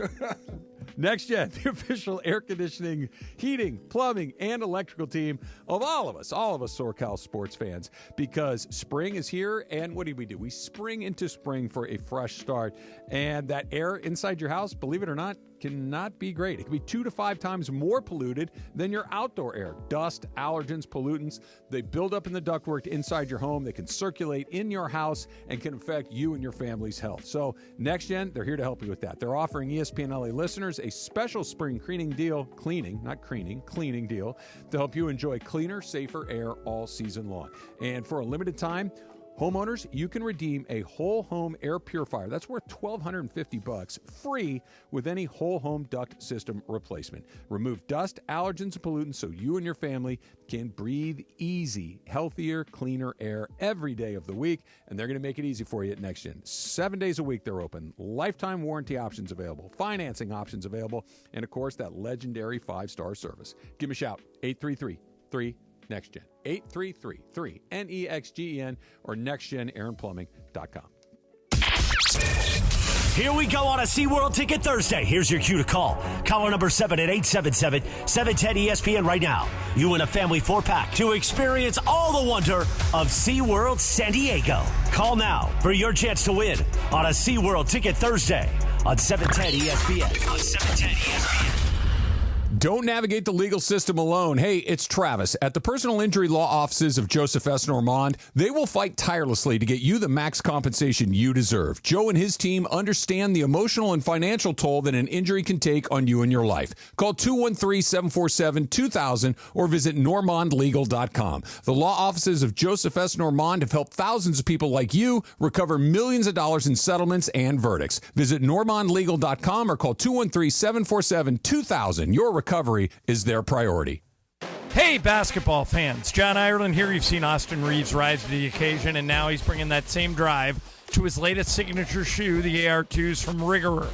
Next Gen, the official air conditioning, heating, plumbing, and electrical team of all of us SoCal sports fans, because spring is here, and what do? We spring into spring for a fresh start, and that air inside your house, believe it or not, cannot be great. It can be 2 to 5 times more polluted than your outdoor air. Dust, allergens, pollutants, they build up in the ductwork inside your home. They can circulate in your house and can affect you and your family's health. So Next Gen, they're here to help you with that. They're offering ESPN LA listeners a special spring cleaning deal deal to help you enjoy cleaner, safer air all season long. And for a limited time, homeowners, you can redeem a whole home air purifier. That's worth $1,250 free with any whole home duct system replacement. Remove dust, allergens, and pollutants so you and your family can breathe easy, healthier, cleaner air every day of the week. And they're going to make it easy for you at Next Gen. 7 days a week they're open. Lifetime warranty options available. Financing options available. And of course, that legendary 5-star service. Give me a shout. 833-3 Next Gen. 833-3-NEXGEN or nextgenairandplumbing.com. Here we go on a SeaWorld Ticket Thursday. Here's your cue to call. Caller number 7 at 877-710-ESPN right now. You win a family 4-pack to experience all the wonder of SeaWorld San Diego. Call now for your chance to win on a SeaWorld Ticket Thursday on 710 ESPN. On 710 ESPN. Don't navigate the legal system alone. Hey, it's Travis. At the personal injury law offices of Joseph S. Normand, they will fight tirelessly to get you the max compensation you deserve. Joe and his team understand the emotional and financial toll that an injury can take on you and your life. Call 213-747-2000 or visit normandlegal.com. The law offices of Joseph S. Normand have helped thousands of people like you recover millions of dollars in settlements and verdicts. Visit normandlegal.com or call 213-747-2000. Your recovery is their priority. Hey, basketball fans. John Ireland here. You've seen Austin Reeves rise to the occasion, and now he's bringing that same drive to his latest signature shoe, the AR2s from Redick.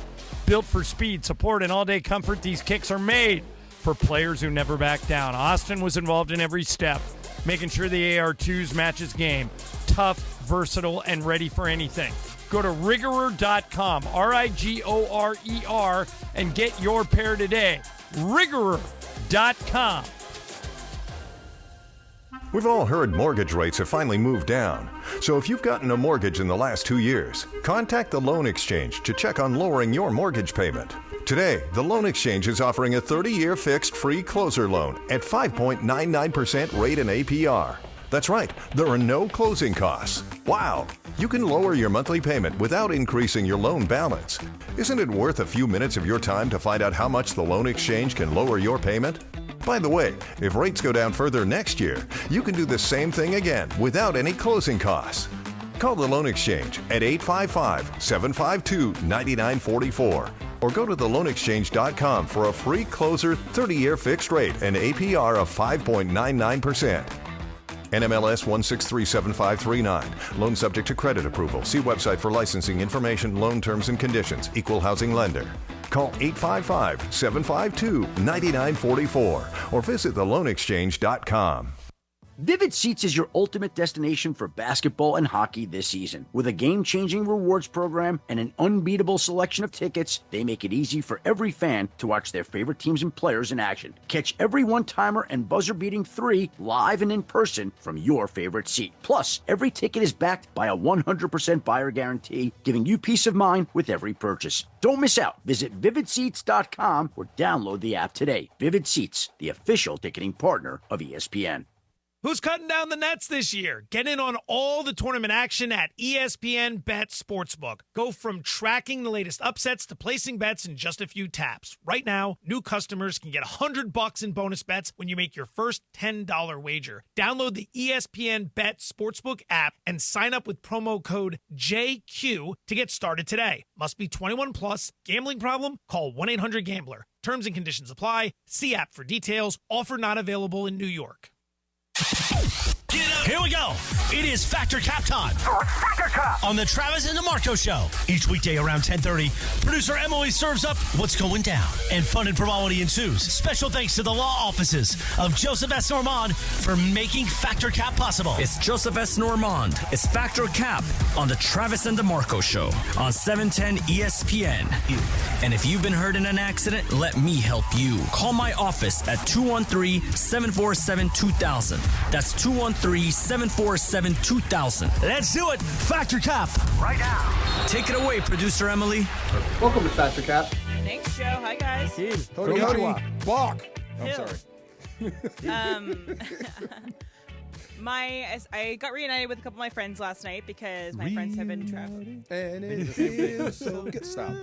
Built for speed, support, and all-day comfort, these kicks are made for players who never back down. Austin was involved in every step, making sure the AR2s match his game. Tough, versatile, and ready for anything. Go to Riggorer.com, RIGORER, and get your pair today. Riggorer.com. We've all heard mortgage rates have finally moved down. So if you've gotten a mortgage in the last 2 years, contact the Loan Exchange to check on lowering your mortgage payment. Today, the Loan Exchange is offering a 30-year fixed free closer loan at 5.99% rate and APR. That's right, there are no closing costs. Wow! You can lower your monthly payment without increasing your loan balance. Isn't it worth a few minutes of your time to find out how much the Loan Exchange can lower your payment? By the way, if rates go down further next year, you can do the same thing again without any closing costs. Call the Loan Exchange at 855-752-9944 or go to theloanexchange.com for a free closer 30-year fixed rate and APR of 5.99%. NMLS 1637539. Loan subject to credit approval. See website for licensing information, loan terms and conditions. Equal housing lender. Call 855-752-9944 or visit theloanexchange.com. Vivid Seats is your ultimate destination for basketball and hockey this season. With a game-changing rewards program and an unbeatable selection of tickets, they make it easy for every fan to watch their favorite teams and players in action. Catch every one-timer and buzzer-beating 3 live and in person from your favorite seat. Plus, every ticket is backed by a 100% buyer guarantee, giving you peace of mind with every purchase. Don't miss out. Visit vividseats.com or download the app today. Vivid Seats, the official ticketing partner of ESPN. Who's cutting down the nets this year? Get in on all the tournament action at ESPN Bet Sportsbook. Go from tracking the latest upsets to placing bets in just a few taps. Right now, new customers can get $100 in bonus bets when you make your first $10 wager. Download the ESPN Bet Sportsbook app and sign up with promo code JQ to get started today. Must be 21 plus. Gambling problem? Call 1-800-GAMBLER. Terms and conditions apply. See app for details. Offer not available in New York. Here we go. It is Factor Cap time. Factor Cap on the Travis and DeMarco Show. Each weekday around 10:30, producer Emily serves up what's going down, and fun and frivolity ensues. Special thanks to the law offices of Joseph S. Normand for making Factor Cap possible. It's Joseph S. Normand. It's Factor Cap on the Travis and DeMarco Show on 710 ESPN. And if you've been hurt in an accident, let me help you. Call my office at 213-747-2000. That's 213-747-2000. Let's do it. Factor Cap right now. Take it away, producer Emily. Welcome to Factor Cap. Thanks, Joe. Hi, guys. Howdy, howdy. Block. I'm Hill. sorry. I got reunited with a couple of my friends last night because my friends have been traveling. And it feels so good. Stop.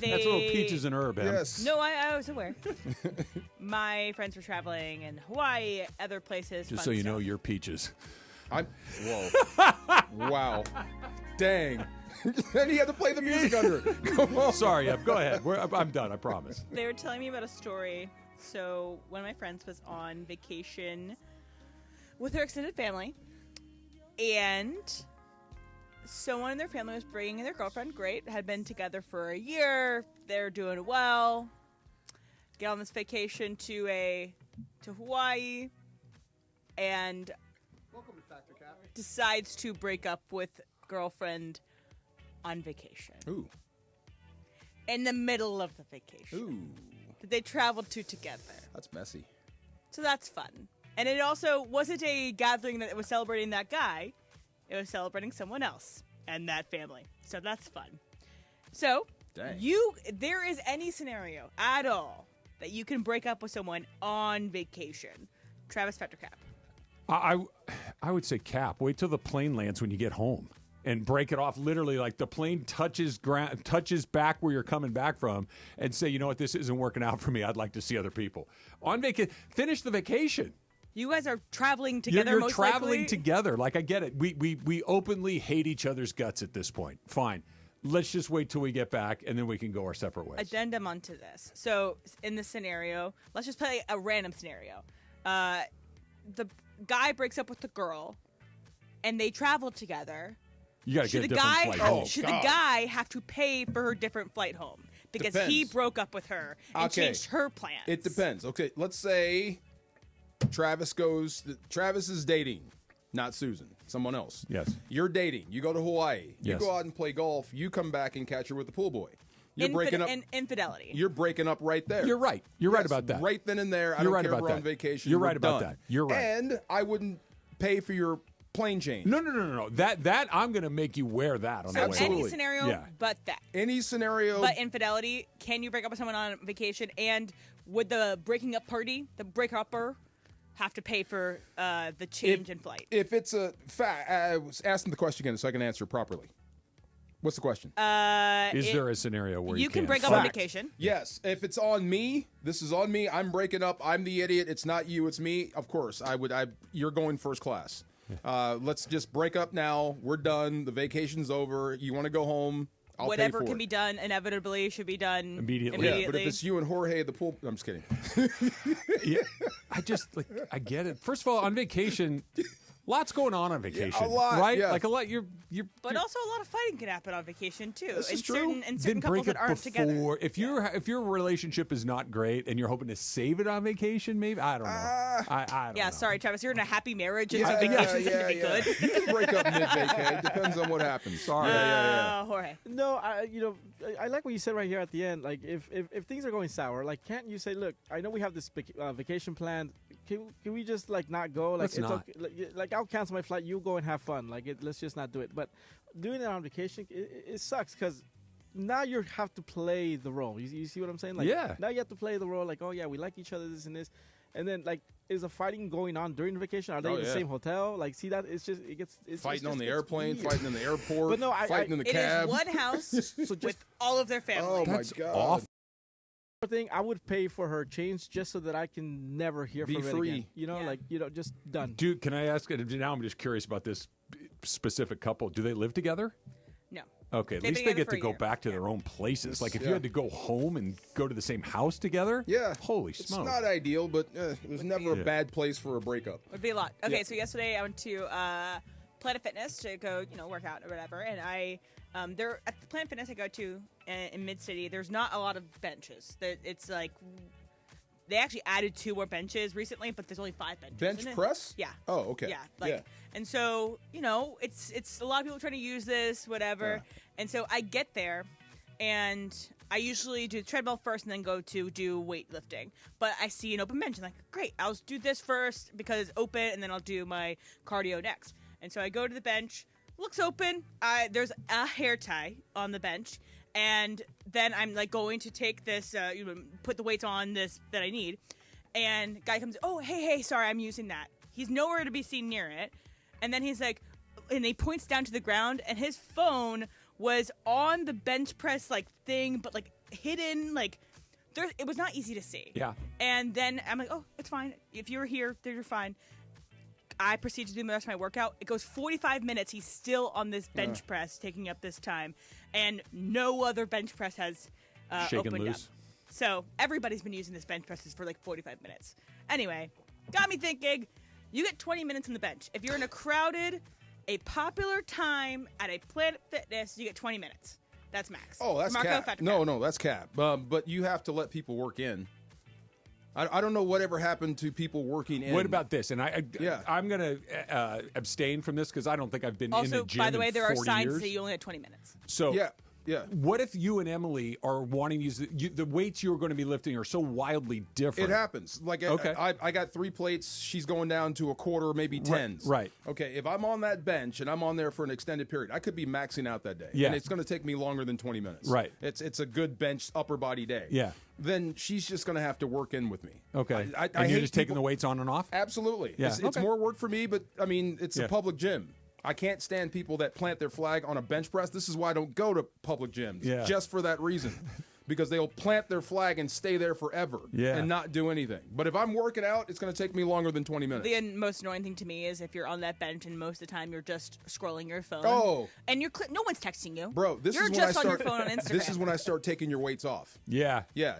That's little peaches and herb, Em. Yes. No, I was aware. My friends were traveling in Hawaii, other places. Just fun so you stuff. know, you're peaches. Whoa. Wow. Dang. And he had to play the music under it. Come on. Sorry, Em. Go ahead. I'm done, I promise. They were telling me about a story. So one of my friends was on vacation with her extended family, and someone in their family was bringing their girlfriend. Great, had been together for a year. They're doing well. Get on this vacation to Hawaii, and Welcome to Factor Cap. decides to break up with girlfriend on vacation. Ooh. In the middle of the vacation. Ooh. That they traveled to together. That's messy. So that's fun. And it also wasn't a gathering that was celebrating that guy. It was celebrating someone else and that family. So that's fun. So, Dang. there is any scenario at all that you can break up with someone on vacation. Travis, Factor Cap. I would say Cap. Wait till the plane lands when you get home and break it off. Literally, like the plane touches back where you're coming back from, and say, you know what, this isn't working out for me. I'd like to see other people on vacation. Finish the vacation. You guys are traveling together. You're most traveling likely. together. Like, I get it. We openly hate each other's guts at this point. Fine. Let's just wait till we get back, and then we can go our separate ways. Addendum onto this. So, in this scenario, let's just play a random scenario. The guy breaks up with the girl, and they travel together. You gotta get a different flight home. Should the guy have to pay for her different flight home because he Depends. broke up with her and changed her plans? It depends. Okay, let's say Travis is dating, not Susan, someone else. Yes. You're dating. You go to Hawaii. You Yes. go out and play golf. You come back and catch her with the pool boy. You're breaking up. Infidelity. You're breaking up right there. You're right. You're right about that. Right then and there. I You're don't right care about if we're that. on vacation. You're we're right about done. that. You're right. And I wouldn't pay for your plane change. No. That I'm going to make you wear that on So the way. any scenario Yeah. but that. Any scenario. But infidelity, can you break up with someone on vacation? And would the breaking up party, the breaker-upper, have to pay for the change in flight? If it's a fact, I was asking the question again so I can answer properly. What's the question? Is there a scenario where you can break up Fact. on vacation? Yes. If it's on me, this is on me. I'm breaking up. I'm the idiot. It's not you. It's me. Of course, you're going first class. Let's just break up now. We're done. The vacation's over. You want to go home? I'll Whatever pay for can it. be done inevitably should be done Immediately. Yeah, but if it's you and Jorge at the pool, I'm just kidding. Yeah, I get it. First of all, on vacation, Lots going on vacation. A lot, right? yeah. Like a lot. You're. But also a lot of fighting can happen on vacation too. This is true. Certain Then couples break it that aren't before. together. If your relationship is not great and you're hoping to save it on vacation, maybe I don't know. I don't know. Sorry, Travis. You're in a happy marriage, and Yeah, so vacation's yeah, going to be yeah. good. You can break up mid-vacay. Depends on what happens. Sorry. Jorge. No, I like what you said right here at the end. Like, if things are going sour, like, can't you say, look, I know we have this vacation planned. Can we just like not go? Like, Let's not. Okay, like I'll cancel my flight. You go and have fun. Like, let's just not do it. But doing it on vacation, it sucks because now you have to play the role. You see what I'm saying? Like, Yeah. Now you have to play the role. Like, oh yeah, we like each other, this and this. And then, like, is a fighting going on during the vacation? Are they in the same hotel? Like, see that? It's fighting on the it's airplane, weird. fighting in the airport, But no, fighting in the It cab. is one house with all of their family. Oh That's my god! awful. Thing I would pay for her change just so that I can never hear Be from it free. again. You know, just done. Dude, can I ask? Now I'm just curious about this specific couple. Do they live together? No. Okay, at They've least been they get together to for a go year. back to their own places. Like if you Yeah. had to go home and go to the same house together. Yeah, Holy it's smokes! not ideal, but there's never a Yeah. bad place for a breakup. Would be a lot. Okay, Yeah. so yesterday I went to Planet Fitness to go, work out or whatever, and I there at the Planet Fitness I go to in Mid City. There's not a lot of benches. It's like they actually added 2 more benches recently, but there's only 5 benches. Bench isn't it? press? Yeah. Oh, okay. Yeah. And so it's a lot of people trying to use this, whatever. And so I get there, and I usually do the treadmill first and then go to do weightlifting. But I see an open bench. I'm like, great, I'll do this first because it's open, and then I'll do my cardio next. And so I go to the bench, looks open. There's a hair tie on the bench. And then I'm like going to take this, put the weights on this that I need. And guy comes, oh, hey, sorry, I'm using that. He's nowhere to be seen near it. And then he's like, and he points down to the ground, and his phone was on the bench press like thing, but like hidden, like it was not easy to see. Yeah. And then I'm like, oh, it's fine. If you were here, then you're fine. I proceed to do the rest of my workout. It goes 45 minutes. He's still on this bench press, taking up this time, and no other bench press has Shaken opened loose. up. So everybody's been using this bench presses for like 45 minutes. Anyway, got me thinking. You get 20 minutes on the bench. If you're in a popular time at a Planet Fitness, you get 20 minutes. That's max. Oh, that's Marco, cap. Factor No, that's cap. But you have to let people work in. I don't know whatever happened to people working in. What about this? And I'm going to abstain from this because I don't think I've been in Also, a gym by the way, in there are 40 signs years. that say you only have 20 minutes. So Yeah. What if you and Emily are wanting to use the weights you're going to be lifting are so wildly different? It happens. Like, Okay. I got 3 plates. She's going down to a quarter, maybe 10s. Right. Okay, if I'm on that bench and I'm on there for an extended period, I could be maxing out that day. Yeah. And it's going to take me longer than 20 minutes. Right. It's a good bench, upper body day. Yeah. Then she's just going to have to work in with me. Okay. I and you're hate just taking people- the weights on and off? Absolutely. Yeah. It's Okay. more work for me, but, I mean, it's Yeah. a public gym. I can't stand people that plant their flag on a bench press. This is why I don't go to public gyms. Yeah. Just for that reason. Because they'll plant their flag and stay there forever Yeah. and not do anything. But if I'm working out, it's going to take me longer than 20 minutes. The most annoying thing to me is if you're on that bench and most of the time you're just scrolling your phone. Oh. And no one's texting you. Bro, this you're is when just I on start your phone on Instagram. This is when I start taking your weights off. Yeah. Yeah,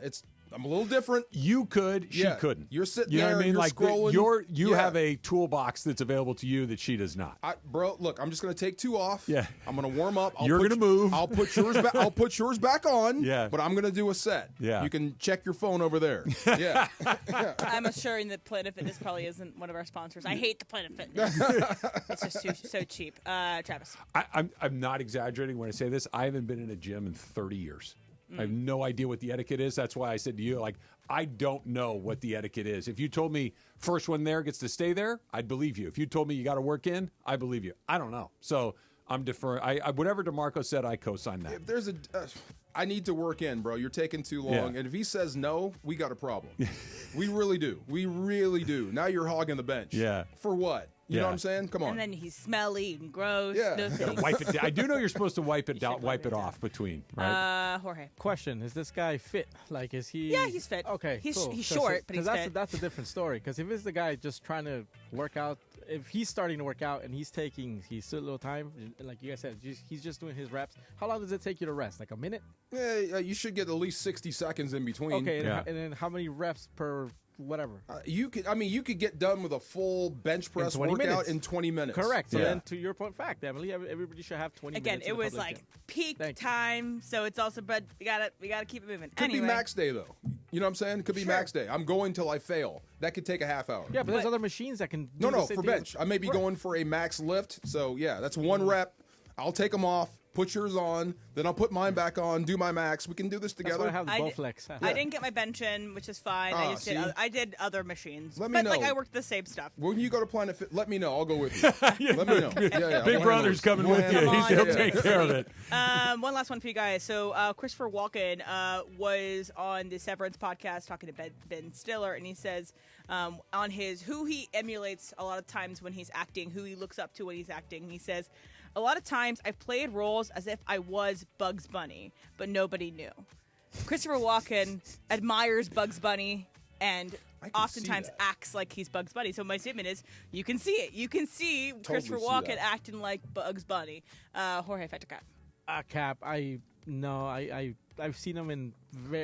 I'm a little different. You could, she Yeah. couldn't. You're sitting you know there, what I mean? you're Like scrolling. you Yeah. have a toolbox that's available to you that she does not. Bro, look, I'm just going to take 2 off. Yeah. I'm going to warm up. You're gonna move. I'll put yours back. I'll put yours back on. Yeah. But I'm going to do a set. Yeah. You can check your phone over there. Yeah. I'm assuring that Planet Fitness probably isn't one of our sponsors. I hate the Planet Fitness. It's just so cheap. Travis. I'm not exaggerating when I say this. I haven't been in a gym in 30 years. I have no idea what the etiquette is. That's why I said to you, like, I don't know what the etiquette is. If you told me first one there gets to stay there, I'd believe you. If you told me you got to work in, I believe you. I don't know. So I'm deferring. I whatever DeMarco said, I co-sign that. If there's I need to work in, bro. You're taking too long. Yeah. And if he says no, we got a problem. We really do. We really do. Now you're hogging the bench. Yeah. For what? You know Yeah. what I'm saying? Come on. And then he's smelly and gross. Yeah. No Gotta thanks. Wipe it down. I do know you're supposed to wipe it off between, right? Jorge. Question: is this guy fit? Like, is he? Yeah, he's fit. Okay, He's cool. short, but he's fit. That's a different story. Because if it's the guy just trying to work out, if he's starting to work out and he's taking his little time, like you guys said, he's just doing his reps. How long does it take you to rest? Like a minute? Yeah, you should get at least 60 seconds in between. Okay, Yeah. and then how many reps per whatever. You could get done with a full bench press workout in 20 minutes. Correct. So then, to your point, Emily, everybody should have 20 Again, minutes. it was like peak time, so it's also, but we gotta keep it moving. Could be max day though. You know what I'm saying? Could be max day. I'm going till I fail. That could take a half hour. Yeah, but there's other machines that can. Do No, for bench. I may be going for a max lift. So yeah, that's one rep. I'll take them off. Put yours on, then I'll put mine back on, do my max. We can do this together. That's why I have the Bowflex. I didn't get my bench in, which is fine. I did other machines. Let me know. Like I worked the same stuff. When you go to Planet Fit, let me know. I'll go with you. Let me know. Yeah. Big Brother's coming with you. He'll take care of it. One last one for you guys. So Christopher Walken was on the Severance podcast talking to Ben Stiller, and he says on his who he emulates a lot of times when he's acting, who he looks up to when he's acting. He says, a lot of times I've played roles as if I was Bugs Bunny, but nobody knew. Christopher Walken admires Bugs Bunny and oftentimes acts like he's Bugs Bunny. So my statement is, you can see it. You can see Christopher Walken acting like Bugs Bunny. Jorge Fettercat. Cap, I've seen him in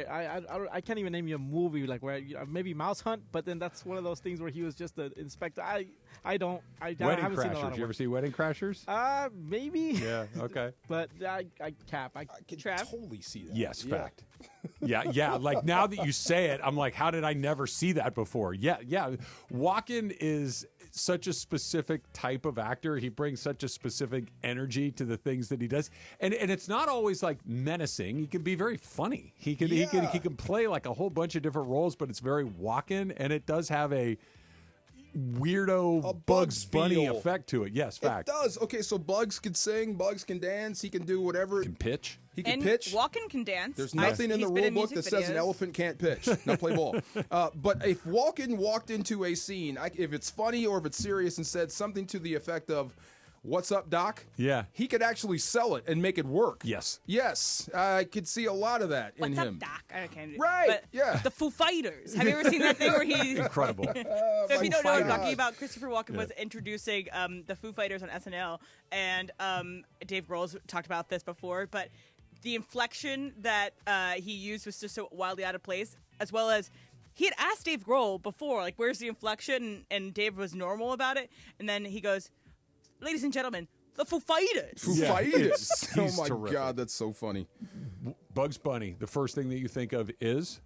I can't even name you a movie like where maybe Mouse Hunt, but then that's one of those things where he was just an inspector. I haven't seen a lot of Crashers. You ever see Wedding Crashers? Maybe. Yeah. Okay. But I can totally see that. Yes, fact. Yeah. Like now that you say it, I'm like, how did I never see that before? Yeah. Walken is such a specific type of actor. He brings such a specific energy to the things that he does, and it's not always like menacing. He can be very funny. He can play like a whole bunch of different roles, but it's very Walken, and it does have a weirdo Bugs Bunny effect to it. Yes, fact. It does. Okay, so Bugs can sing, Bugs can dance, he can do whatever. He can pitch. He can and pitch. Walken can dance. There's nothing in the rule book that says an elephant can't pitch. Now play ball. But if Walken walked into a scene, if it's funny or if it's serious and said something to the effect of, "What's up, Doc?" Yeah. He could actually sell it and make it work. Yes. I could see a lot of that in him. What's up, Doc? I can't. Right. But yeah. The Foo Fighters. Have you ever seen that thing where he? Incredible. So if you don't know what I'm talking about, Christopher Walken was introducing the Foo Fighters on SNL, and Dave Grohl's talked about this before, but the inflection that he used was just so wildly out of place, as well as he had asked Dave Grohl before, like, where's the inflection? And Dave was normal about it. And then he goes, "Ladies and gentlemen, the Foo Fighters." Foo Fighters. Oh, He's my terrific. God, that's so funny. Bugs Bunny, the first thing that you think of is?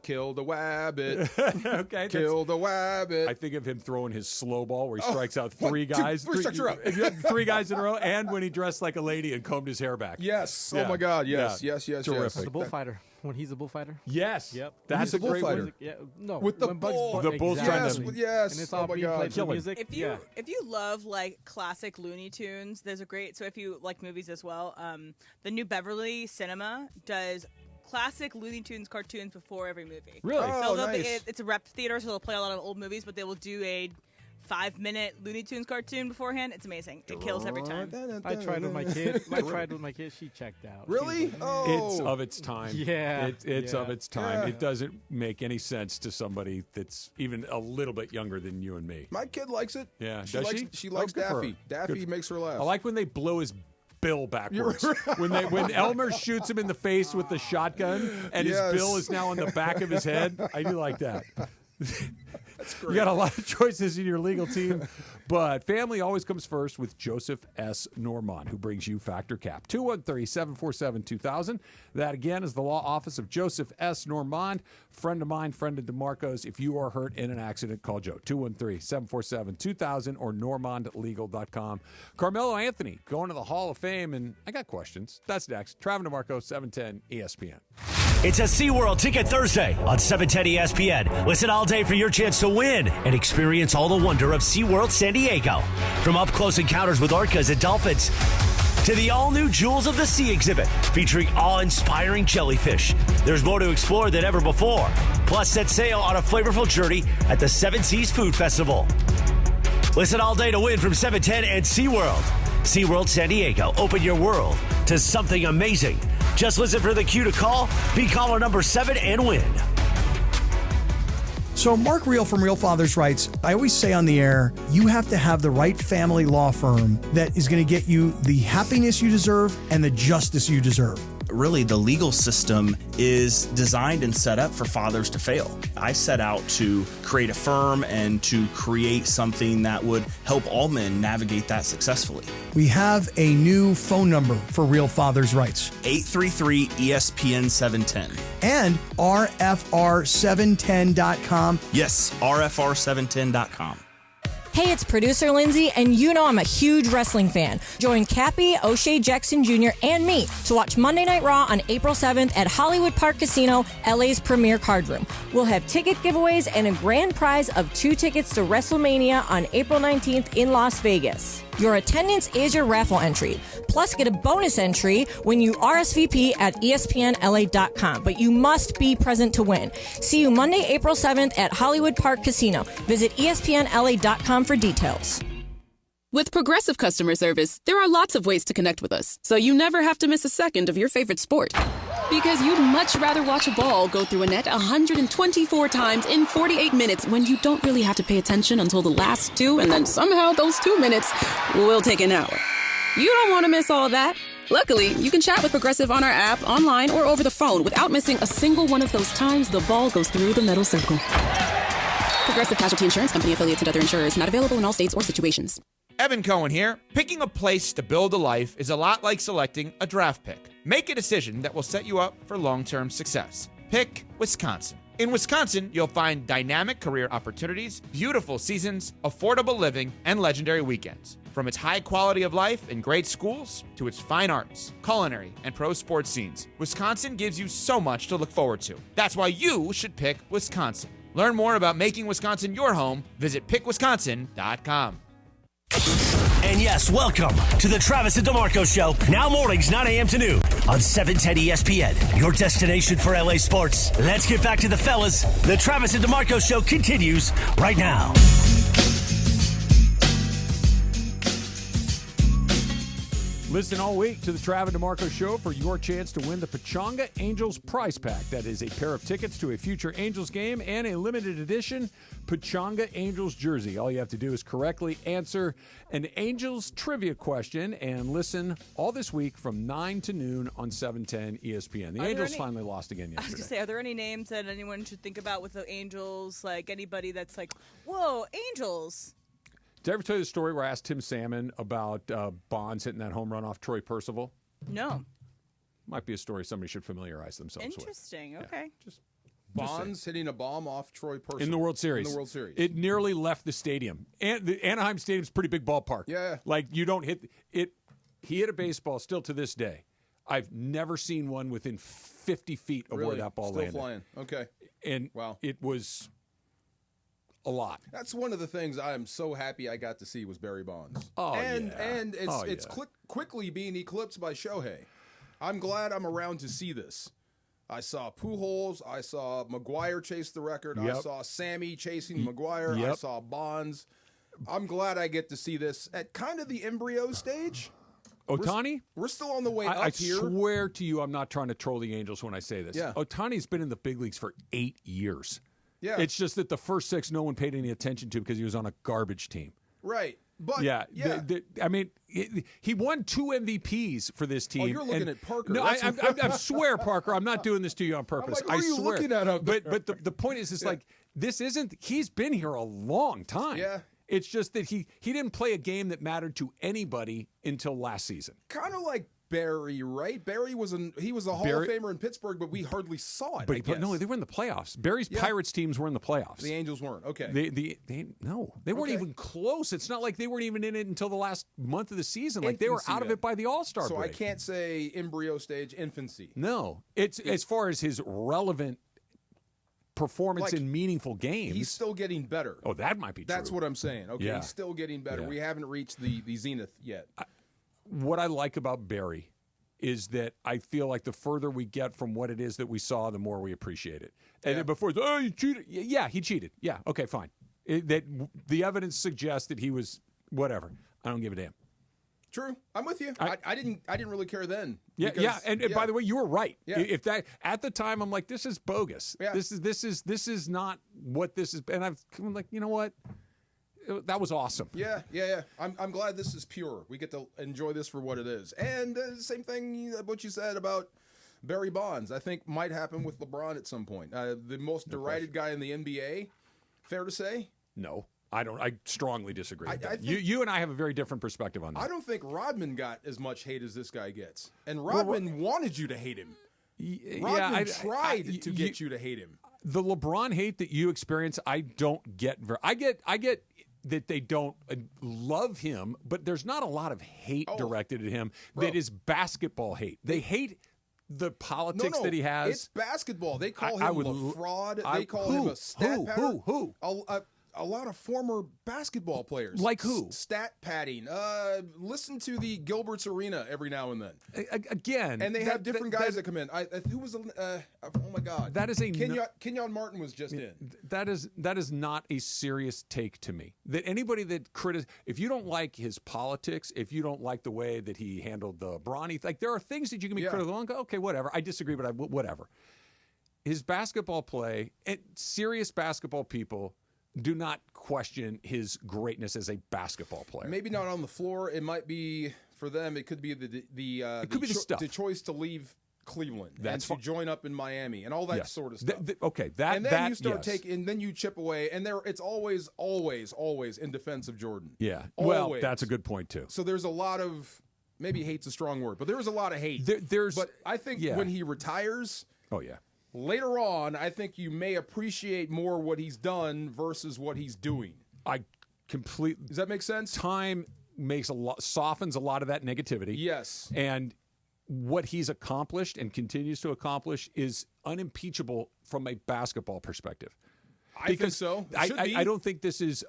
Kill the wabbit. Okay. Kill the wabbit. I think of him throwing his slow ball where he strikes out three guys. Three guys in a row, and when he dressed like a lady and combed his hair back. Yes. Yeah. Oh, my God. Yes. Terrific. The bullfighter. When he's a bullfighter. Yes. Yep. That's a great bullfighter. one. Yeah. No. With the when Bugs bull. Bunny- The bull's exactly. trying to- Yes. And it's all being played to music. If you love like classic Looney Tunes, there's a great. So if you like movies as well, the New Beverly Cinema does classic Looney Tunes cartoons before every movie. Really? So Nice. it's a rep theater, so they'll play a lot of old movies, but they will do a 5-minute Looney Tunes cartoon beforehand. It's amazing. It kills every time. I tried with my kid. She checked out. Really? It's of its time. Yeah. It's of its time. Yeah. It doesn't make any sense to somebody that's even a little bit younger than you and me. My kid likes it. Yeah. She Does likes, she? She likes good for her. Daffy. Daffy Good. makes her laugh. I like when they blow his bill backwards. when Elmer shoots him in the face with the shotgun and his bill is now on the back of his head. I do like that. That's great. You got a lot of choices in your legal team, but family always comes first with Joseph S. Normand, who brings you Factor Cap. 213-747-2000. That, again, is the law office of Joseph S. Normand, friend of mine, friend of DeMarco's. If you are hurt in an accident, call Joe. 213-747-2000 or normandlegal.com. Carmelo Anthony going to the Hall of Fame, and I got questions. That's next. Travis DeMarco, 710 ESPN. It's a SeaWorld Ticket Thursday on 710 ESPN. Listen all day for your chance to win and experience all the wonder of SeaWorld San Diego. From up-close encounters with orcas and dolphins to the all-new Jewels of the Sea exhibit featuring awe-inspiring jellyfish. There's more to explore than ever before. Plus, set sail on a flavorful journey at the Seven Seas Food Festival. Listen all day to win from 710 and SeaWorld. SeaWorld San Diego. Open your world to something amazing. Just listen for the cue to call. Be caller number 7 and win. So Mark Reel from Real Fathers writes, I always say on the air, you have to have the right family law firm that is going to get you the happiness you deserve and the justice you deserve. really the legal system is designed and set up for fathers to fail. I set out to create a firm and to create something that would help all men navigate that successfully. We have a new phone number for Real Fathers' Rights. 833-ESPN-710. And RFR710.com. Yes, RFR710.com. Hey, it's producer Lindsay, and you know I'm a huge wrestling fan. Join Cappy, O'Shea Jackson Jr., and me to watch Monday Night Raw on April 7th at Hollywood Park Casino, LA's premier card room. We'll have ticket giveaways and a grand prize of 2 tickets to WrestleMania on April 19th in Las Vegas. Your attendance is your raffle entry. Plus, get a bonus entry when you RSVP at ESPNLA.com. But you must be present to win. See you Monday, April 7th at Hollywood Park Casino. Visit ESPNLA.com for details. With Progressive Customer Service, there are lots of ways to connect with us, so you never have to miss a second of your favorite sport. Because you'd much rather watch a ball go through a net 124 times in 48 minutes when you don't really have to pay attention until the last 2, and then somehow those 2 minutes will take an hour. You don't want to miss all that. Luckily, you can chat with Progressive on our app, online, or over the phone without missing a single one of those times the ball goes through the metal circle. Progressive Casualty Insurance Company, affiliates and other insurers, not available in all states or situations. Evan Cohen here. Picking a place to build a life is a lot like selecting a draft pick. Make a decision that will set you up for long-term success. Pick Wisconsin. In Wisconsin, you'll find dynamic career opportunities, beautiful seasons, affordable living, and legendary weekends. From its high quality of life and great schools to its fine arts, culinary, and pro sports scenes, Wisconsin gives you so much to look forward to. That's why you should pick Wisconsin. Learn more about making Wisconsin your home. Visit pickwisconsin.com. And yes, welcome to the Travis and DeMarco Show. Now mornings, 9 a.m. to noon on 710 ESPN, your destination for LA sports. Let's get back to the fellas. The Travis and DeMarco Show continues right now. Listen all week to the Travis DeMarco Show for your chance to win the Pechanga Angels prize pack. That is a pair of tickets to a future Angels game and a limited edition Pechanga Angels jersey. All you have to do is correctly answer an Angels trivia question and listen all this week from 9 to noon on 710 ESPN. The Angels finally lost again yesterday. I was going to say, are there any names that anyone should think about with the Angels? Like anybody that's like, whoa, Angels. Did I ever tell you the story where I asked Tim Salmon about Bonds hitting that home run off Troy Percival? No. Might be a story somebody should familiarize themselves with. Interesting. Okay. Just Bonds hitting a bomb off Troy Percival. In the World Series. In the World Series. It nearly left the stadium. And the Anaheim Stadium's a pretty big ballpark. Yeah. Like, you don't hit it. He hit a baseball still to this day. I've never seen one within 50 feet of where that ball landed. Still flying. Okay. And it was a lot. That's one of the things I am so happy I got to see was Barry Bonds. Oh, and it's quickly being eclipsed by Shohei. I'm glad I'm around to see this. I saw Pujols. I saw McGuire chase the record. Yep. I saw Sammy chasing McGuire. Yep. I saw Bonds. I'm glad I get to see this at kind of the embryo stage. Ohtani? We're still on the way I up here. swear to you, I'm not trying to troll the Angels when I say this. Yeah. Ohtani's been in the big leagues for 8 years. Yeah. It's just that the first 6 no one paid any attention to because he was on a garbage team. Right. But I mean, he won 2 MVPs for this team. Oh, you're looking at Parker. No, I swear, Parker, I'm not doing this to you on purpose. I'm like, what are you looking at out there? But the point is, like, this isn't. He's been here a long time. Yeah. It's just that he didn't play a game that mattered to anybody until last season. Kind of like Barry, right? Barry was a Hall of Famer in Pittsburgh, but we hardly saw it. But no, they were in the playoffs. Barry's Pirates teams were in the playoffs. The Angels weren't. Okay. They weren't even close. It's not like they weren't even in it until the last month of the season. Like they were out of it by the All-Star break. So I can't say embryo stage, infancy. No, it's as far as his relevant performance in meaningful games. He's still getting better. Oh, that might be true. That's what I'm saying. Okay, Yeah. he's still getting better. Yeah. We haven't reached the zenith yet. What I like about Barry is that I feel like the further we get from what it is that we saw, the more we appreciate it. And then before, he cheated. Yeah, he cheated. Yeah, okay, fine. The evidence suggests that he was whatever. I don't give a damn. True, I'm with you. I didn't really care then. Yeah, and by the way, you were right. Yeah. If that at the time, I'm like, this is bogus. Yeah. This is not what this is. And I'm like, you know what? That was awesome. Yeah. I'm glad this is pure. We get to enjoy this for what it is. And same thing what you said about Barry Bonds, I think, might happen with LeBron at some point. The most derided guy in the NBA, fair to say? No, I don't. I strongly disagree with that. I think, you and I have a very different perspective on that. I don't think Rodman got as much hate as this guy gets. And Rodman wanted you to hate him. Rodman tried to get you to hate him. The LeBron hate that you experience, I don't get. I get that they don't love him, but there's not a lot of hate directed at him that is basketball hate. They hate the politics that he has. It's basketball. They call him a fraud. They call him a stat patter. Who? A lot of former basketball players. Like who? Stat padding. Listen to the Gilbert's Arena every now and then. Again. And they have different guys that come in. Who was oh my God. That is a Kenyon Martin was just in. That is not a serious take to me. That anybody that if you don't like his politics, if you don't like the way that he handled the Bronny, like there are things that you can be critical on. Okay, whatever. I disagree, but whatever. His basketball play, and serious basketball people do not question his greatness as a basketball player. Maybe not on the floor. It might be for them. It could be the choice to leave Cleveland and to join up in Miami and all that sort of stuff. And then you start taking, and then you chip away, and it's always in defense of Jordan. Yeah, always. Well, that's a good point too. So there's a lot of maybe hate's a strong word, but there was a lot of hate. But I think when he retires, later on, I think you may appreciate more what he's done versus what he's doing. Does that make sense? Time softens a lot of that negativity. Yes. And what he's accomplished and continues to accomplish is unimpeachable from a basketball perspective. I think so. I don't think this is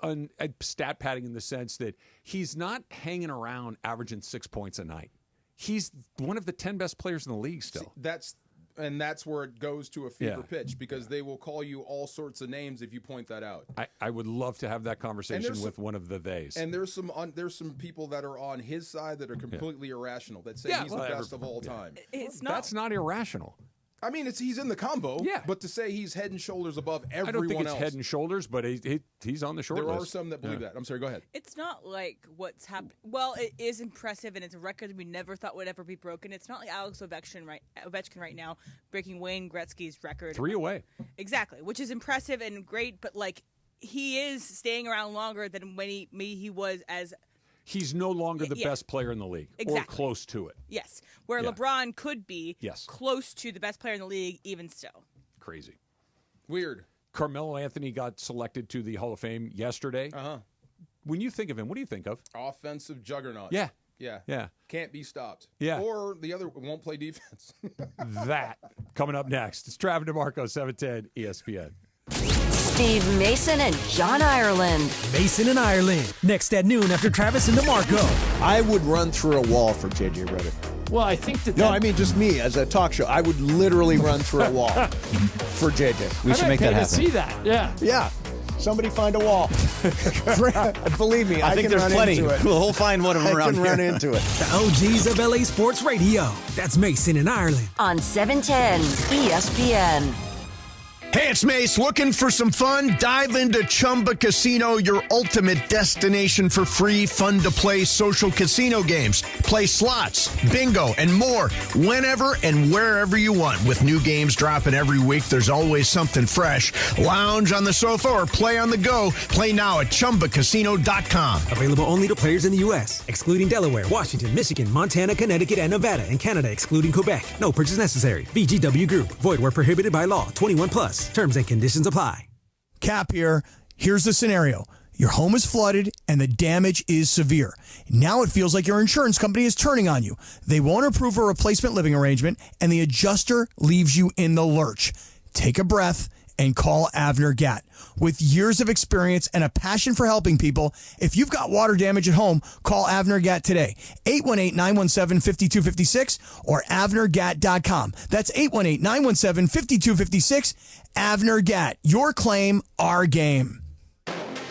stat padding in the sense that he's not hanging around averaging 6 points a night. He's one of the 10 best players in the league still. That's where it goes to a fever pitch because they will call you all sorts of names if you point that out. I would love to have that conversation with one of the theys. And there's some people that are on his side that are completely irrational that say he's the best of all time. That's not irrational. I mean, he's in the combo, but to say he's head and shoulders above everyone else. I don't think it's head and shoulders, but he's on the short list. There are some that believe that. I'm sorry, go ahead. It's not like what's happened. Well, it is impressive, and it's a record we never thought would ever be broken. It's not like Alex Ovechkin right now breaking Wayne Gretzky's record. 3 away. Exactly, which is impressive and great, but like he is staying around longer than when he was as... He's no longer the best player in the league or close to it. Yes, where LeBron could be close to the best player in the league even still. Crazy. Weird. Carmelo Anthony got selected to the Hall of Fame yesterday. Uh-huh. When you think of him, what do you think of? Offensive juggernaut. Yeah. Yeah. Can't be stopped. Yeah. Or the other won't play defense. That coming up next. It's Travis DeMarco, 710 ESPN. Steve Mason and John Ireland. Mason and Ireland. Next at noon after Travis and DeMarco. I would run through a wall for JJ Redick. Well, I think that... No, I mean just me as a talk show. I would literally run through a wall for JJ. We should make that happen. To see that, Yeah. Somebody find a wall. Believe me, I think there's plenty. We'll find one of them around here. I can run into it. The OGs of LA Sports Radio. That's Mason and Ireland. On 710 ESPN. Hey, it's Mace. Looking for some fun? Dive into Chumba Casino, your ultimate destination for free, fun-to-play social casino games. Play slots, bingo, and more whenever and wherever you want. With new games dropping every week, there's always something fresh. Lounge on the sofa or play on the go. Play now at ChumbaCasino.com. Available only to players in the U.S., excluding Delaware, Washington, Michigan, Montana, Connecticut, and Nevada, and Canada, excluding Quebec. No purchase necessary. VGW Group. Void where prohibited by law. 21 plus. Terms and conditions apply. Cap here. Here's the scenario. Your home is flooded and the damage is severe. Now it feels like your insurance company is turning on you. They won't approve a replacement living arrangement and the adjuster leaves you in the lurch. Take a breath and call Avner Gatt. With years of experience and a passion for helping people, if you've got water damage at home, call Avner Gatt today. 818-917-5256 or avnergatt.com. That's 818-917-5256. Avner Gatt. Your claim, our game.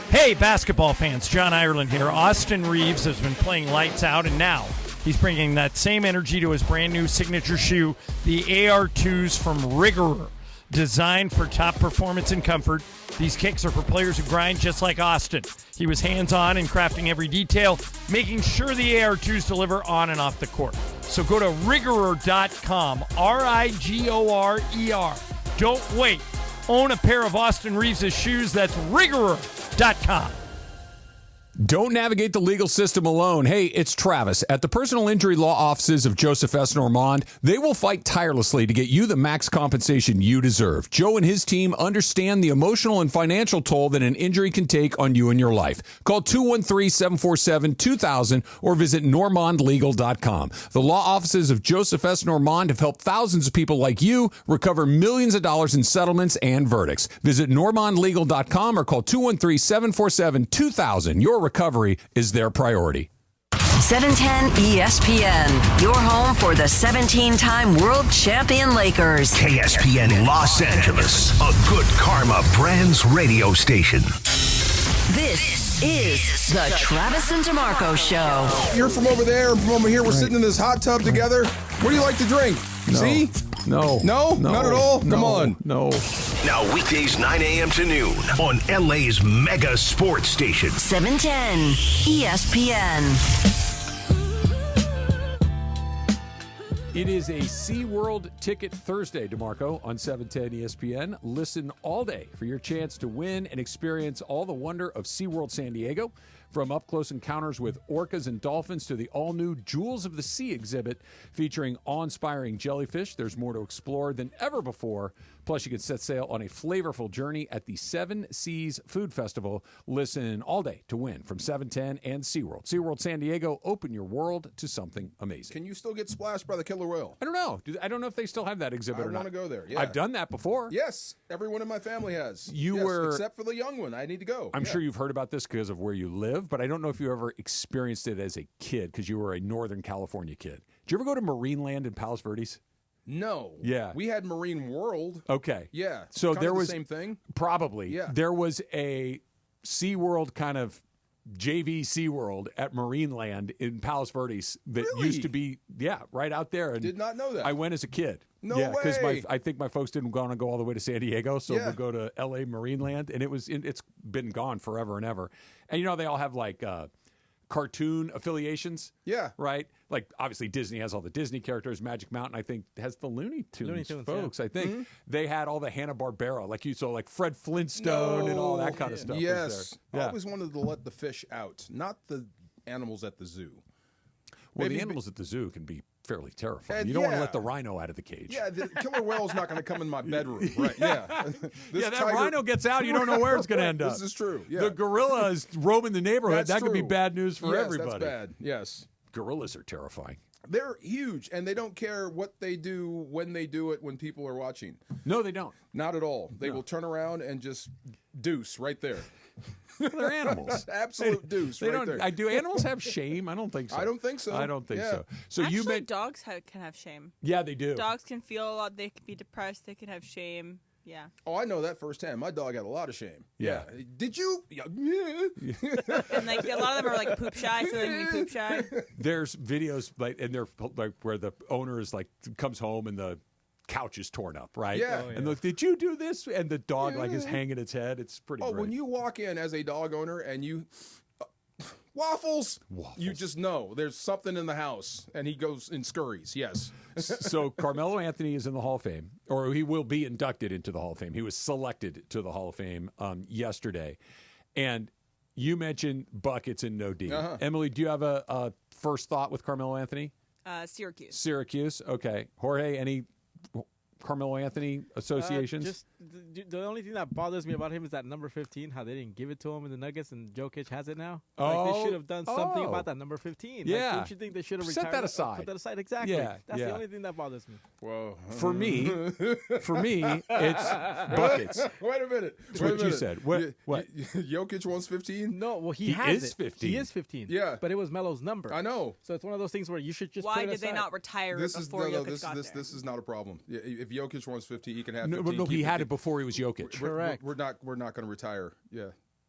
Hey, basketball fans. John Ireland here. Austin Reeves has been playing lights out, and now he's bringing that same energy to his brand new signature shoe, the AR2s from Redick. Designed for top performance and comfort, these kicks are for players who grind just like Austin. He was hands-on in crafting every detail, making sure the AR2s deliver on and off the court. So go to Rigorer.com, Rigorer. Don't wait. Own a pair of Austin Reeves' shoes. That's Rigorer.com. Don't navigate the legal system alone. Hey, it's Travis. At the personal injury law offices of Joseph S. Normand, they will fight tirelessly to get you the max compensation you deserve. Joe and his team understand the emotional and financial toll that an injury can take on you and your life. Call 213-747-2000 or visit normandlegal.com. The law offices of Joseph S. Normand have helped thousands of people like you recover millions of dollars in settlements and verdicts. Visit normandlegal.com or call 213-747-2000. Your recovery is their priority. 710 ESPN, your home for the 17-time world champion Lakers. KSPN Los Angeles, a Good Karma Brands radio station. This is the Travis and DeMarco Show. You're from over there, I'm from over here. We're sitting in this hot tub together. What do you like to drink? No. See? No. No? Not at all? Come on. No. Now weekdays 9 a.m. to noon on LA's mega sports station. 710 ESPN. It is a SeaWorld Ticket Thursday, DeMarco, on 710 ESPN. Listen all day for your chance to win and experience all the wonder of SeaWorld San Diego. From up-close encounters with orcas and dolphins to the all-new Jewels of the Sea exhibit featuring awe-inspiring jellyfish, there's more to explore than ever before. Plus, you can set sail on a flavorful journey at the Seven Seas Food Festival. Listen all day to win from 710 and SeaWorld. SeaWorld San Diego, open your world to something amazing. Can you still get splashed by the killer whale? I don't know. I don't know if they still have that exhibit or not. I want to go there. Yeah. I've done that before. Yes. Everyone in my family has. You were... Except for the young one. I need to go. I'm sure you've heard about this because of where you live, but I don't know if you ever experienced it as a kid because you were a Northern California kid. Did you ever go to Marineland in Palos Verdes? No. Yeah. We had Marine World. Okay. Yeah. So kind there of the was same thing. Probably. Yeah. There was a SeaWorld kind of JV SeaWorld at Marineland in Palos Verdes that used to be right out there. And did not know that. I went as a kid. No way. Because I think my folks didn't want to go all the way to San Diego, so we'd go to LA Marineland, and it's been gone forever and ever. And you know they all have like cartoon affiliations. Yeah. Right? Like, obviously, Disney has all the Disney characters. Magic Mountain, I think, has the Looney Tunes folks, I think. Mm-hmm. They had all the Hanna-Barbera, like you saw, like Fred Flintstone and all that kind of stuff. Yes. Was there. I always wanted to let the fish out, not the animals at the zoo. Well, the animals at the zoo can be fairly terrifying. And You don't want to let the rhino out of the cage. Yeah, the killer whale's not going to come in my bedroom. Right, yeah. That rhino gets out, you don't know where it's going to end up. This is true. Yeah. The gorilla is roaming the neighborhood. That's that could be true. bad news for Yes, everybody. That's bad. Yes. Gorillas are terrifying. They're huge, and they don't care what they do when they do it when people are watching. No, they don't. Not at all. They will turn around and just dooce right there. They're animals. Absolute deuce right there. Do animals have shame? I don't think so. I don't think so. I don't think Yeah. so. So Actually, you meant dogs can have shame. Yeah, they do. Dogs can feel a lot. They can be depressed. They can have shame. Yeah. Oh, I know that firsthand. My dog had a lot of shame. Yeah. Did you? Yeah. And like a lot of them are like poop shy, so they can be poop shy. There's videos and they're like where the owner is like comes home and the couch is torn up, right? Yeah. And like, did you do this? And the dog like is hanging its head. It's pretty. Oh, great. when you walk in as a dog owner and you waffles, you just know there's something in the house, and he goes and scurries. Yes. So Carmelo Anthony is in the Hall of Fame, or he will be inducted into the Hall of Fame. He was selected to the Hall of Fame yesterday, and you mentioned buckets and no D. Uh-huh. Emily, do you have a first thought with Carmelo Anthony? Syracuse. Syracuse. Okay. Jorge, any Carmelo Anthony associations? Just the only thing that bothers me about him is that number 15, how they didn't give it to him in the Nuggets, and Jokic has it now. Like, they should have done something about that number 15. Yeah. Like, don't you think they should have Set retired that aside. Put that aside, exactly. Yeah, That's yeah. the only thing that bothers me. Whoa. For me, it's buckets. Wait a minute. That's what you said. What? Jokic wants 15? No, well, He has is it. 15. He is 15. Yeah. But it was Melo's number. I know. So it's one of those things where you should just Why put it did they aside. not retire it before Jokic got there? This is not a problem. Yeah, if Jokic wants 15, he can have No, 15. no, Keep he had 15. it before he was Jokic. Correct. We're not going to retire. Yeah.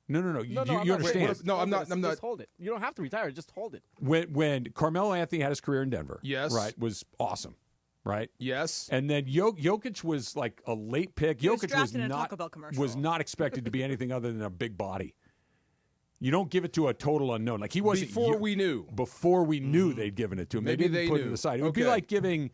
No. No, You I'm not- understand? wait, No, I'm not. I'm not. Just hold it. You don't have to retire. Just hold it. When Carmelo Anthony had his career in Denver, Yes. right, was awesome, right? Yes. And then Jokic was like a late pick. He was Jokic drafted in a Taco Bell commercial. was not expected to be anything other than a big body. You don't give it to a total unknown. Like he wasn't Before we knew. Before we knew they'd given it to him. Maybe they didn't they put knew. it aside. It would be like giving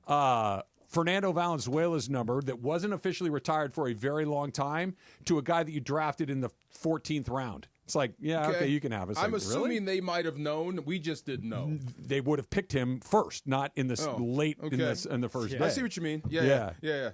Fernando Valenzuela's number that wasn't officially retired for a very long time to a guy that you drafted in the 14th round. It's like, yeah, okay, you can have it. I'm like, assuming really? they might have known. We just didn't know. They would have picked him first, not in the late in the first day. I see what you mean. Yeah. Yeah.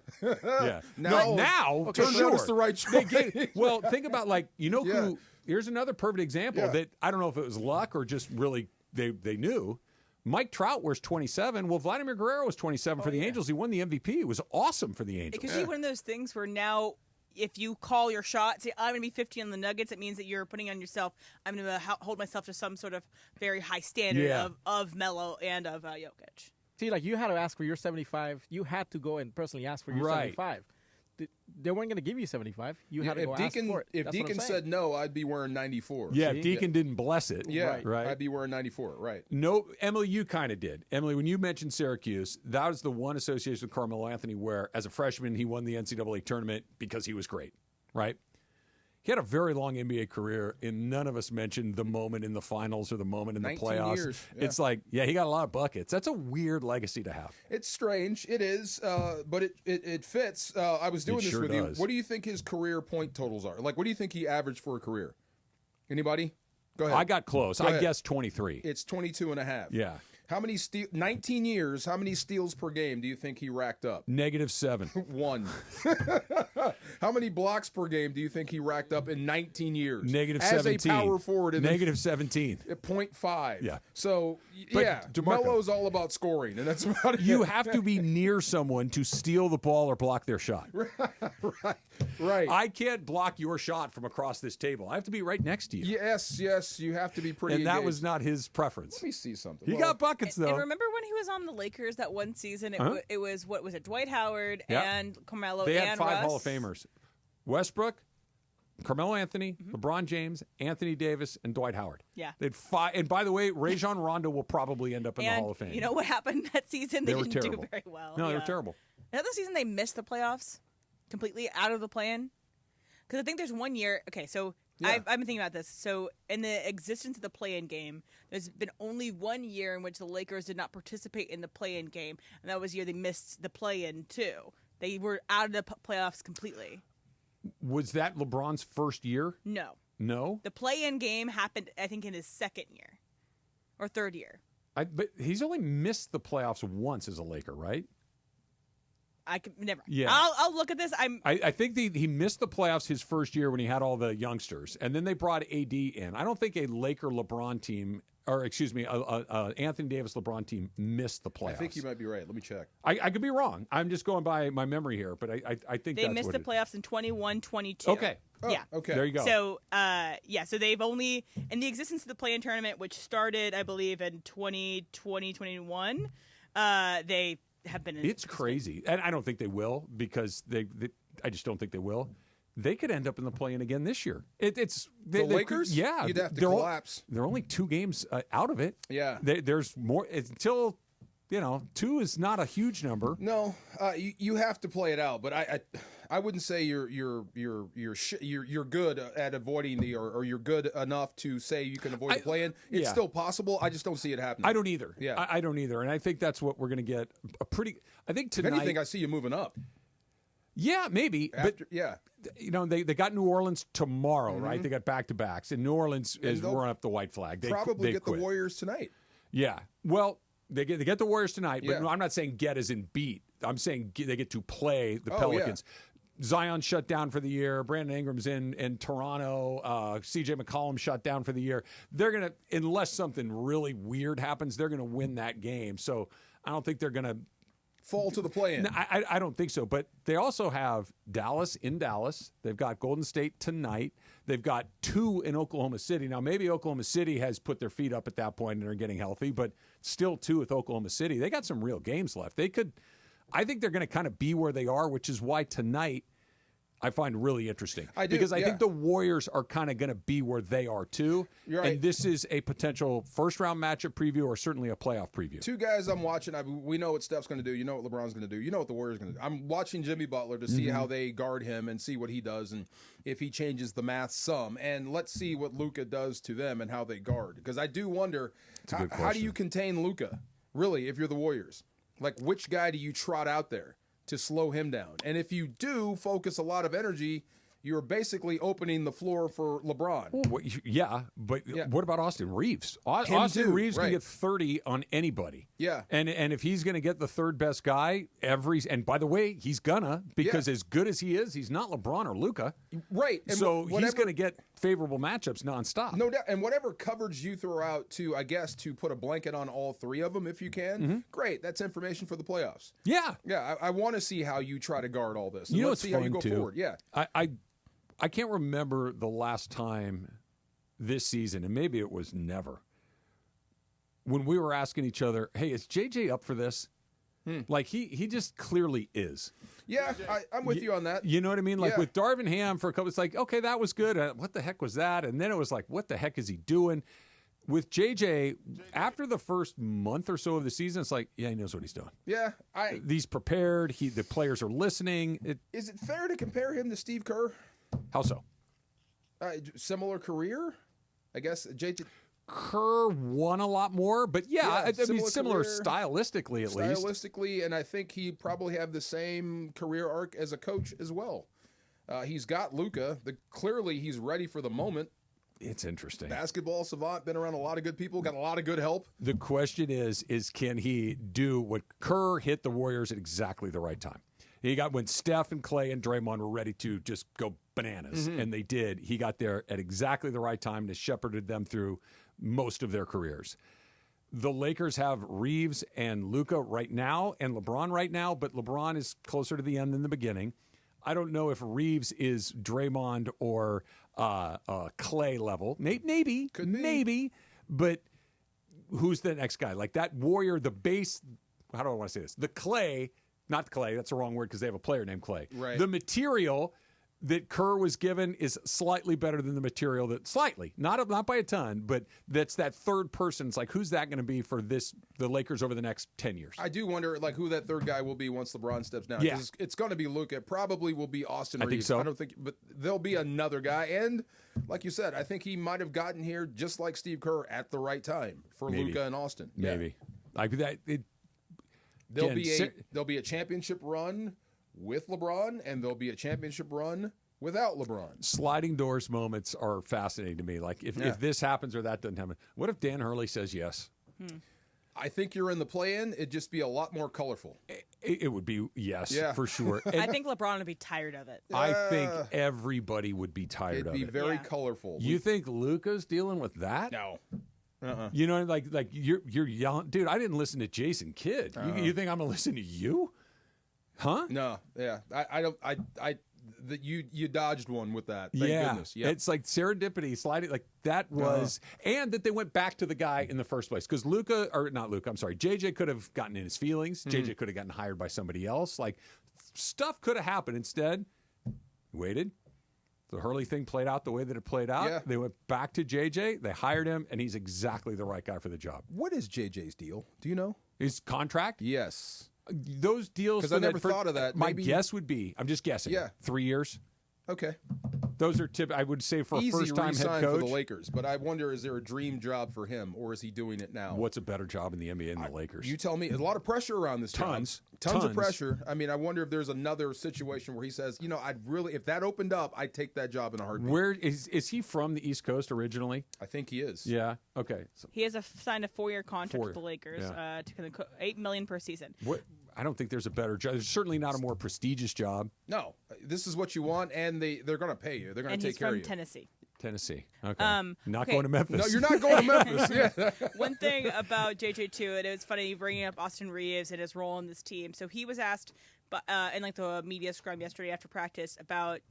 Now, turns out it's the right choice. Well, think about who. Here's another perfect example that I don't know if it was luck or just really they knew. Mike Trout wears 27. Well, Vladimir Guerrero was 27 for the Angels. He won the MVP. It was awesome for the Angels. It could be one of those things where now, if you call your shot, say, I'm going to be 50 on the Nuggets, it means that you're putting on yourself, I'm going to hold myself to some sort of very high standard of Melo and of Jokic. See, like you had to ask for your 75. You had to go and personally ask for your 75. They weren't going to give you 75. You had to go ask for it. If That's Deacon said no, I'd be wearing 94. Yeah, if Deacon didn't bless it. Yeah, right. I'd be wearing 94, right. No, Emily, you kind of did. Emily, when you mentioned Syracuse, that was the one association with Carmelo Anthony where, as a freshman, he won the NCAA tournament because he was great, right? He had a very long NBA career, and none of us mentioned the moment in the finals or the moment in the 19 playoffs. years, yeah. It's like, he got a lot of buckets. That's a weird legacy to have. It's strange. It is, but it fits. I was doing this with you. What do you think his career point totals are? Like, what do you think he averaged for a career? Anybody? Go ahead. I got close. I guessed 23. It's 22 and a half. Yeah. How many 19 years, how many steals per game do you think he racked up? -7. 1. How many blocks per game do you think he racked up in 19 years? -17. As a power forward. -17. 0.5. Yeah. So, But, DeMarco, Melo's all about scoring, and that's about it. You have to be near someone to steal the ball or block their shot. Right. I can't block your shot from across this table. I have to be right next to you. Yes, you have to be pretty And that engaged. was not his preference. Let me see something. He got buckets, though. And remember when he was on the Lakers that one season? It was, what was it, Dwight Howard and Carmelo They and had 5 Russ? Hall of Famers. Westbrook, Carmelo Anthony, LeBron James, Anthony Davis, and Dwight Howard. Yeah. They'd 5. And by the way, Rajon Rondo will probably end up in the Hall of Fame. You know what happened that season? They were didn't terrible. do very well. No, they were terrible. Another season they missed the playoffs completely, out of the play-in. Because I think there's one year. Okay, so I've been thinking about this. So in the existence of the play-in game, there's been only one year in which the Lakers did not participate in the play-in game, and that was the year they missed the play-in too. They were out of the playoffs completely. Was that LeBron's first year? No. No? The play-in game happened, I think, in his second year or third year. But he's only missed the playoffs once as a Laker, right? I could never. Yeah. I'll look at this. I think he missed the playoffs his first year when he had all the youngsters, and then they brought AD in. I don't think a Laker LeBron team, or excuse me, a Anthony Davis LeBron team missed the playoffs. I think you might be right. Let me check. I could be wrong. I'm just going by my memory here, but I think they that's missed what the playoffs in 21-22. Okay. Yeah. Okay. There you go. So, so they've only, in the existence of the play-in tournament, which started, I believe, in 2020-21, they have been in. It's crazy. And I don't think they will because I just don't think they will. They could end up in the play-in again this year. The Lakers? Yeah. You'd have to collapse. They're only 2 games out of it. Yeah. There's more until, 2 is not a huge number. No, you have to play it out. But I wouldn't say you're good at avoiding or you're good enough to say you can avoid the play-in. It's still possible. I just don't see it happening. I don't either. Yeah, I don't either. And I think that's what we're going to get. I think tonight. If anything, I see you moving up. Yeah, maybe. They got New Orleans tomorrow, right? They got back-to-backs, and New Orleans is run up the white flag. They probably get quit. the Warriors tonight. Yeah. Well, they get the Warriors tonight, but I'm not saying get as in beat. I'm saying they get to play the Pelicans. Yeah. Zion shut down for the year. Brandon Ingram's in Toronto. C.J. McCollum shut down for the year. They're going to, unless something really weird happens, they're going to win that game. So I don't think they're going to fall to the play-in. No, I don't think so. But they also have Dallas in Dallas. They've got Golden State tonight. They've got 2 in Oklahoma City. Now, maybe Oklahoma City has put their feet up at that point and are getting healthy, but still 2 with Oklahoma City. They got some real games left. I think they're going to kind of be where they are, which is why tonight I find really interesting. I do, because I think the Warriors are kind of going to be where they are too. You're right. And this is a potential first-round matchup preview or certainly a playoff preview. Two guys I'm watching. we know what Steph's going to do. You know what LeBron's going to do. You know what the Warriors are going to do. I'm watching Jimmy Butler to see how they guard him and see what he does and if he changes the math some. And let's see what Luka does to them and how they guard. Because I do wonder, how do you contain Luka, really, if you're the Warriors? Like, which guy do you trot out there to slow him down? And if you do focus a lot of energy, you're basically opening the floor for LeBron. What about Austin Reeves? Austin Reeves can get 30 on anybody. Yeah. And if he's going to get the third best guy, and by the way, he's gonna, because as good as he is, he's not LeBron or Luka. Right. And so he's going to get favorable matchups nonstop. No doubt. And whatever coverage you throw out to put a blanket on all three of them if you can, great. That's information for the playoffs. Yeah. Yeah. I want to see how you try to guard all this. You know, let's see how you go forward. Yeah. I can't remember the last time this season, and maybe it was never, when we were asking each other, hey, is JJ up for this? Like, he just clearly is. Yeah, I'm with you on that. You know what I mean? Like, with Darvin Ham for a couple, it's like, okay, that was good. What the heck was that? And then it was like, what the heck is he doing? With JJ, after the first month or so of the season, it's like, yeah, he knows what he's doing. Yeah. He's prepared. The players are listening. Is it fair to compare him to Steve Kerr? How so? Similar career, I guess. JJ Kerr won a lot more, but I mean, similar career, stylistically at least. Stylistically, and I think he probably have the same career arc as a coach as well. He's got Luka. Clearly, he's ready for the moment. It's interesting. Basketball savant, been around a lot of good people, got a lot of good help. The question is can he do what Kerr hit the Warriors at exactly the right time? He got when Steph and Clay and Draymond were ready to just go bananas, and they did. He got there at exactly the right time and shepherded them through most of their careers. The Lakers have Reeves and Luka right now and LeBron right now, but LeBron is closer to the end than the beginning. I don't know if Reeves is Draymond or Clay level. Maybe. But who's the next guy? Like that Warrior, the base, how do I want to say this? The Clay, not Clay, that's the wrong word because they have a player named Clay. Right. The material that Kerr was given is slightly better than the material not by a ton, but that's that third person. It's like, who's that going to be for the Lakers over the next 10 years? I do wonder who that third guy will be once LeBron steps down. Yeah. It's going to be Luka. It probably will be Austin Reeves. I think so. I don't think, but there'll be another guy. And like you said, I think he might have gotten here just like Steve Kerr at the right time for Luka and Austin. Maybe. There'll be a championship run with LeBron, and there'll be a championship run without LeBron. Sliding doors moments are fascinating to me. Like, if this happens or that doesn't happen, what if Dan Hurley says yes? I think you're in the play-in. It'd just be a lot more colorful. It would be, yes, for sure. I think LeBron would be tired of it. I think everybody would be tired of it. It'd be very colorful. You think Luka's dealing with that? No. You know, like you're young. Dude, I didn't listen to Jason Kidd. You think I'm going to listen to you? Huh? No, yeah. You dodged one with that. Thank goodness. Yep. It's like serendipity, sliding like that was, and that they went back to the guy in the first place. Because JJ could have gotten in his feelings. JJ could have gotten hired by somebody else. Like, stuff could have happened. Instead, waited. The Hurley thing played out the way that it played out. Yeah. They went back to JJ. They hired him, and he's exactly the right guy for the job. What is JJ's deal? Do you know? His contract? Yes. Those deals. Because I never thought of that. My guess would be, I'm just guessing. 3 years. Okay. Those are I would say for a first-time head coach. For the Lakers, but I wonder, is there a dream job for him, or is he doing it now? What's a better job in the NBA than the Lakers? You tell me. There's a lot of pressure around this job. Tons of pressure. I mean, I wonder if there's another situation where he says, if that opened up, I'd take that job in a heartbeat. Where is he from? The East Coast originally? I think he is. Yeah. Okay. He has signed a 4-year contract with the Lakers, to $8 million per season. What? I don't think there's a better job. There's certainly not a more prestigious job. No, this is what you want, and they're going to pay you. They're going to take care of you. And he's from Tennessee. Okay. Not going to Memphis. No, you're not going to Memphis. Yeah. One thing about JJ too, and it was funny bringing up Austin Reeves and his role in this team. So he was asked, in like the media scrum yesterday after practice, about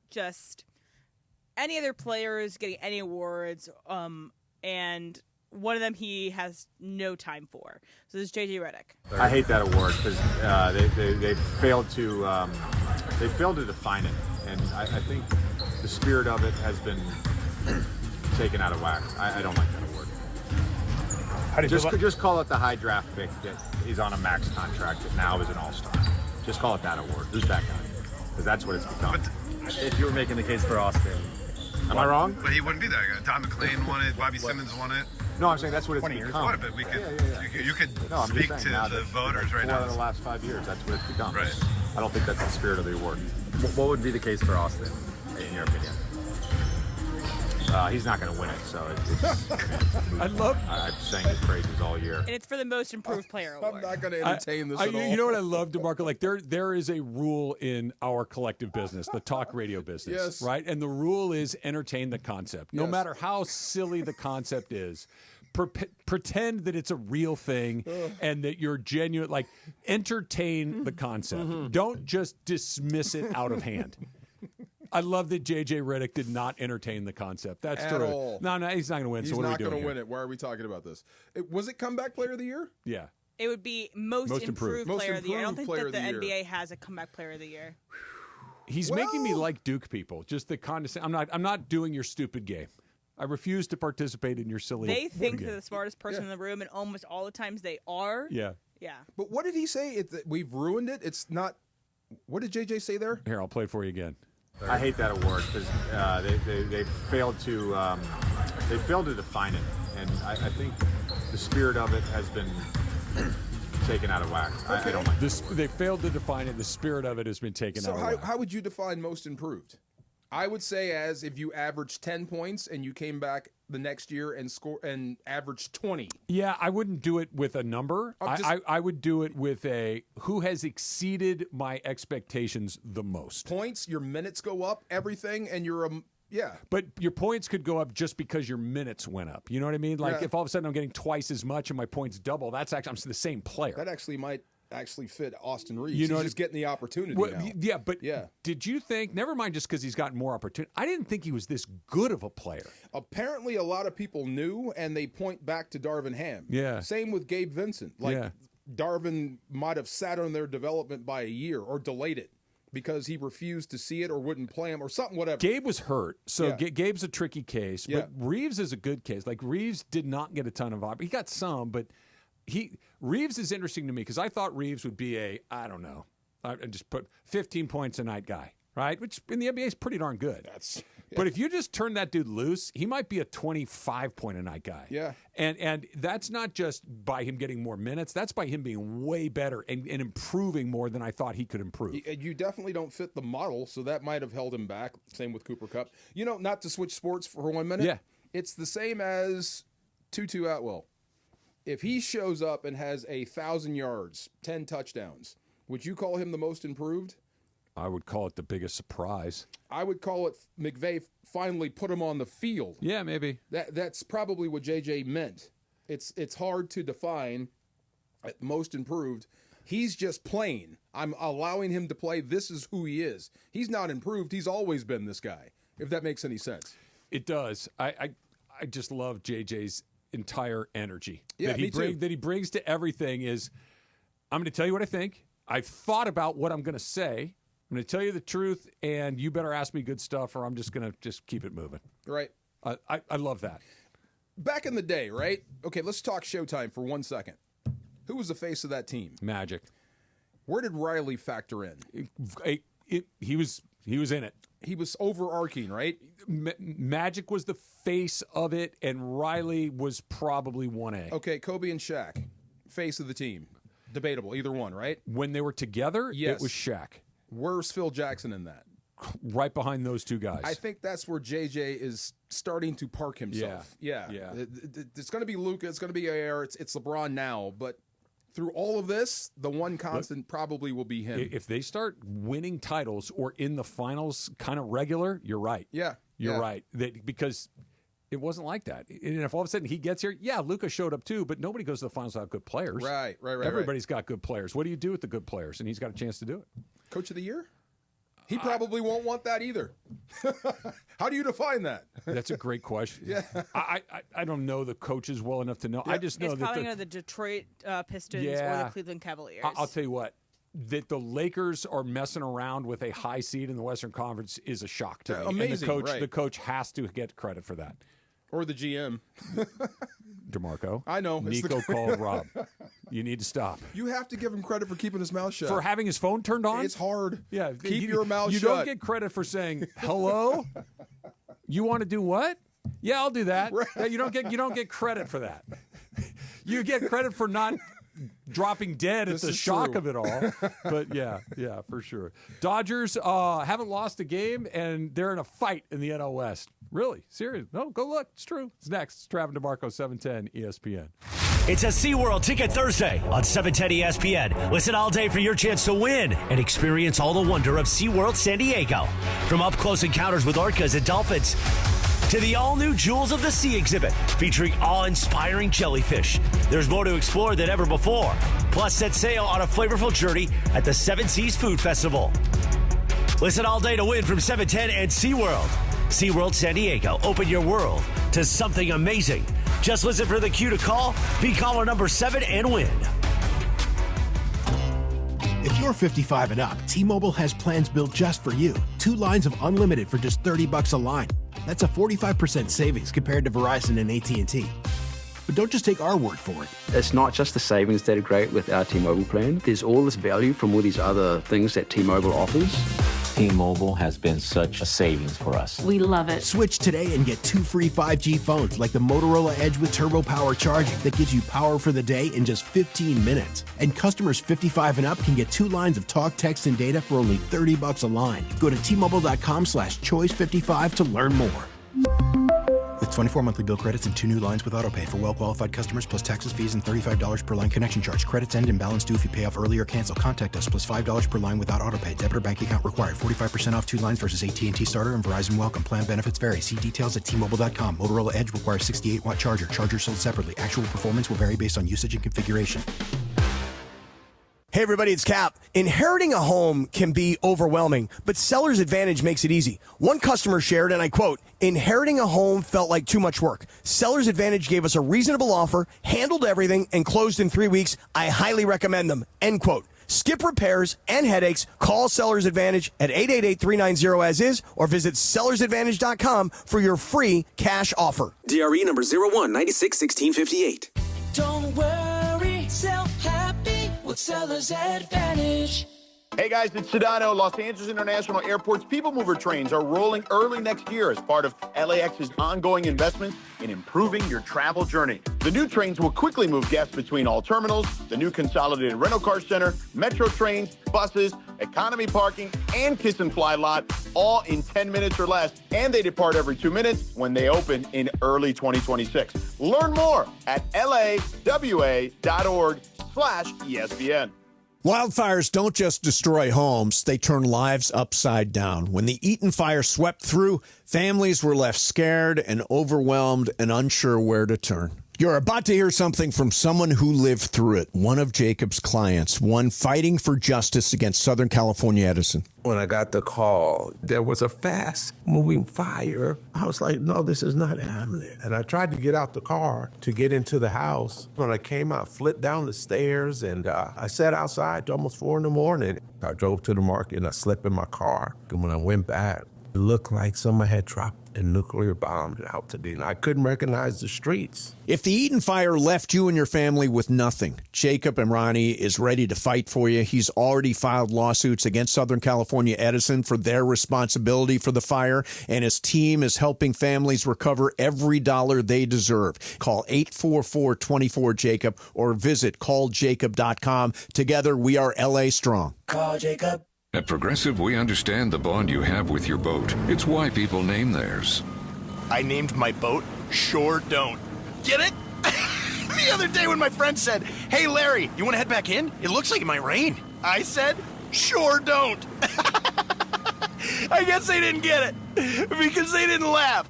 just any other players getting any awards, and one of them he has no time for. So this is JJ Redick. I hate that award because they failed to define it. and I think the spirit of it has been taken out of whack. I don't like that award. How do you just call it the high draft pick that is on a max contract that now is an all-star. Just call it that award. Who's that guy? Because that's what it's become. If you were making the case for Austin. Am I wrong? But he wouldn't be that guy. Don McClain won it. Bobby Simmons won it. No, I'm saying that's what it's become. What, but we could, you could I'm speak just to saying, the voters right now. For the last 5 years, that's what it's become. Right. I don't think that's the spirit of the award. What would be the case for Austin, in your opinion? He's not going to win it, so I'm saying his praises all year. And it's for the most improved player award. I'm not going to entertain this at all. You know what I love, DeMarco? Like there is a rule in our collective business, the talk radio business, Yes. right? And the rule is entertain the concept. No Yes. matter how silly the concept is, pretend that it's a real thing and that you're genuine. Like entertain the concept. Don't just dismiss it out of hand. I love that J.J. Redick did not entertain the concept. That's At terrific. all. No, he's not going to win. He's so what are we not doing going to here? win it. Why are we talking about this? Was it comeback player of the year? Yeah. It would be most improved Most player of the year. I don't think improved that player the of the NBA has a comeback player of the year. He's making me like Duke people. Just the condescending. I'm not doing your stupid game. I refuse to participate in your silly. They think game. they're the smartest person in the room, and almost all the times they are. Yeah. Yeah. But what did he say? We've ruined it. It's not. What did JJ say there? Here, I'll play it for you again. I hate that award because they failed to define it, and I think the spirit of it has been taken out of whack. I don't like this. They failed to define it. The spirit of it has been taken out of whack. So how would you define most improved? I would say as if you averaged 10 points and you came back the next year and averaged 20. Yeah, I wouldn't do it with a number. I would do it with a who has exceeded my expectations the most. Points, your minutes go up, everything, and you're But your points could go up just because your minutes went up. You know what I mean? Like if all of a sudden I'm getting twice as much and my points double, that's actually I'm the same player. That actually might fit Austin Reeves. You know, he's just getting the opportunity now. Yeah, but did you think, never mind just because he's gotten more opportunity, I didn't think he was this good of a player. Apparently a lot of people knew, and they point back to Darvin Ham. Yeah. Same with Gabe Vincent. Darvin might have sat on their development by a year or delayed it because he refused to see it or wouldn't play him or something, whatever. Gabe was hurt, so Gabe's a tricky case, but Reeves is a good case. Like, Reeves did not get a ton of opportunity. He got some, but Reeves is interesting to me because I thought Reeves would be I just put 15 points a night guy, right? Which in the NBA is pretty darn good. But if you just turn that dude loose, he might be a 25-point a night guy. Yeah. And that's not just by him getting more minutes. That's by him being way better and improving more than I thought he could improve. You definitely don't fit the model, so that might have held him back. Same with Cooper Kupp. You know, not to switch sports for 1 minute. Yeah. It's the same as Tutu Atwell. If he shows up and has 1,000 yards, 10 touchdowns, would you call him the most improved? I would call it the biggest surprise. I would call it McVay finally put him on the field. Yeah, maybe. That's probably what JJ meant. It's hard to define most improved. He's just playing. I'm allowing him to play. This is who he is. He's not improved. He's always been this guy, if that makes any sense. It does. I just love JJ's entire energy that he brings to everything. Is I'm going to tell you what I think. I've thought about what I'm going to say. I'm going to tell you the truth, and you better ask me good stuff, or I'm just going to keep it moving. Right. I love that. Back in the day, right? Okay, let's talk Showtime for 1 second. Who was the face of that team? Magic. Where did Riley factor in? He was in it. He was overarching, right? Magic was the face of it, and Riley was probably 1A. Okay, Kobe and Shaq, face of the team. Debatable, either one, right? When they were together, yes. It was Shaq. Where's Phil Jackson in that? Right behind those two guys. I think that's where JJ is starting to park himself. Yeah. It's going to be Luka. It's going to be AR. It's LeBron now. But through all of this, the one constant probably will be him. If they start winning titles or in the finals kind of regular, you're right. Yeah. You're right. Because it wasn't like that. And if all of a sudden he gets here, Luka showed up too, but nobody goes to the finals without good players. Right. Everybody's got good players. What do you do with the good players? And he's got a chance to do it. Coach of the year? He probably won't want that either. How do you define that? That's a great question. Yeah. I don't know the coaches well enough to know. I just know it's probably the Detroit Pistons or the Cleveland Cavaliers. I'll tell you what. that the Lakers are messing around with a high seed in the Western Conference is a shock to me. Amazing, and right. the coach has to get credit for that. Or the GM. DeMarco. I know. Nico called Rob. You need to stop. You have to give him credit for keeping his mouth shut. For having his phone turned on? It's hard. Yeah. Keep your mouth you shut. You don't get credit for saying, hello? You want to do what? Yeah, I'll do that. Right. Yeah, you don't get credit for that. You get credit for not dropping dead at the shock of it all. But yeah, for sure. Dodgers haven't lost a game, and they're in a fight in the NL West. Really? Serious? No, go look. It's true. It's next. It's Travis DeMarco, 710 ESPN. It's a SeaWorld Ticket Thursday on 710 ESPN. Listen all day for your chance to win and experience all the wonder of SeaWorld San Diego. From up-close encounters with orcas and dolphins to the all-new Jewels of the Sea exhibit featuring awe-inspiring jellyfish. There's more to explore than ever before. Plus, set sail on a flavorful journey at the Seven Seas Food Festival. Listen all day to win from 710 and SeaWorld. SeaWorld San Diego. Open your world to something amazing. Just listen for the cue to call. Be caller number 7 and win. If you're 55 and up, T-Mobile has plans built just for you. 2 lines of unlimited for just $30 a line. That's a 45% savings compared to Verizon and AT&T. But don't just take our word for it. It's not just the savings that are great with our T-Mobile plan. There's all this value from all these other things that T-Mobile offers. T-Mobile has been such a savings for us. We love it. Switch today and get 2 free 5G phones like the Motorola Edge with Turbo Power charging that gives you power for the day in just 15 minutes. And customers 55 and up can get 2 lines of talk, text, and data for only $30 a line. Go to T-Mobile.com/choice55 to learn more. With 24 monthly bill credits and 2 new lines with autopay for well-qualified customers plus taxes, fees, and $35 per line connection charge. Credits end and balance due if you pay off early or cancel. Contact us plus $5 per line without autopay. Debit or bank account required. 45% off 2 lines versus AT&T Starter and Verizon Welcome. Plan benefits vary. See details at T-Mobile.com. Motorola Edge requires 68-watt charger. Charger sold separately. Actual performance will vary based on usage and configuration. Hey everybody, it's Cap. Inheriting a home can be overwhelming, but Seller's Advantage makes it easy. One customer shared, and I quote, "Inheriting a home felt like too much work. Seller's Advantage gave us a reasonable offer, handled everything, and closed in 3 weeks. I highly recommend them." End quote. Skip repairs and headaches. Call Seller's Advantage at 888-390-AS-IS or visit sellersadvantage.com for your free cash offer. DRE number 01961658. Don't worry, sell happy with Seller's Advantage. Hey guys, it's Sedano. Los Angeles International Airport's People Mover trains are rolling early next year as part of LAX's ongoing investment in improving your travel journey. The new trains will quickly move guests between all terminals, the new consolidated rental car center, metro trains, buses, economy parking, and kiss and fly lot, all in 10 minutes or less. And they depart every 2 minutes when they open in early 2026. Learn more at lawa.org/ESPN. Wildfires don't just destroy homes, they turn lives upside down. When the Eaton fire swept through, families were left scared and overwhelmed and unsure where to turn. You're about to hear something from someone who lived through it, one of Jacob's clients, one fighting for justice against Southern California Edison. When I got the call, there was a fast-moving fire. I was like, no, this is not happening. And I tried to get out the car to get into the house. When I came out, flipped down the stairs, and I sat outside till almost 4 in the morning. I drove to the market, and I slept in my car. And when I went back, it looked like someone had dropped a nuclear bomb out today, and I couldn't recognize the streets. If the Eaton fire left you and your family with nothing, Jacob Imrani is ready to fight for you. He's already filed lawsuits against Southern California Edison for their responsibility for the fire, and his team is helping families recover every dollar they deserve. Call 844-24-JACOB or visit calljacob.com. Together, we are LA Strong. Call Jacob. At Progressive, we understand the bond you have with your boat. It's why people name theirs. I named my boat Sure Don't. Get it? The other day when my friend said, "Hey Larry, you want to head back in? It looks like it might rain." I said, "Sure don't." I guess they didn't get it because they didn't laugh.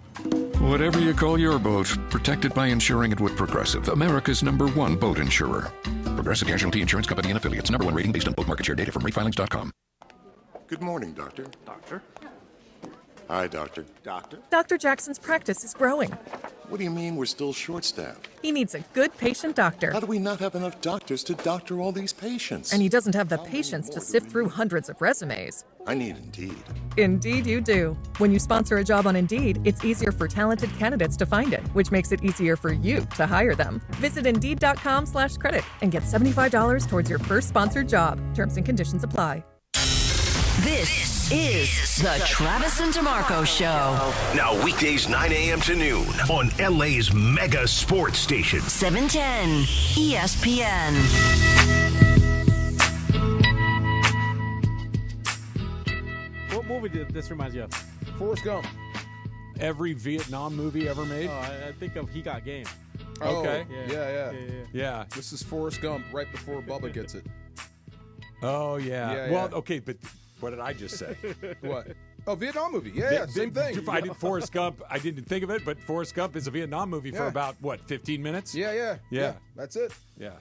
Whatever you call your boat, protected by insuring it with Progressive, America's #1 boat insurer. Progressive Casualty Insurance Company and Affiliates. #1 rating based on boat market share data from ratefilings.com. Good morning, Doctor. Doctor? Hi, Doctor. Doctor? Dr. Jackson's practice is growing. What do you mean we're still short-staffed? He needs a good patient doctor. How do we not have enough doctors to doctor all these patients? And he doesn't have the patience to sift through hundreds of resumes. I need Indeed. Indeed you do. When you sponsor a job on Indeed, it's easier for talented candidates to find it, which makes it easier for you to hire them. Visit Indeed.com/credit and get $75 towards your first sponsored job. Terms and conditions apply. This is the Travis and DeMarco Show. Now weekdays 9 a.m. to noon on LA's mega sports station. 710 ESPN. What movie did this remind you of? Forrest Gump. Every Vietnam movie ever made? I think of He Got Game. Oh, Okay. Yeah. This is Forrest Gump right before Bubba gets it. Oh, yeah. Yeah, Well, yeah. okay, but what did I just say? What? Oh, Vietnam movie. Yeah, same thing. I did Forrest Gump. I didn't think of it, but Forrest Gump is a Vietnam movie for Yeah. about, 15 minutes? Yeah. That's it. Yeah.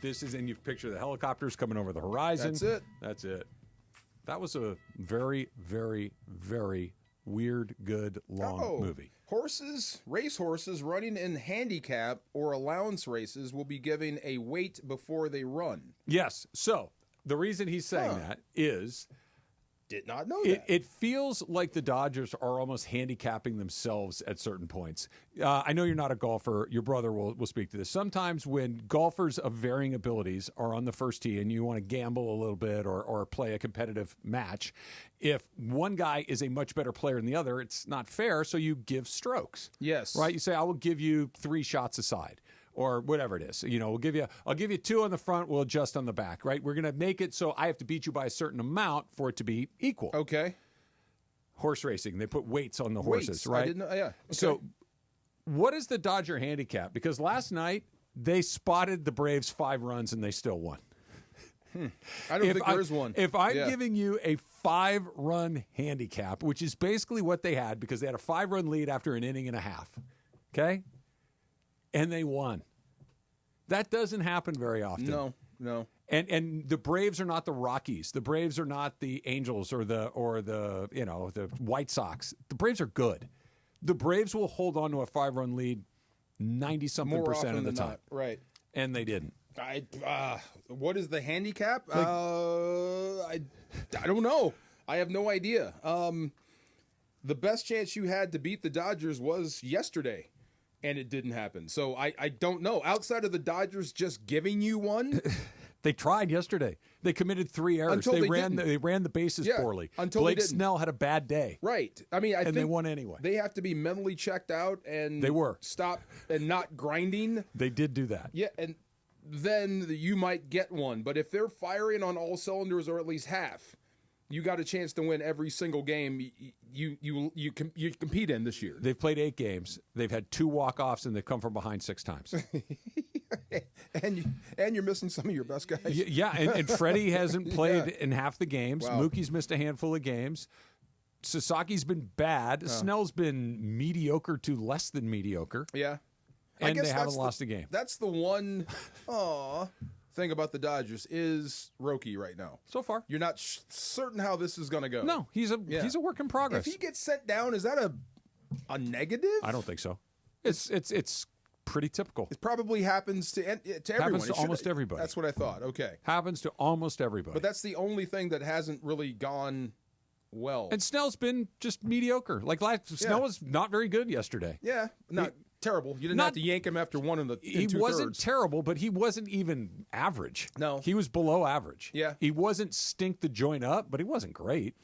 This is, and you picture the helicopters coming over the horizon. That's it. That was a very, very, very weird, good, long movie. Race horses running in handicap or allowance races will be given a weight before they run. Yes. So the reason he's saying that is Did not know that. it feels like the Dodgers are almost handicapping themselves at certain points. I know you're not a golfer. Your brother will speak to this. Sometimes when golfers of varying abilities are on the first tee and you want to gamble a little bit or play a competitive match, if one guy is a much better player than the other, it's not fair, so you give strokes. Yes. Right? You say, I will give you 3 shots aside. Or whatever it is, I'll give you 2 on the front. We'll adjust on the back, right? We're gonna make it so I have to beat you by a certain amount for it to be equal. Okay. Horse racing, they put weights on the horses, I right? didn't know. Yeah. Okay. So, what is the Dodger handicap? Because last night they spotted the Braves 5 runs and they still won. I don't think there is one. If I'm giving you a 5-run handicap, which is basically what they had because they had a 5-run lead after an inning and a half, okay, and they won. That doesn't happen very often. No. And the Braves are not the Rockies. The Braves are not the Angels or the the White Sox. The Braves are good. The Braves will hold on to a 5-run lead 90-something% of the time. Not. Right. And they didn't. What is the handicap? I don't know. I have no idea. The best chance you had to beat the Dodgers was yesterday. And it didn't happen. So I don't know. Outside of the Dodgers just giving you one. They tried yesterday. They committed 3 errors. Until they ran the bases poorly. Until Blake they didn't. Snell had a bad day. Right. I mean, I think they won anyway. They have to be mentally checked out and they were. Stop and not grinding. They did do that. Yeah, and then you might get one. But if they're firing on all cylinders or at least half, you got a chance to win every single game you compete in this year. They've played 8 games. They've had 2 walk-offs, and they've come from behind 6 times. and you're missing some of your best guys. Yeah, and Freddie hasn't played in half the games. Wow. Mookie's missed a handful of games. Sasaki's been bad. Snell's been mediocre to less than mediocre. Yeah. And they haven't lost a game. That's the one thing about the Dodgers is Roki right now. So far. You're not certain how this is going to go. No, he's a work in progress. If he gets sent down, is that a negative? I don't think so. It's pretty typical. It probably happens to everyone. Happens to almost everybody. That's what I thought. Okay. Happens to almost everybody. But that's the only thing that hasn't really gone well. And Snell's been just mediocre. Snell was not very good yesterday. Yeah, not terrible. You didn't have to yank him after one in He wasn't terrible, but he wasn't even average. No. He was below average. Yeah. He wasn't stink the joint up, but he wasn't great.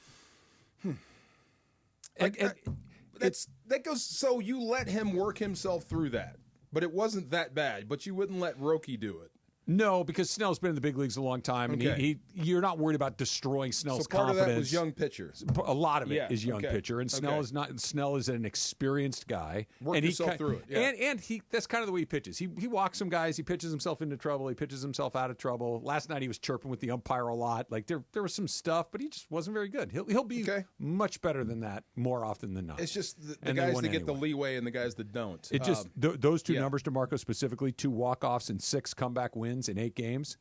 That goes. So you let him work himself through that, but it wasn't that bad. But you wouldn't let Roki do it. No, because Snell's been in the big leagues a long time, and you're not worried about destroying Snell's confidence. Of that was young pitchers. A lot of it is young pitcher, and Snell is not. Snell is an experienced guy, Worked and himself through it. Yeah. And that's kind of the way he pitches. He walks some guys. He pitches himself into trouble. He pitches himself out of trouble. Last night he was chirping with the umpire a lot. Like there was some stuff, but he just wasn't very good. He'll be much better than that more often than not. It's just the guys that get the leeway and the guys that don't. It just those two numbers, DeMarco specifically, 2 walk-offs and 6 comeback wins in 8 games.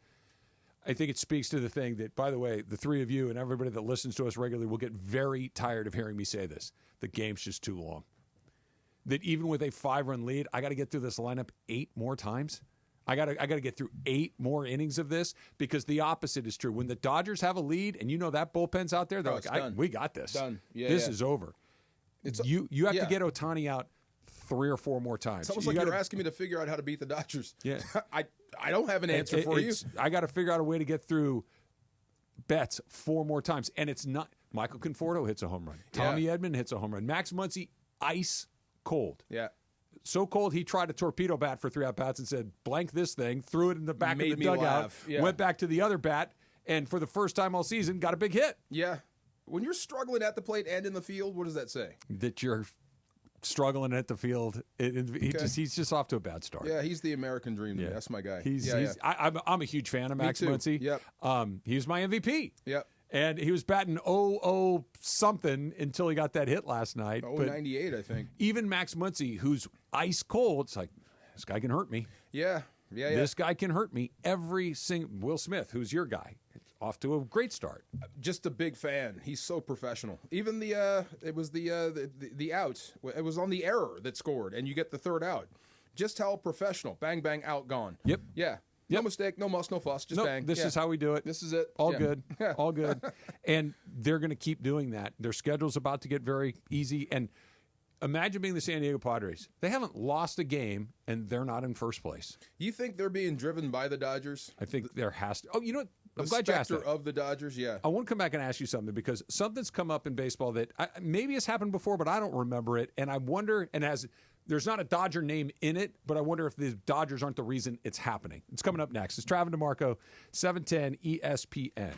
I think it speaks to the thing that, by the way, the three of you and everybody that listens to us regularly will get very tired of hearing me say this. The game's just too long. That even with a 5-run lead, I got to get through this lineup 8 more times. I got to get through 8 more innings of this, because the opposite is true. When the Dodgers have a lead and you know that bullpen's out there, they're we got this. Done. Yeah, this is over. You have to get Ohtani out 3 or 4 more times. It's almost like you're asking me to figure out how to beat the Dodgers. Yeah. I don't have an answer for you. I got to figure out a way to get through Betts 4 more times. And it's not. Michael Conforto hits a home run. Tommy Edman hits a home run. Max Muncy, ice cold. Yeah. So cold, he tried a torpedo bat for 3 at-bats and said, blank this thing, threw it in the back of the dugout, went back to the other bat, and for the first time all season, got a big hit. Yeah. When you're struggling at the plate and in the field, what does that say? That you're struggling at the field. He's just off to a bad start. Yeah, he's the American dream. Yeah. That's my guy. I'm a huge fan of Max Muncy. Yep. He was my MVP. Yep. And he was batting 0-0 something until he got that hit last night. 0-98, I think. Even Max Muncy, who's ice cold, it's like, this guy can hurt me. Yeah. This guy can hurt me. Every single Will Smith, who's your guy, off to a great start. Just a big fan. He's so professional. Even the out. It was on the error that scored, and you get the 3rd out. Just how professional. Bang, bang, out, gone. Yep. Yeah. No mistake, no muss, no fuss, just bang. This is how we do it. This is it. All good. All good. And they're going to keep doing that. Their schedule's about to get very easy. And imagine being the San Diego Padres. They haven't lost a game, and they're not in first place. You think they're being driven by the Dodgers? I think there has to. Oh, you know what? I'm the glad you asked that. of the Dodgers, yeah. I want to come back and ask you something, because something's come up in baseball that maybe has happened before, but I don't remember it. And I wonder, there's not a Dodger name in it, but I wonder if the Dodgers aren't the reason it's happening. It's coming up next. It's Travis DeMarco, 710 ESPN.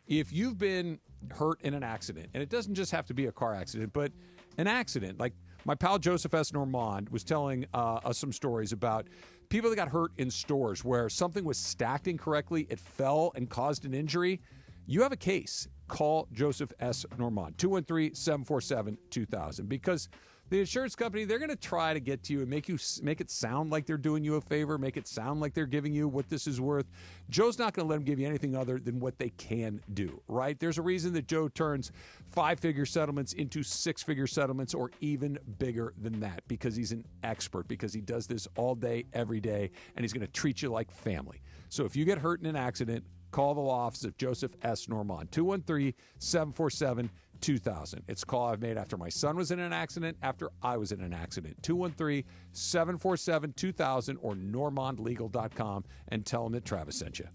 If you've been hurt in an accident, and it doesn't just have to be a car accident, but an accident, like my pal Joseph S. Normand was telling us some stories about people that got hurt in stores where something was stacked incorrectly, it fell and caused an injury. You have a case. Call Joseph S. Normand, 213-747-2000, because the insurance company, they're going to try to get to you and make it sound like they're doing you a favor, make it sound like they're giving you what this is worth. Joe's not going to let them give you anything other than what they can do, right? There's a reason that Joe turns 5-figure settlements into 6-figure settlements, or even bigger than that, because he's an expert, because he does this all day, every day, and he's going to treat you like family. So if you get hurt in an accident, call the law office of Joseph S. Normand, 213-747-2000. It's a call I've made after my son was in an accident, after I was in an accident. 213-747-2000 or normandlegal.com, and tell them that Travis sent you.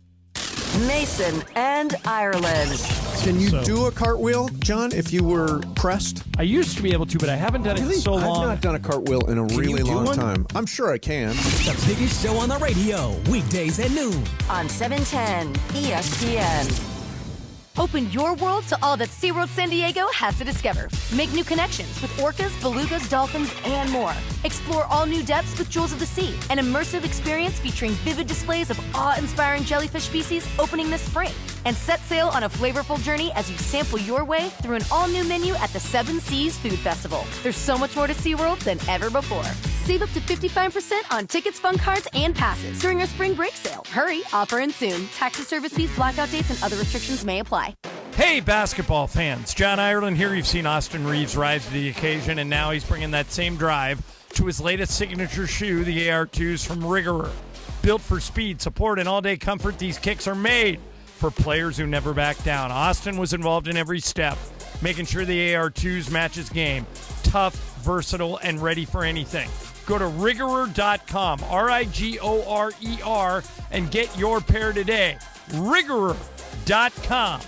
Mason and Ireland. Can you do a cartwheel, John, if you were pressed? I used to be able to, but I haven't done it in so long. I've not done a cartwheel in a really long time. I'm sure I can. The biggest show on the radio, weekdays at noon. On 710 ESPN. Open your world to all that SeaWorld San Diego has to discover. Make new connections with orcas, belugas, dolphins, and more. Explore all new depths with Jewels of the Sea, an immersive experience featuring vivid displays of awe-inspiring jellyfish species opening this spring. And set sail on a flavorful journey as you sample your way through an all-new menu at the Seven Seas Food Festival. There's so much more to SeaWorld than ever before. Save up to 55% on tickets, fun cards, and passes during our spring break sale. Hurry, offer ends soon. Taxes, service fees, blackout dates, and other restrictions may apply. Hey, basketball fans. John Ireland here. You've seen Austin Reeves rise to the occasion, and now he's bringing that same drive to his latest signature shoe, the AR2s from Riggerer. Built for speed, support, and all-day comfort, these kicks are made for players who never back down. Austin was involved in every step, making sure the AR2s match his game. Tough, versatile, and ready for anything. Go to Riggerer.com, RIGORER, and get your pair today. Riggerer.com.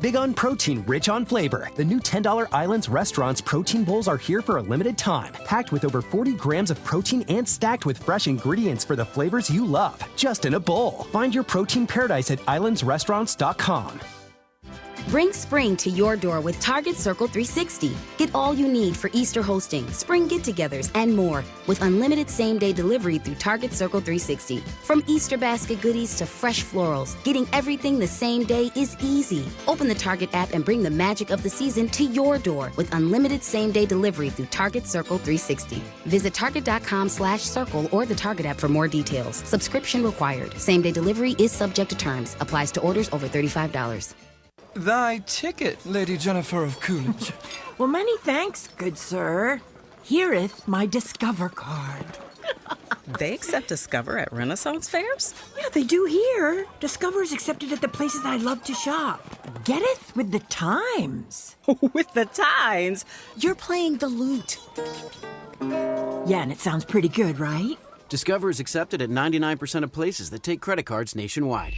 Big on protein, rich on flavor. The new $10 Islands Restaurants protein bowls are here for a limited time. Packed with over 40 grams of protein and stacked with fresh ingredients for the flavors you love. Just in a bowl. Find your protein paradise at islandsrestaurants.com. Bring spring to your door with Target Circle 360. Get all you need for Easter hosting, spring get-togethers, and more with unlimited same-day delivery through Target Circle 360. From Easter basket goodies to fresh florals, getting everything the same day is easy. Open the Target app and bring the magic of the season to your door with unlimited same-day delivery through Target Circle 360. Visit target.com/circle or the Target app for more details. Subscription required. Same-day delivery is subject to terms. Applies to orders over $35. Thy ticket, Lady Jennifer of Coolidge. Well, many thanks, good sir. Here'th my Discover card. They accept Discover at Renaissance fairs? Yeah, they do here. Discover is accepted at the places I love to shop. Getteth with the times. With the times? You're playing the lute. Yeah, and it sounds pretty good, right? Discover is accepted at 99% of places that take credit cards nationwide.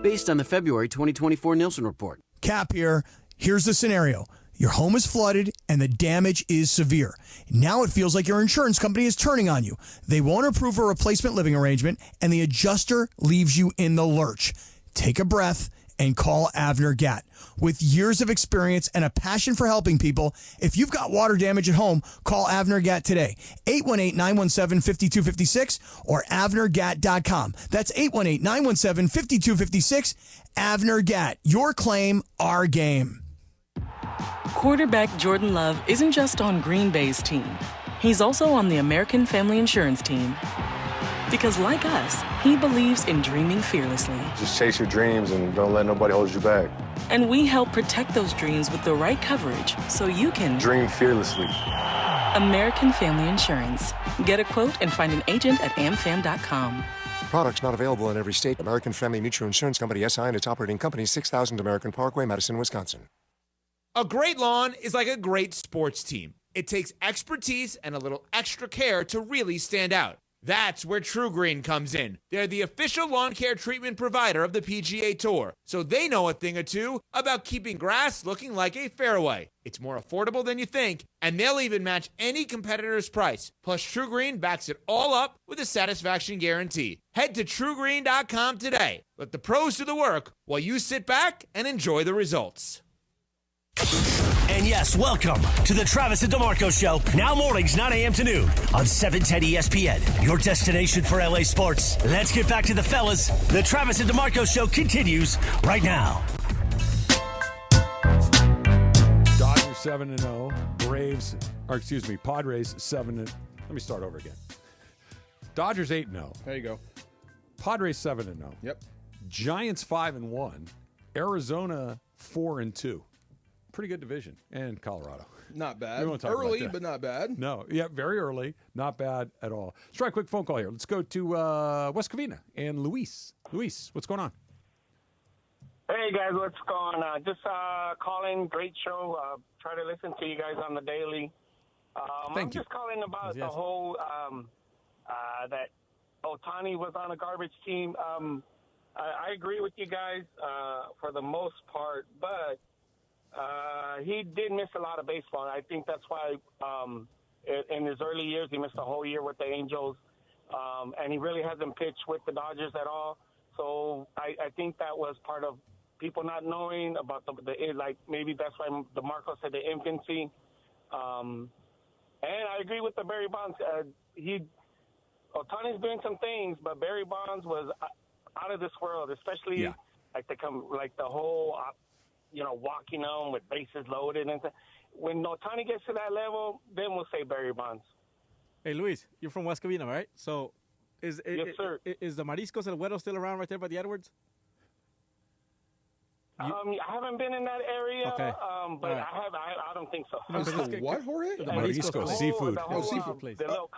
Based on the February 2024 Nielsen report. Cap here. Here's the scenario. Your home is flooded and the damage is severe. Now it feels like your insurance company is turning on you. They won't approve a replacement living arrangement and the adjuster leaves you in the lurch. Take a breath and call Avner Gatt. With years of experience and a passion for helping people, if you've got water damage at home, call Avner Gatt today. 818-917-5256 or avnergatt.com. That's 818-917-5256. Avner Gatt. Your claim, our game. Quarterback Jordan Love isn't just on Green Bay's team. He's also on the American Family Insurance team. Because like us, he believes in dreaming fearlessly. Just chase your dreams and don't let nobody hold you back. And we help protect those dreams with the right coverage so you can dream fearlessly. American Family Insurance. Get a quote and find an agent at amfam.com. Products not available in every state. American Family Mutual Insurance Company, SI, and its operating company, 6000 American Parkway, Madison, Wisconsin. A great lawn is like a great sports team. It takes expertise and a little extra care to really stand out. That's where True Green comes in. They're the official lawn care treatment provider of the PGA Tour, so they know a thing or two about keeping grass looking like a fairway. It's more affordable than you think, and they'll even match any competitor's price. Plus, True Green backs it all up with a satisfaction guarantee. Head to TrueGreen.com today. Let the pros do the work while you sit back and enjoy the results. And yes, welcome to the Travis and DeMarco Show, now mornings 9 a.m. to noon on 710 ESPN, your destination for LA sports. Let's get back to the fellas. The Travis and DeMarco Show continues right now. Dodgers 7-0, Padres 7. Let me start over again. Dodgers 8-0. There you go. Padres 7-0. Yep. Giants 5-1. Arizona 4-2. Pretty good division. And Colorado. Not bad. Early, but not bad. No. Yeah, very early. Not bad at all. Let's try a quick phone call here. Let's go to West Covina and Luis. Luis, what's going on? Hey, guys. What's going on? Just calling. Great show. Try to listen to you guys on the daily. I'm just calling about the whole that Otani was on a garbage team. I agree with you guys for the most part, but he did miss a lot of baseball. I think that's why in his early years he missed a whole year with the Angels, and he really hasn't pitched with the Dodgers at all. So I think that was part of people not knowing about the like maybe that's why DeMarco said the infancy. And I agree with the Barry Bonds. Otani's doing some things, but Barry Bonds was out of this world, especially like the whole. Walking on with bases loaded and when Otani gets to that level, then we'll say Barry Bonds. Hey, Luis, you're from West Covina, right? So, Yes, sir. Is the Mariscos El Güero still around right there by the Edwards? I haven't been in that area, Okay. but Right. I don't think so. What, Jorge? The Mariscos, seafood. Seafood place. The little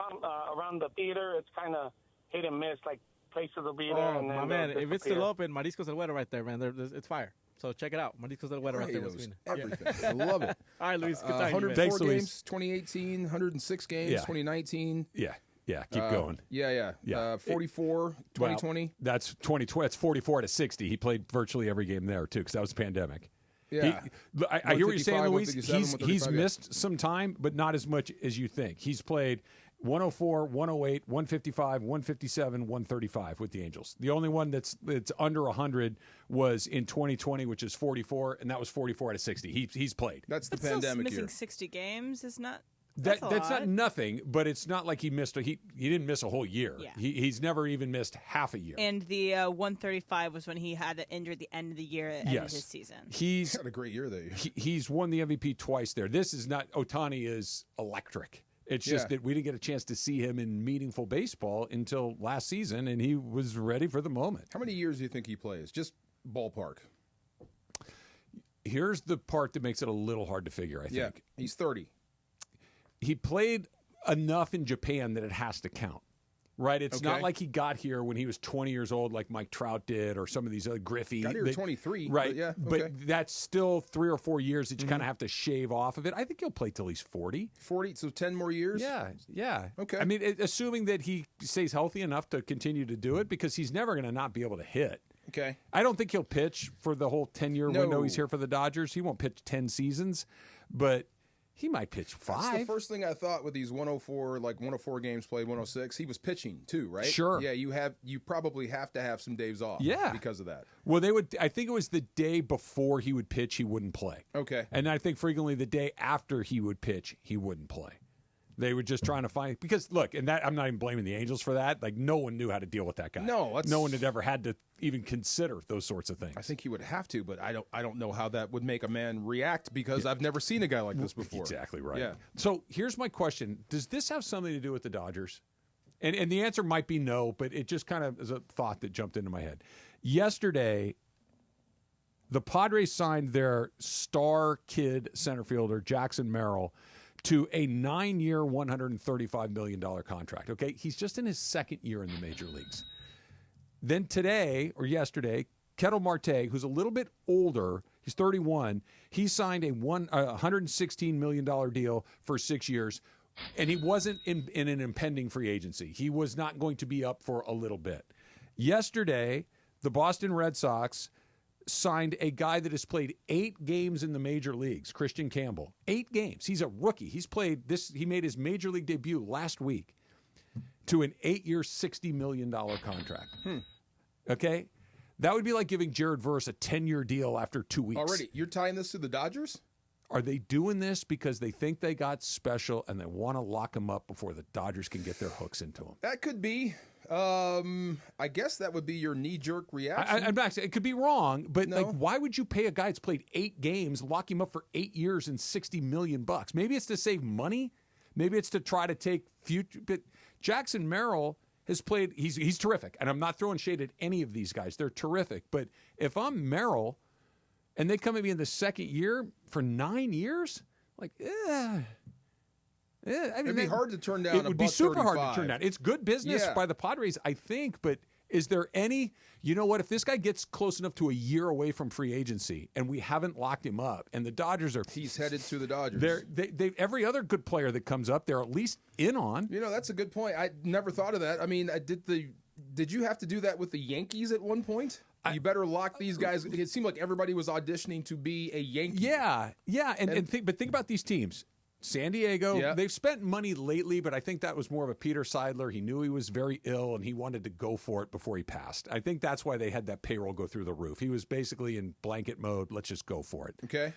around the theater, it's kind of hit and miss. Like places will be there. Oh, and then my man, if it's still disappear. open, Mariscos El Güero right there, man. It's fire. So check it out. Mariscos El Güero right there. Knows West Covina. everything. I love it. All right, Luis, good talking to you, man. 104 games, 2018, 106 games, Yeah. 2019. Yeah, keep going. Yeah. 44, 2020. Well, that's 2020. That's 44 to 60. He played virtually every game there, too, because that was the pandemic. Yeah. I hear what you're saying, 155, Luis. 157, He's 135, missed some time, but not as much as you think. He's played 104, 108, 155, 157, 135 with the Angels. The only one that's under 100 was in 2020, which is 44, and that was 44 out of 60. He's played. That's the But pandemic still, year. missing 60 games is not. That's a not lot. nothing, but it's not like he missed. He didn't miss a whole year. Yeah. He's never even missed half a year. And the 135 was when he had injured at the end of the year at the end of his season. He's had a great year that year. He's won the MVP twice there. This is not Otani is electric. It's just that we didn't get a chance to see him in meaningful baseball until last season, and he was ready for the moment. How many years do you think he plays? Just ballpark. Here's the part that makes it a little hard to figure, I think. Yeah, he's 30. He played enough in Japan that it has to count, right? It's not like he got here when he was 20 years old like Mike Trout did or some of these other Griffey. Got here at 23. Right, But yeah, but that's still 3 or 4 years that you kind of have to shave off of it. I think he'll play till he's 40. 40, so 10 more years? Yeah. Okay. I mean, assuming that he stays healthy enough to continue to do it because he's never going to not be able to hit. Okay. I don't think he'll pitch for the whole 10-year window he's here for the Dodgers. He won't pitch 10 seasons, but he might pitch 5. That's the first thing I thought with these 104 games played, 106. He was pitching too, right? Sure. Yeah, you probably have to have some days off. Yeah. Because of that. Well, I think it was the day before he would pitch, he wouldn't play. Okay. And I think frequently the day after he would pitch, he wouldn't play. They were just trying to find, because look, and that I'm not even blaming the Angels for that. Like, no one knew how to deal with that guy. No, no one had ever had to even consider those sorts of things. I think he would have to, but I don't know how that would make a man react because I've never seen a guy like this before. Exactly right. Yeah. So here's my question: does this have something to do with the Dodgers? And the answer might be no, but it just kind of is a thought that jumped into my head. Yesterday, the Padres signed their star kid center fielder Jackson Merrill to a 9-year, $135 million contract. Okay, he's just in his second year in the major leagues. Then today, or yesterday, Ketel Marte, who's a little bit older, he's 31, he signed a $116 million deal for 6 years, and he wasn't in an impending free agency. He was not going to be up for a little bit. Yesterday, the Boston Red Sox signed a guy that has played 8 games in the major leagues, Christian Campbell. 8 games. He's a rookie. He's played this. He made his major league debut last week to an 8-year, $60 million contract. Okay? That would be like giving Jared Verse a 10-year deal after 2 weeks. Already, you're tying this to the Dodgers? Are they doing this because they think they got special and they want to lock him up before the Dodgers can get their hooks into him? That could be. I guess that would be your knee-jerk reaction. I'm not saying it could be wrong, but like, why would you pay a guy that's played 8 games, lock him up for 8 years and $60 million? Maybe it's to save money. Maybe it's to try to take future. But Jackson Merrill has played. He's terrific, and I'm not throwing shade at any of these guys. They're terrific. But if I'm Merrill, and they come at me in the second year for 9 years, like, I mean, it'd be hard to turn down. It would be super hard to turn down. It's good business by the Padres, I think, but is there any? You know what? If this guy gets close enough to a year away from free agency, and we haven't locked him up, and the Dodgers are, he's headed to the Dodgers. They every other good player that comes up, they're at least in on. You know, that's a good point. I never thought of that. I mean, did you have to do that with the Yankees at one point? You better lock these guys. It seemed like everybody was auditioning to be a Yankee. Yeah, but think about these teams. San Diego, they've spent money lately, but I think that was more of a Peter Seidler. He knew he was very ill, and he wanted to go for it before he passed. I think that's why they had that payroll go through the roof. He was basically in blanket mode. Let's just go for it. Okay.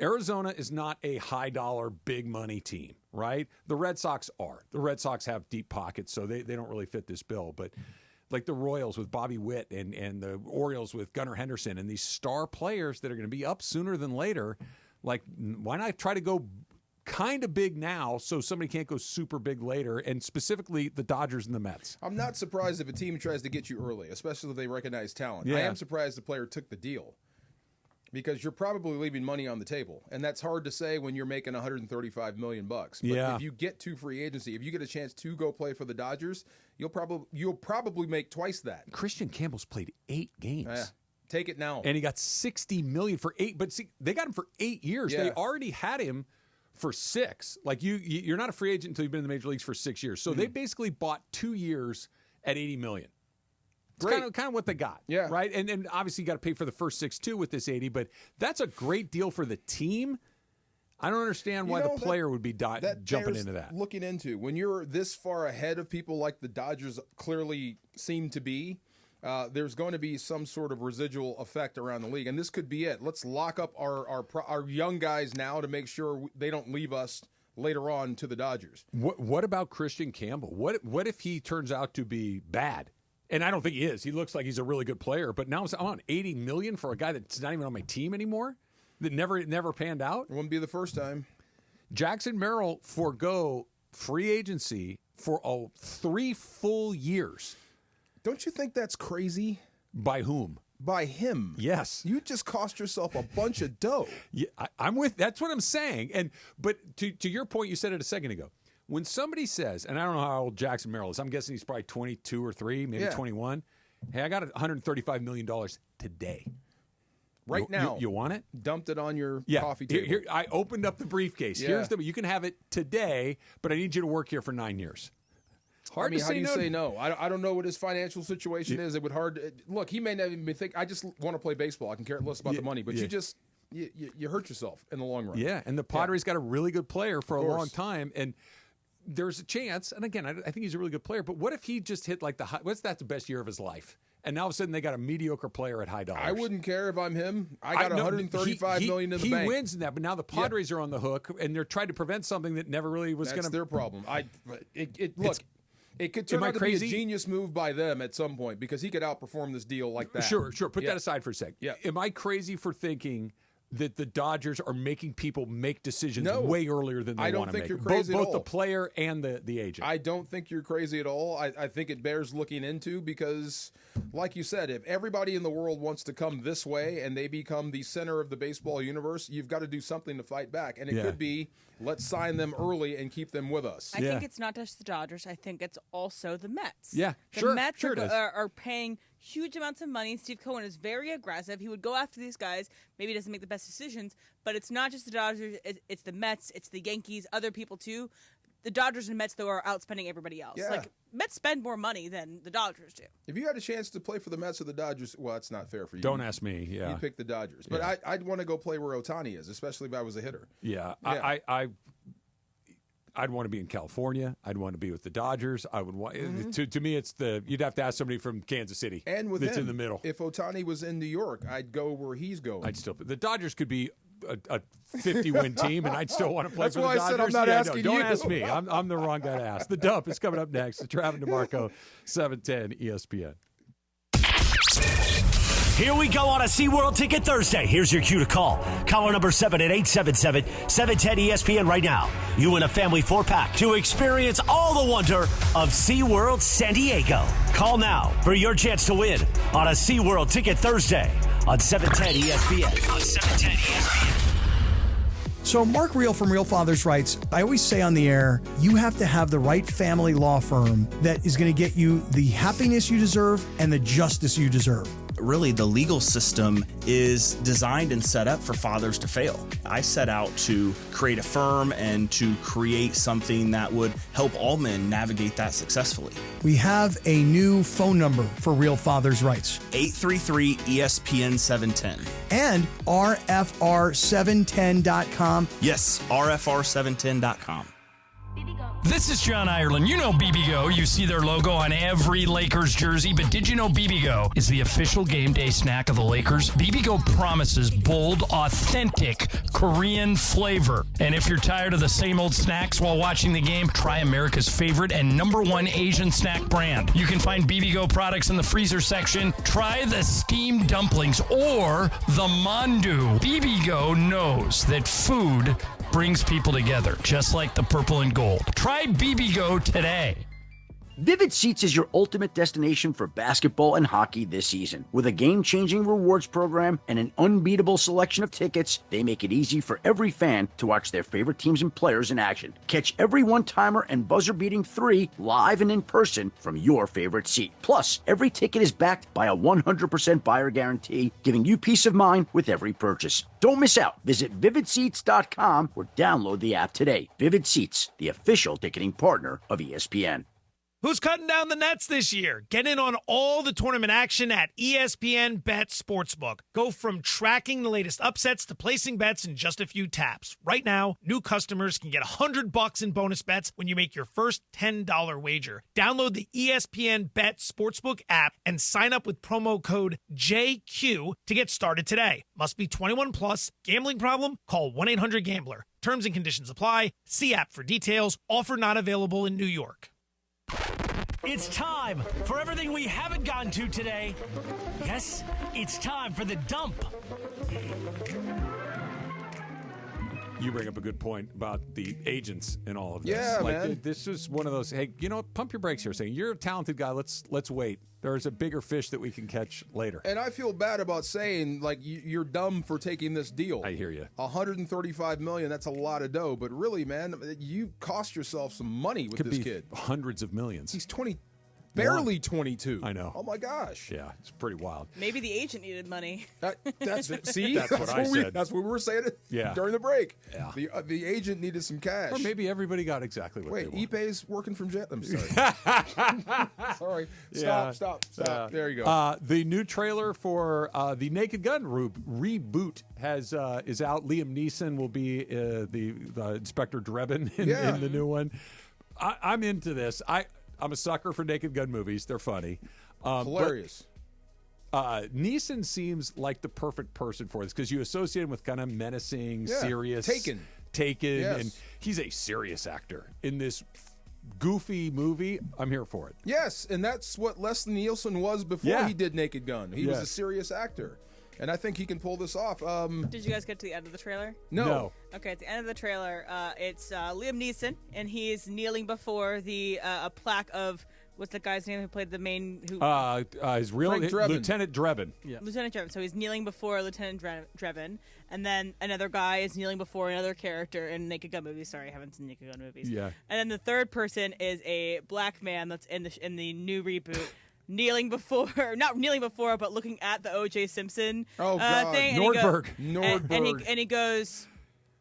Arizona is not a high-dollar, big-money team, right? The Red Sox are. The Red Sox have deep pockets, so they don't really fit this bill. But like the Royals with Bobby Witt and the Orioles with Gunnar Henderson and these star players that are going to be up sooner than later, like, why not try to go kind of big now so somebody can't go super big later, and specifically the Dodgers and the Mets? I'm not surprised if a team tries to get you early, especially if they recognize talent. Yeah. I am surprised the player took the deal because you're probably leaving money on the table, and that's hard to say when you're making $135 million. But if you get to free agency, if you get a chance to go play for the Dodgers, you'll probably make twice that. Christian Campbell's played 8 games. Take it now. And he got $60 million for 8. But see, they got him for 8 years. Yeah. They already had him for 6. Like you're not a free agent until you've been in the major leagues for 6 years. So they basically bought 2 years at $80 million. It's kind of what they got. Yeah. Right? And obviously you got to pay for the first 6 too with this 80, but that's a great deal for the team. I don't understand why the player would be jumping into that. Looking into when you're this far ahead of people like the Dodgers clearly seem to be, there's going to be some sort of residual effect around the league, and this could be it. Let's lock up our young guys now to make sure they don't leave us later on to the Dodgers. What about Christian Campbell? What if he turns out to be bad? And I don't think he is. He looks like he's a really good player, but now I'm on $80 million for a guy that's not even on my team anymore. That never panned out. It wouldn't be the first time. Jackson Merrill forego free agency for 3 full years. Don't you think that's crazy? By whom? By him. Yes. You just cost yourself a bunch of dough. Yeah, that's what I'm saying. But to your point, you said it a second ago. When somebody says, and I don't know how old Jackson Merrill is, I'm guessing he's probably 22 or 3, maybe 21. Hey, I got $135 million today. Right now. You want it? Dumped it on your coffee table. Here, I opened up the briefcase. Yeah. You can have it today, but I need you to work here for 9 years. Hard to say no. How do you say no? I don't know what his financial situation is. It would look. He may not even think. I just want to play baseball. I can care less about the money. But you hurt yourself in the long run. Yeah, and the Padres got a really good player for a long time, and there's a chance. And again, I think he's a really good player. But what if he just hit like what's the best year of his life? And now all of a sudden they got a mediocre player at high dollars. I wouldn't care if I'm him. I got $135 million in the bank. He wins in that, but now the Padres are on the hook, and they're trying to prevent something that never really was going to. That's their problem. Look. It could turn out to be a genius move by them at some point because he could outperform this deal like that. Sure. Put that aside for a sec. Yeah. Am I crazy for thinking that the Dodgers are making people make decisions way earlier than they want to make? I don't think you're crazy at all. Both the player and the agent. I don't think you're crazy at all. I think it bears looking into because, like you said, if everybody in the world wants to come this way and they become the center of the baseball universe, you've got to do something to fight back. And it could be, let's sign them early and keep them with us. I think it's not just the Dodgers. I think it's also the Mets. Yeah, the Mets are paying huge amounts of money. Steve Cohen is very aggressive. He would go after these guys. Maybe he doesn't make the best decisions, but it's not just the Dodgers. It's the Mets. It's the Yankees. Other people too. The Dodgers and Mets, though, are outspending everybody else. Yeah. Like, Mets spend more money than the Dodgers do. If you had a chance to play for the Mets or the Dodgers, well, that's not fair for you. Don't ask me. Yeah, you pick the Dodgers, but I'd want to go play where Otani is, especially if I was a hitter. Yeah. I'd want to be in California. I'd want to be with the Dodgers. I would want to me. It's you'd have to ask somebody from Kansas City, and with that's him, in the middle. If Otani was in New York, I'd go where he's going. The Dodgers could be a 50-win team, and I'd still want to play for the Dodgers. That's why I said I'm not asking you. Don't ask me. I'm the wrong guy to ask. The Dump is coming up next. The Travis DeMarco, 710 ESPN. Here we go on a SeaWorld Ticket Thursday. Here's your cue to call. Caller number 7 at 877-710-ESPN right now. You win a family 4-pack to experience all the wonder of SeaWorld San Diego. Call now for your chance to win on a SeaWorld Ticket Thursday on 710 ESPN. On 710 ESPN. So Mark Real from Real Fathers writes, I always say on the air, you have to have the right family law firm that is going to get you the happiness you deserve and the justice you deserve. Really, the legal system is designed and set up for fathers to fail. I set out to create a firm and to create something that would help all men navigate that successfully. We have a new phone number for Real Fathers Rights. 833-ESPN-710. And RFR710.com. Yes, RFR710.com. This is John Ireland. You know BBGO. You see their logo on every Lakers jersey, but did you know BBGO is the official game day snack of the Lakers? BBGO promises bold, authentic Korean flavor. And if you're tired of the same old snacks while watching the game, try America's favorite and #1 Asian snack brand. You can find BBGO products in the freezer section. Try the steamed dumplings or the mandu. BBGO knows that food brings people together, just like the purple and gold. Try BBGO today. Vivid Seats is your ultimate destination for basketball and hockey this season. With a game-changing rewards program and an unbeatable selection of tickets, they make it easy for every fan to watch their favorite teams and players in action. Catch every one-timer and buzzer-beating 3 live and in person from your favorite seat. Plus, every ticket is backed by a 100% buyer guarantee, giving you peace of mind with every purchase. Don't miss out. Visit VividSeats.com or download the app today. Vivid Seats, the official ticketing partner of ESPN. Who's cutting down the nets this year? Get in on all the tournament action at ESPN Bet Sportsbook. Go from tracking the latest upsets to placing bets in just a few taps. Right now, new customers can get $100 in bonus bets when you make your first $10 wager. Download the ESPN Bet Sportsbook app and sign up with promo code JQ to get started today. Must be 21 plus. Gambling problem? Call 1-800-GAMBLER. Terms and conditions apply. See app for details. Offer not available in New York. It's time for everything we haven't gotten to today. Yes, it's time for the dump. You bring up a good point about the agents and all of this. Yeah, man. This is one of those, hey, you know what, pump your brakes here, saying you're a talented guy, let's wait. There's a bigger fish that we can catch later. And I feel bad about saying, like, you're dumb for taking this deal. I hear you. $135 million, that's a lot of dough. But really, man, you cost yourself some money with this kid. Hundreds of millions. He's barely 22. I know. Oh, my gosh. Yeah, it's pretty wild. Maybe the agent needed money. That's what I said. That's what we were saying Yeah. during the break. Yeah. The agent needed some cash. Or maybe everybody got exactly what they Wait, want. Ipe's working from jail. I'm sorry. Sorry. Stop. There you go. The new trailer for the Naked Gun reboot is out. Liam Neeson will be the Inspector Drebin in the new one. I'm into this. I'm a sucker for Naked Gun movies. They're funny. Hilarious. Neeson seems like the perfect person for this because you associate him with kind of menacing, serious. Taken. Yes. And he's a serious actor. In this goofy movie, I'm here for it. Yes, and that's what Leslie Nielsen was before he did Naked Gun. He was a serious actor. And I think he can pull this off. Did you guys get to the end of the trailer? No. Okay, at the end of the trailer, it's Liam Neeson, and he's kneeling before a plaque of, what's the guy's name who played the main? His real Lieutenant Drebin. Yeah. Lieutenant Drebin. So he's kneeling before Lieutenant Drebin, and then another guy is kneeling before another character in Naked Gun movies. Sorry, I haven't seen Naked Gun movies. Yeah. And then the third person is a black man that's in the new reboot. Not kneeling before, but looking at the O.J. Simpson thing. Nordberg. And he goes,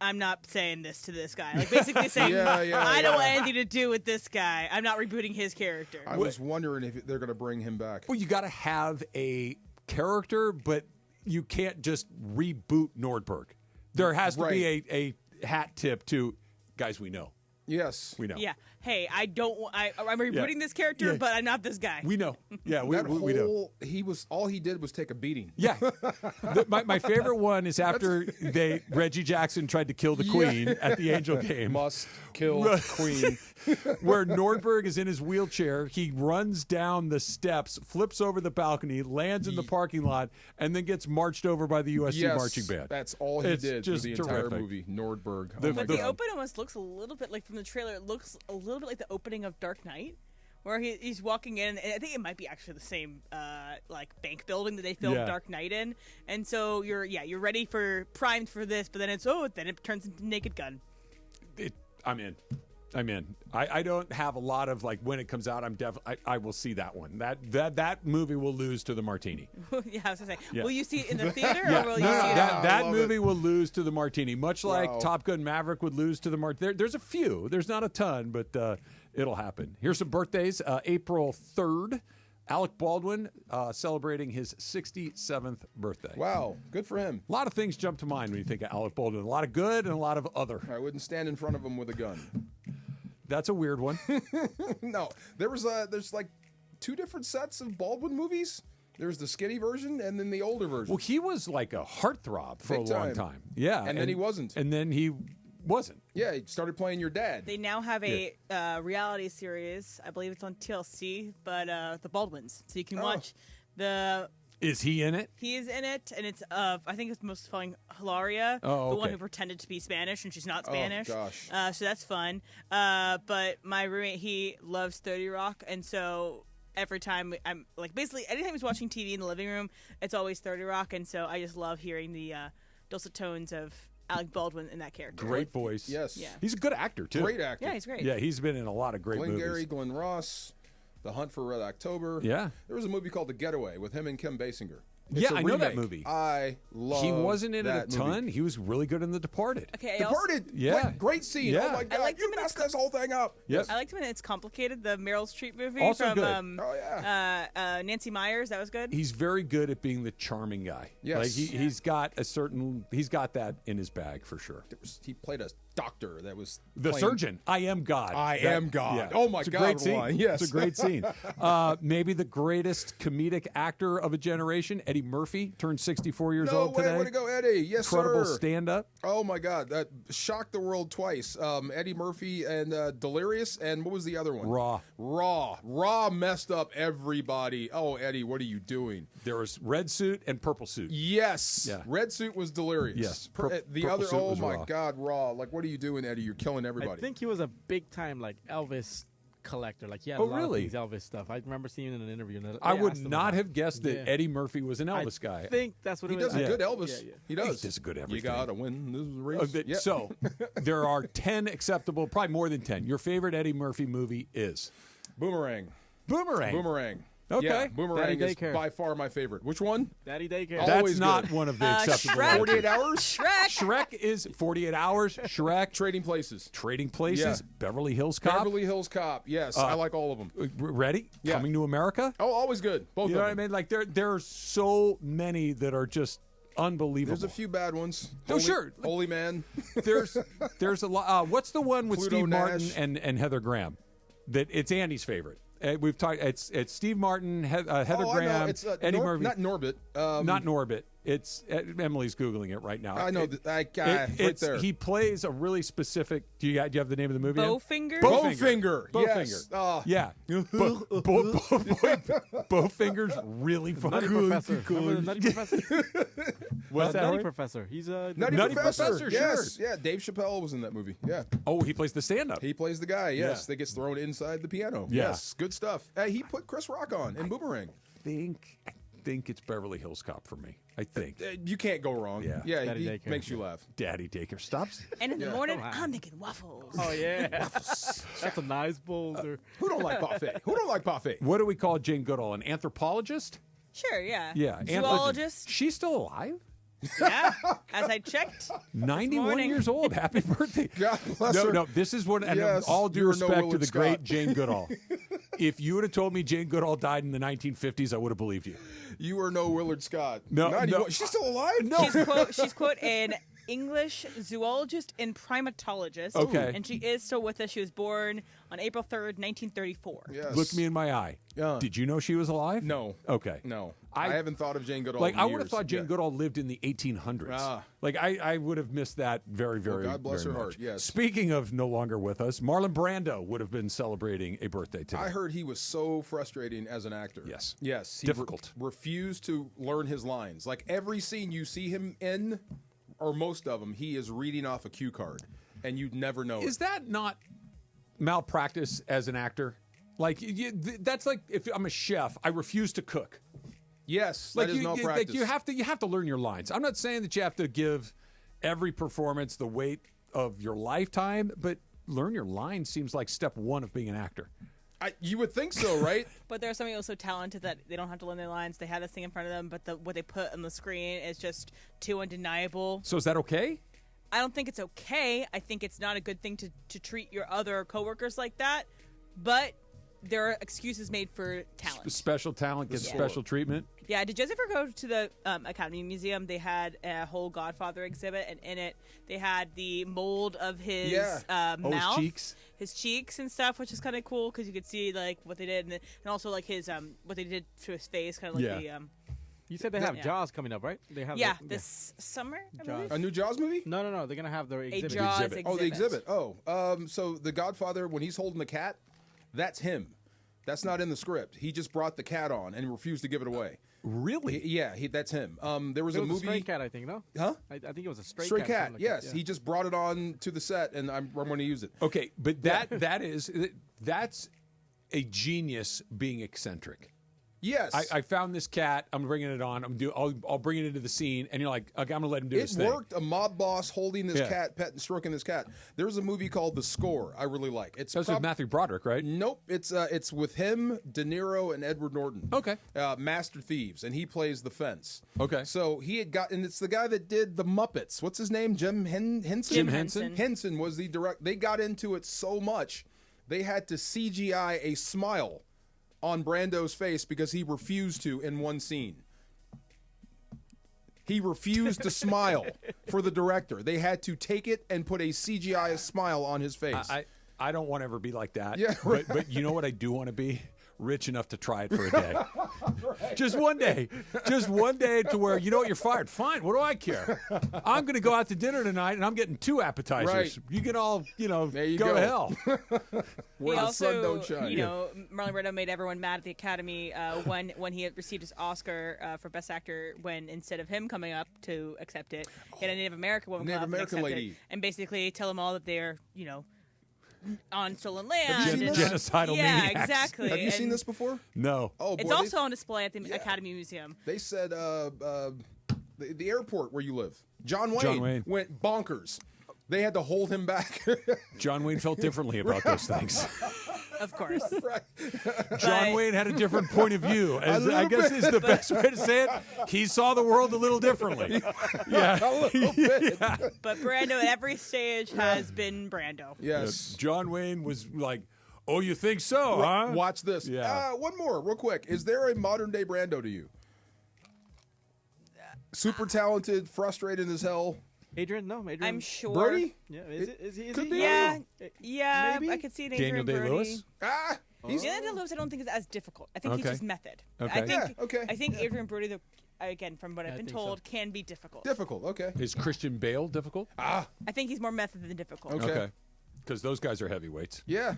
I'm not saying this to this guy. Like, basically saying, I don't want anything to do with this guy. I'm not rebooting his character. I was wondering if they're going to bring him back. Well, you got to have a character, but you can't just reboot Nordberg. There has to be a hat tip to guys we know. Yes. We know. Yeah. Hey, I'm rebooting this character, but I'm not this guy. We know. Yeah, we know. All he did was take a beating. Yeah. My favorite one is after Reggie Jackson tried to kill the Queen at the Angel game. Must kill Queen. Where Nordberg is in his wheelchair, he runs down the steps, flips over the balcony, lands in the parking lot, and then gets marched over by the USC marching band. That's all he did just for the entire movie. Nordberg. But the open almost looks a little bit like, from the trailer, it looks a little bit like the opening of Dark Knight, where he's walking in, and I think it might be actually the same bank building that they filmed Dark Knight in. And so you're ready primed for this, but then it turns into Naked Gun. I'm in. I don't have a lot of when it comes out. I will see that one. That movie will lose to the Martini. Yeah, I was gonna say. Yeah. Will you see it in the theater, or will you see it? That movie will lose to the Martini, much like Top Gun Maverick would lose to the Martini. There's a few. There's not a ton, but it'll happen. Here's some birthdays. April 3rd. Alec Baldwin celebrating his 67th birthday. Wow, good for him. A lot of things jump to mind when you think of Alec Baldwin. A lot of good and a lot of other. I wouldn't stand in front of him with a gun. That's a weird one. No, there's like two different sets of Baldwin movies. There's the skinny version and then the older version. Well, he was like a heartthrob for a long time. Yeah. And then he wasn't. And then he wasn't. Yeah, he started playing your dad. They now have a reality series. I believe it's on TLC, but the Baldwins. So you can watch the... Is he in it? He is in it, and it's I think it's most fun Hilaria, the one who pretended to be Spanish, and she's not Spanish. Oh, gosh. So that's fun. But my roommate, he loves 30 Rock, and so every time basically anytime he's watching TV in the living room, it's always 30 Rock, and so I just love hearing the dulcet tones of Alec Baldwin in that character. Great voice. Yes. Yeah. He's a good actor, too. Great actor. Yeah, he's great. Yeah, he's been in a lot of great movies. Glengarry Glen Ross, The Hunt for Red October. Yeah. There was a movie called The Getaway with him and Kim Basinger. It's Yeah, a I know that remake. movie. I love He wasn't in it that a ton. movie. He was really good in The Departed. Okay, Departed. Yeah. Great scene. Yeah. Oh my God. liked You him in messed this whole thing up. Yes. I liked him in It's Complicated, the Meryl Streep movie Also from good. Nancy Meyers. That was good. He's very good at being the charming guy. Yes. Like he's got that in his bag for sure. He played a doctor that was The playing- surgeon. I am God. I am God. Yeah. Oh my It's a God. great scene. Line. Yes. It's a great scene. Maybe the greatest comedic actor of a generation, Eddie Murphy, turned 64 years No old way. today. Way to go, Eddie. Yes, Incredible sir. stand-up. Oh my God, that shocked the world twice. Eddie Murphy and Delirious, and what was the other one? Raw messed up everybody. Oh, Eddie, what are you doing? There was red suit and purple suit. Yes. Yeah. Red suit was Delirious. Yes. The Purple other, suit oh was my Raw. God, Raw. Like, what are you doing, Eddie? You're killing everybody. I think he was a big time like Elvis collector. Like he had Oh, a lot really? of these Elvis stuff. I remember seeing him in an interview. And I they would asked him not about have it. guessed that Yeah. Eddie Murphy was an Elvis guy. I think that's what he it does was. a good Elvis. Yeah. He does. He does a good everything. You gotta win this race. Okay, So there are 10 acceptable, probably more than 10. Your favorite Eddie Murphy movie is? Boomerang. Boomerang. Okay. Yeah, Boomerang Daddy is Daycare. by far my favorite. Which one? Daddy Daycare. That's Always not good. one of the acceptable. Shrek. 48 hours? Shrek. Shrek is 48 Hours. Shrek. Trading Places. Trading Places. Yeah. Beverly Hills Cop. Beverly Hills Cop. Yes, I like all of them. Ready? Yeah. Coming to America. Oh, always good. Both You of know what I them. mean? Like there are so many that are just unbelievable. There's a few bad ones. Oh, sure. Holy Man. There's a lot. What's the one with Pluto Steve Martin Nash. and Heather Graham? That it's Andy's favorite. We've talked. It's Steve Martin, Heather Oh, I know. Graham, It's Eddie Murphy. not Norbit. Not Norbit. It's Emily's googling it right now. I know. Right there. He plays a really specific. Do you have the name of the movie? Bowfinger? Bowfinger. Bowfinger. Yes. Yeah. Bowfinger's really Nutty funny. Professor. Remember the Nutty Professor? What's that? Nutty Roy? Professor. He's a Nutty Professor, Yes. Yeah. Dave Chappelle was in that movie. Yeah. Oh, he plays the stand-up. He plays the guy. Yes. Yeah. That gets thrown inside the piano. Yeah. Yes. Good stuff. He put Chris Rock on in Boomerang. I think it's Beverly Hills Cop for me. I think. You can't go wrong. Yeah. Yeah. Daddy He Daycare. makes you laugh. Daddy Daycare stops. And in the morning, I'm making waffles. Oh yeah, that's a nice boulder. Who don't like parfait? Who don't like parfait? What do we call Jane Goodall? An anthropologist? Sure, yeah. Yeah. Zoologist. She's still alive? Yeah. As I checked. 91 morning. years old. Happy birthday. God bless her. No, this is what, and Yes, all due you are no respect to Willard the great Scott. Jane Goodall. If you would have told me Jane Goodall died in the 1950s, I would have believed you. You are no Willard Scott. No, 91. no. She's still alive? No. She's quote an English zoologist and primatologist. Okay. And she is still with us. She was born on April 3rd, 1934. Yes. Look me in my eye. Yeah. Did you know she was alive? No. Okay. No. I haven't thought of Jane Goodall Like, in I years. would have thought Jane Yeah. Goodall lived in the 1800s. Ah. Like, I would have missed that very, very, God bless very her much. heart, yes. Speaking of no longer with us, Marlon Brando would have been celebrating a birthday today. I heard he was so frustrating as an actor. Yes. Yes. He Difficult. refused to learn his lines. Like every scene you see him in, or most of them, he is reading off a cue card, and you'd never know. Is that not malpractice as an actor? Like, that's like if I'm a chef, I refuse to cook. Yes, Like that is malpractice. you have to learn your lines. I'm not saying that you have to give every performance the weight of your lifetime, but learn your lines seems like step one of being an actor. You would think so, right? But there are some people so talented that they don't have to learn their lines. They have this thing in front of them, but what they put on the screen is just too undeniable. So is that okay? I don't think it's okay. I think it's not a good thing to treat your other coworkers like that. But there are excuses made for talent. Special talent gets special treatment. Yeah, did you guys ever go to the Academy Museum? They had a whole Godfather exhibit, and in it, they had the mold of his mouth. His cheeks and stuff, which is kind of cool because you could see like what they did, and also like his what they did to his face, kind of like the. You said they have Jaws coming up, right? They have this summer. I Jaws. believe. A new Jaws movie? No. They're gonna have their exhibit. Jaws exhibit. Oh, the exhibit. Oh, so the Godfather, when he's holding the cat, that's him. That's not in the script. He just brought the cat on and refused to give it away. Really? That's him. There was It a was movie. a stray cat, I think. No. Huh? I think it was a stray Stray cat. cat. something like Yes, that, he just brought it on to the set, and I'm going to use it. Okay, but that's a genius being eccentric. Yes. I found this cat. I'm bringing it on. I'll bring it into the scene, and you're like, okay, I'm gonna let him do his thing. It worked. A mob boss holding this cat, pet, and stroking this cat. There's a movie called The Score. I really like. That's with Matthew Broderick, right? Nope. It's with him, De Niro, and Edward Norton. Okay. Master Thieves, and he plays the fence. Okay. So he had got, and it's the guy that did the Muppets. What's his name? Jim Henson. Jim Henson. Henson was the direct. They got into it so much, they had to CGI a smile on Brando's face because he refused to in one scene. He refused to smile for the director. They had to take it and put a CGI smile on his face. I don't want to ever be like that. Yeah, right. But you know what I do want to be? Rich enough to try it for a day. Right. Just one day. Just one day to where, you know what, you're fired. Fine. What do I care? I'm going to go out to dinner tonight, and I'm getting 2 appetizers. Right. You can all, go to hell. Where the sun don't shine. Marlon Brando made everyone mad at the Academy when he had received his Oscar for Best Actor, when instead of him coming up to accept it, he had a Native American woman come up and accept it, and basically tell them all that they're, on stolen land. Have you seen this? Genocidal maniacs. Yeah, exactly. Have you seen this before? No. Oh, boy, it's also on display at the Academy Museum. They said the airport where you live, John Wayne went bonkers. They had to hold him back. John Wayne felt differently about those things. Of course. Right. John Wayne had a different point of view. I guess is the best way to say it. He saw the world a little differently. Yeah, a little bit. Yeah. But Brando at every stage has been Brando. Yes. John Wayne was like, oh, you think so, huh? Watch this. Yeah. One more, real quick. Is there a modern-day Brando to you? Super talented, frustrated as hell. Adrian? No, Adrian. I'm sure. Brody? Yeah, is he? Could be. Yeah, Maybe? I could see it. Daniel Adrian Day-Lewis? Brody. Daniel Day-Lewis, I don't think is as difficult. I think he's just method. Okay. I think Adrian Brody, again, from what I've been told, can be difficult. Difficult, okay. Is Christian Bale difficult? I think he's more method than difficult. Okay. Because those guys are heavyweights. Yeah.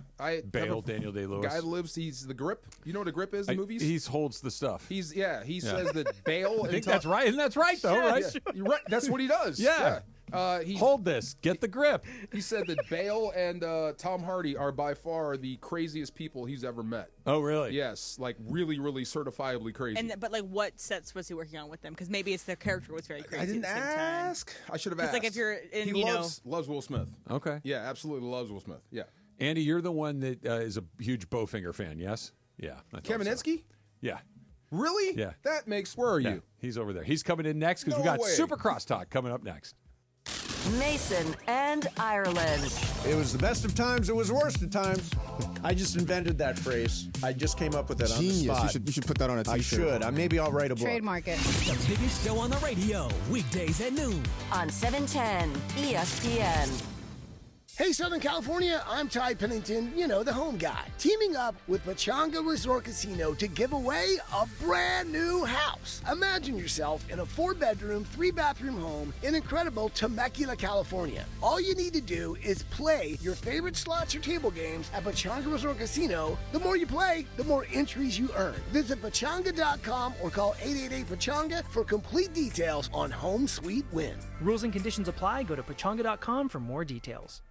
Bale, Daniel Day-Lewis. Guy lives, he's the grip. You know what a grip is in movies? He holds the stuff. He says that Bale. I think that's right. Isn't that right, though, right? Yeah. You're right. That's what he does. Yeah. Hold this. Get the grip. He said that Bale and Tom Hardy are by far the craziest people he's ever met. Oh, really? Yes, like really, really certifiably crazy. But like, what sets was he working on with them? Because maybe it's their character was very crazy. I didn't at the same ask. Time. I should have asked. Like if you're in, he loves Will Smith. Okay. Yeah, absolutely loves Will Smith. Yeah. Andy, you're the one that is a huge Bowfinger fan, yes? Yeah. Kamenetsky? So. Yeah. Really? Yeah. That makes. Where are you? He's over there. He's coming in next because No we got way. Super Crosstalk coming up next. Mason and Ireland. It was the best of times. It was the worst of times. I just invented that phrase. I just came up with it on the spot. You should put that on a T-shirt. I should. Maybe I'll write a book. Trademark it. The biggest show on the radio, weekdays at noon. On 710 ESPN. Hey, Southern California, I'm Ty Pennington, the home guy. Teaming up with Pechanga Resort Casino to give away a brand new house. Imagine yourself in a 4-bedroom, 3-bathroom home in incredible Temecula, California. All you need to do is play your favorite slots or table games at Pechanga Resort Casino. The more you play, the more entries you earn. Visit Pechanga.com or call 888-PECHANGA for complete details on Home Sweet Win. Rules and conditions apply. Go to Pechanga.com for more details.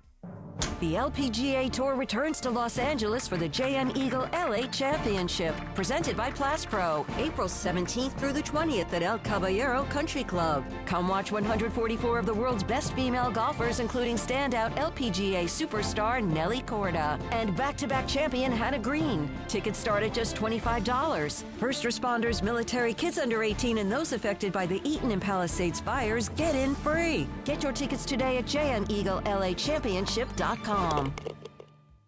The LPGA Tour returns to Los Angeles for the JM Eagle LA Championship, presented by Plastpro, April 17th through the 20th at El Caballero Country Club. Come watch 144 of the world's best female golfers, including standout LPGA superstar Nelly Korda and back-to-back champion Hannah Green. Tickets start at just $25. First responders, military, kids under 18, and those affected by the Eaton and Palisades fires get in free. Get your tickets today at jmeagleLAchampionship.com.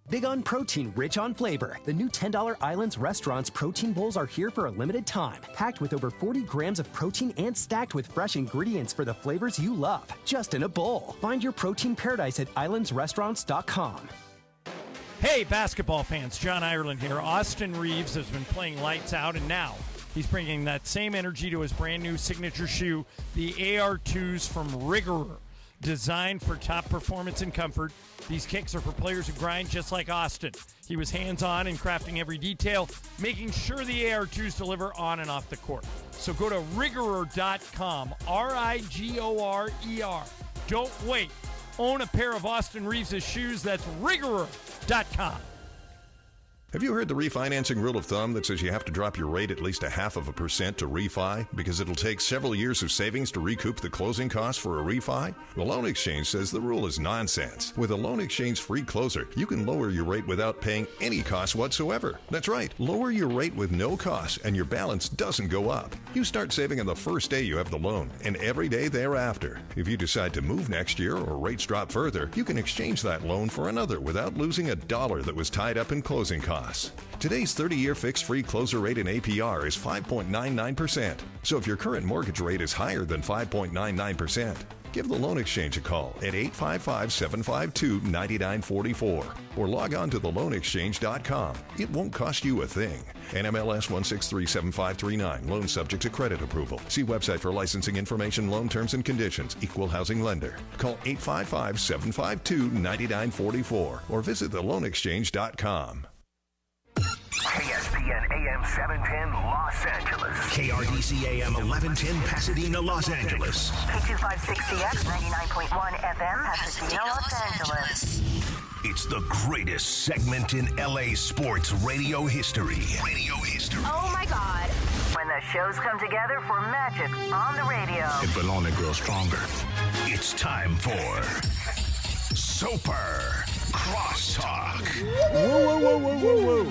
Big on protein, rich on flavor. The new $10 Islands Restaurant's protein bowls are here for a limited time. Packed with over 40 grams of protein and stacked with fresh ingredients for the flavors you love. Just in a bowl. Find your protein paradise at islandsrestaurants.com. Hey, basketball fans. John Ireland here. Austin Reeves has been playing lights out, and now he's bringing that same energy to his brand new signature shoe, the AR2s from Redick. Designed for top performance and comfort, these kicks are for players who grind just like Austin. He was hands-on in crafting every detail, making sure the AR2s deliver on and off the court. So go to Rigor.com, RIGORER. Don't wait. Own a pair of Austin Reeves' shoes. That's Rigor.com. Have you heard the refinancing rule of thumb that says you have to drop your rate at least 0.5% to refi because it'll take several years of savings to recoup the closing costs for a refi? The Loan Exchange says the rule is nonsense. With a Loan Exchange free closer, you can lower your rate without paying any cost whatsoever. That's right, lower your rate with no cost and your balance doesn't go up. You start saving on the first day you have the loan and every day thereafter. If you decide to move next year or rates drop further, you can exchange that loan for another without losing a dollar that was tied up in closing costs. Today's 30-year fixed-free closer rate in APR is 5.99%. So if your current mortgage rate is higher than 5.99%, give the Loan Exchange a call at 855-752-9944 or log on to theloanexchange.com. It won't cost you a thing. NMLS 1637539. Loan subject to credit approval. See website for licensing information, loan terms and conditions. Equal housing lender. Call 855-752-9944 or visit theloanexchange.com. ESPN AM 710 Los Angeles. KRDC AM 1110 Pasadena, Los Angeles. K256CX 99.1 FM Pasadena, Los Angeles. It's the greatest segment in LA sports radio history. Oh my God. When the shows come together for magic on the radio. It will only grow stronger. It's time for Soper Crosstalk. Whoa.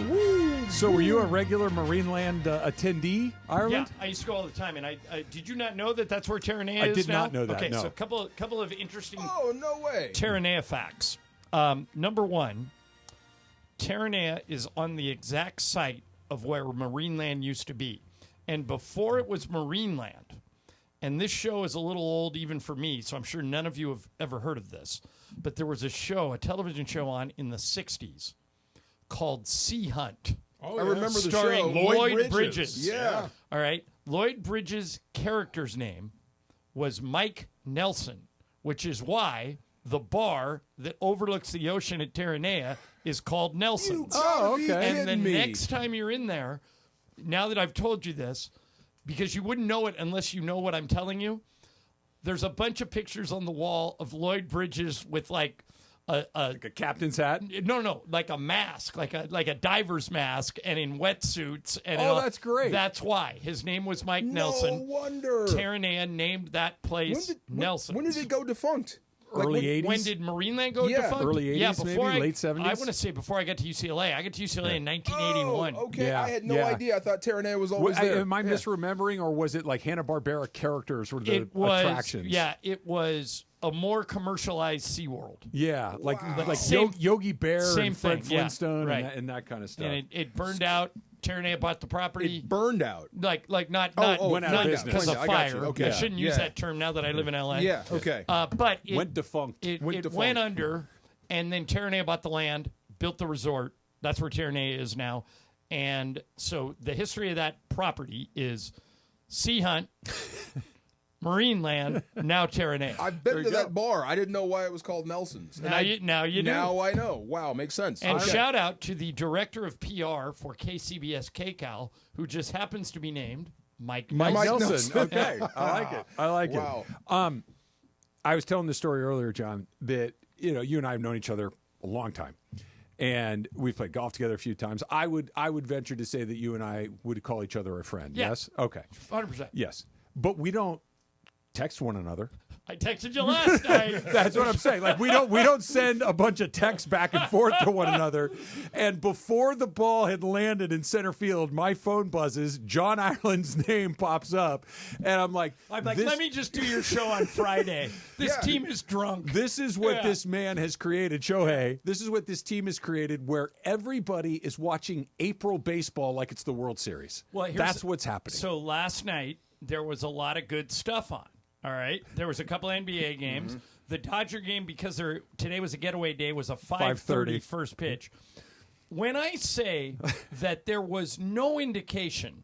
So were you a regular Marineland attendee, Ireland? Yeah, I used to go all the time. And I did you not know that that's where Terranea I is did now? not know that, Okay, no. so a couple of interesting no way. Terranea facts. Number one, Terranea is on the exact site of where Marineland used to be. And before it was Marineland, and this show is a little old even for me, so I'm sure none of you have ever heard of this, but there was a television show on in the 60s called Sea Hunt. Oh, I remember the starring show. Lloyd Bridges. Yeah. All right. Lloyd Bridges' character's name was Mike Nelson, which is why the bar that overlooks the ocean at Terranea is called Nelson's. Oh, okay. And the next time you're in there, now that I've told you this, because you wouldn't know it unless you know what I'm telling you, there's a bunch of pictures on the wall of Lloyd Bridges with like a captain's hat. No, like a mask, like a diver's mask, and in wetsuits. And that's great. That's why his name was Mike Nelson. No wonder. Terranea named that place Nelson. When did it go defunct? Early 80s? When did Marineland go defunct? Early 80s, yeah, before maybe, late 70s? I want to say before I got to UCLA. I got to UCLA in 1981. Oh, okay. I had no idea. I thought Terranea was always there. Am I misremembering, or was it like Hanna-Barbera characters were the attractions? Yeah, it was a more commercialized SeaWorld. Yeah, like Same- Yogi Bear same and Fred thing, yeah, Flintstone right. and that kind of stuff. And it burned out. Terranea bought the property. It burned out. Like not went out of business. because of I got you. fire. Okay. I shouldn't use that term now that I live in LA. Yeah, okay. But it went defunct. It went under, and then Terranea bought the land, built the resort. That's where Terranea is now. And so the history of that property is Sea Hunt, Marineland, now Terranea. I've been to that bar. I didn't know why it was called Nelson's. Now you do. Now I know. Wow, makes sense. And shout out to the director of PR for KCBS KCAL, who just happens to be named Mike Nelson. Okay, I like it. Wow. I was telling the story earlier, John, that you and I have known each other a long time, and we've played golf together a few times. I would venture to say that you and I would call each other a friend. Yeah. Yes. Okay. 100%. Yes, but we don't text one another. I texted you last night. That's what I'm saying. Like we don't send a bunch of texts back and forth to one another. And before the ball had landed in center field, my phone buzzes. John Ireland's name pops up, and I'm like, let me just do your show on Friday. This team is drunk. This is what this man has created, Shohei. This is what this team has created, where everybody is watching April baseball like it's the World Series. Well, that's what's happening. So last night there was a lot of good stuff on. All right. There was a couple NBA games. Mm-hmm. The Dodger game, because today was a getaway day, was a 5:30 first pitch. When I say that there was no indication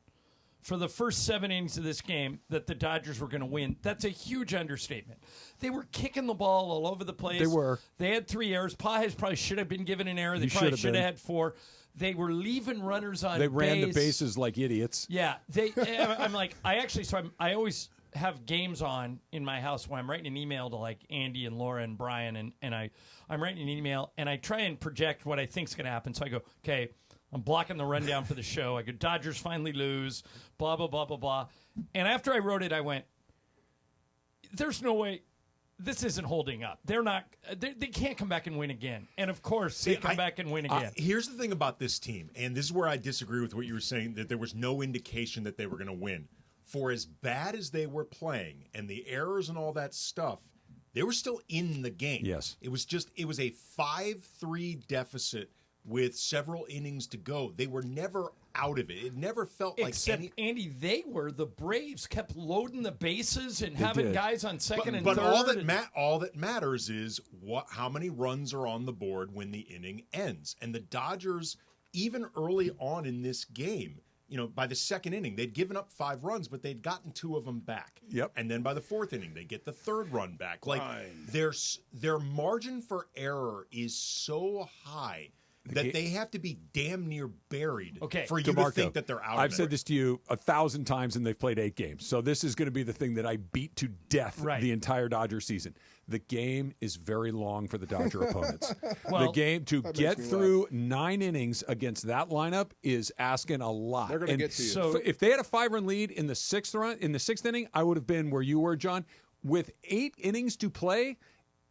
for the first 7 innings of this game that the Dodgers were going to win, that's a huge understatement. They were kicking the ball all over the place. They were. They had 3 errors. Pages probably should have been given an error. They probably should have had 4. They were leaving runners on base. They ran the bases like idiots. Yeah. I'm like, I always have games on in my house when I'm writing an email to like Andy and Laura and Brian, and I'm writing an email and I try and project what I think's going to happen. So I go, okay, I'm blocking the rundown for the show. I go, Dodgers finally lose, blah, blah, blah, blah, blah. And after I wrote it, I went, there's no way. This isn't holding up. They can't come back and win again. And of course, they come back and win again. Here's the thing about this team, and this is where I disagree with what you were saying, that there was no indication that they were going to win. For as bad as they were playing and the errors and all that stuff, they were still in the game. Yes. It was a 5-3 deficit with several innings to go. They were never out of it. It never felt like Andy, the Braves kept loading the bases and having guys on second and third. But all that matters is how many runs are on the board when the inning ends. And the Dodgers, even early on in this game, by the second inning, they'd given up 5 runs, but they'd gotten 2 of them back. Yep. And then by the 4th inning, they get the 3rd run back. Like their margin for error is so high that they have to be damn near buried for you to think that they're out of it. I've said this to you 1,000 times, and they've played 8 games. So this is going to be the thing that I beat to death the entire Dodger season. The game is very long for the Dodger opponents. The game to get through 9 innings against that lineup is asking a lot. They're going to get to you. So if they had a 5-run lead in the 6th inning, I would have been where you were, John. With 8 innings to play,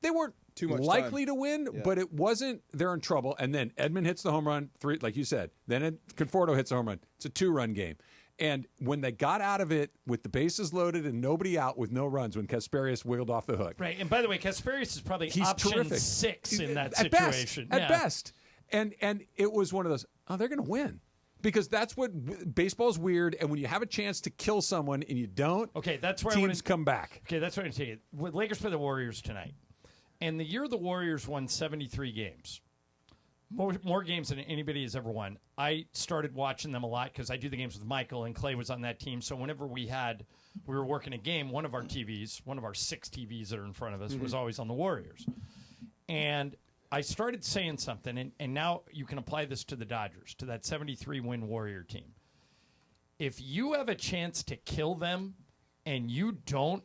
they weren't too much likely time to win, but it wasn't. They're in trouble. And then Edman hits the home run, 3, like you said. Then Conforto hits the home run. It's a 2-run game. And when they got out of it with the bases loaded and nobody out with no runs, when Kasparius wiggled off the hook. Right. And by the way, Kasparius is probably He's option terrific. 6 in that At situation. At best. And it was one of those, they're going to win. Because that's what baseball's weird, and when you have a chance to kill someone and you don't, that's where teams come back. Okay, that's what I'm saying. Lakers play the Warriors tonight. And the year the Warriors won 73 games, more games than anybody has ever won, I started watching them a lot because I do the games with Michael, and Clay was on that team. So whenever we were working a game, one of our 6 TVs that are in front of us, was always on the Warriors. And I started saying something, and now you can apply this to the Dodgers, to that 73-win Warrior team. If you have a chance to kill them and you don't,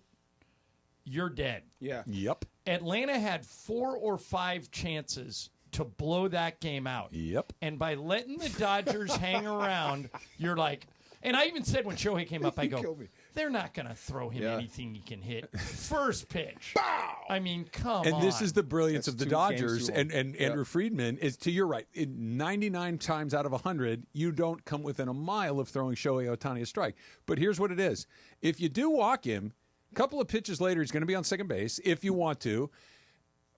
you're dead. Yeah. Yep. Atlanta had 4 or 5 chances to blow that game out. Yep. And by letting the Dodgers hang around, you're like, and I even said when Shohei came up, I go, they're not going to throw him anything he can hit. First pitch. Bow! I mean, come on. And this is the brilliance of the Dodgers and Andrew Friedman is, to your right, 99 times out of 100, you don't come within a mile of throwing Shohei Ohtani a strike. But here's what it is. If you do walk him, a couple of pitches later, he's going to be on second base if you want to.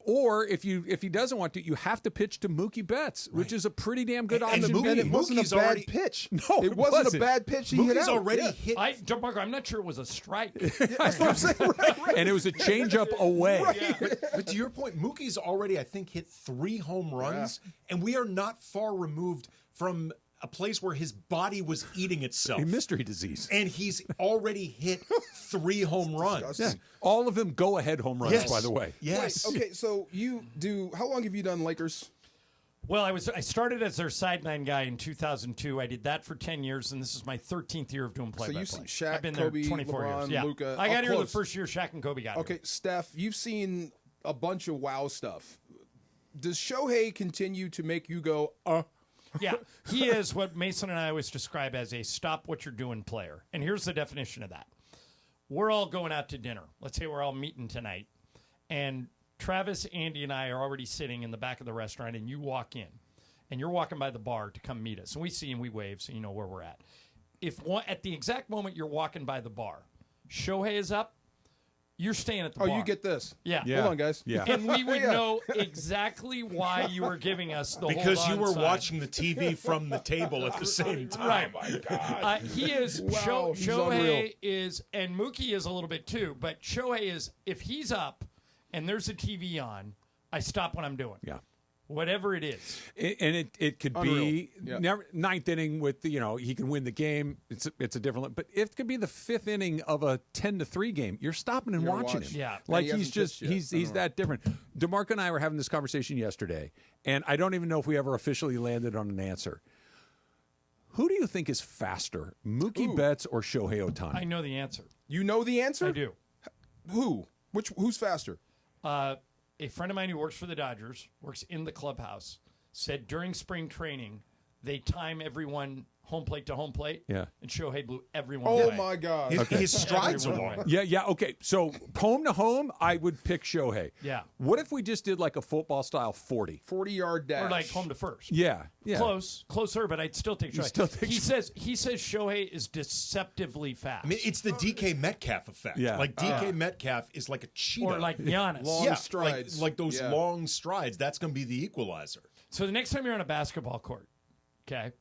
Or if he doesn't want to, you have to pitch to Mookie Betts, which is a pretty damn good option. And it wasn't a bad pitch. No, it wasn't a bad pitch. He hit out. already hit. DeMarco, I'm not sure it was a strike. That's what I'm saying. Right. And it was a changeup away. Right. Yeah. But to your point, Mookie's already, I think, hit 3 home runs, and we are not far removed from a place where his body was eating itself. A mystery disease. And he's already hit 3 home runs. Yeah. All of them go-ahead home runs, by the way. Yes. Wait, okay, so how long have you done Lakers? Well, I started as their sideline guy in 2002. I did that for 10 years, and this is my 13th year of doing play-by-play. So you've seen Shaq, I've been Kobe, there 24 LeBron, years. Yeah. Luka. I got here close. the first year Shaq and Kobe got here. Okay, Steph, you've seen a bunch of wow stuff. Does Shohei continue to make you go, Yeah, he is what Mason and I always describe as a stop what you're doing player. And here's the definition of that. We're all going out to dinner. Let's say we're all meeting tonight. And Travis, Andy, and I are already sitting in the back of the restaurant, and you walk in. And you're walking by the bar to come meet us. And we see and we wave so you know where we're at. At the exact moment you're walking by the bar, Shohei is up, you're staying at the bar. Oh, you get this. Yeah. Hold on, guys. Yeah. And we would know exactly why you were giving us the because you were sign. watching the TV from the table at the same time. Right. Oh, my God. He is. Wow, Shohei is, and Mookie is a little bit too, but Shohei is, if he's up and there's a TV on, I stop what I'm doing. Yeah. Whatever it is. And it could be ninth inning with, he can win the game. It's a different, but it could be the 5th inning of a 10-3 game. You're stopping and watching him. Yeah. Like he's that different. DeMarco and I were having this conversation yesterday, and I don't even know if we ever officially landed on an answer. Who do you think is faster, Mookie Betts or Shohei Ohtani? I know the answer. You know the answer? I do. Who? Who's faster? A friend of mine who works for the Dodgers, works in the clubhouse, said during spring training, They time everyone home plate to home plate. Yeah. And Shohei blew everyone Oh, away. my God. His strides are Everyone long. away. Yeah, okay. So home to home, I would pick Shohei. Yeah. What if we just did like a football style 40? 40-yard dash. Or like home to first. Yeah. Closer, but I'd still take Shohei. He says Shohei is deceptively fast. I mean, it's the DK Metcalf effect. Yeah. Like DK Metcalf is like a cheetah. Or like Giannis. Long strides. Like those Yeah. long strides. That's going to be the equalizer. So the next time you're on a basketball court, okay,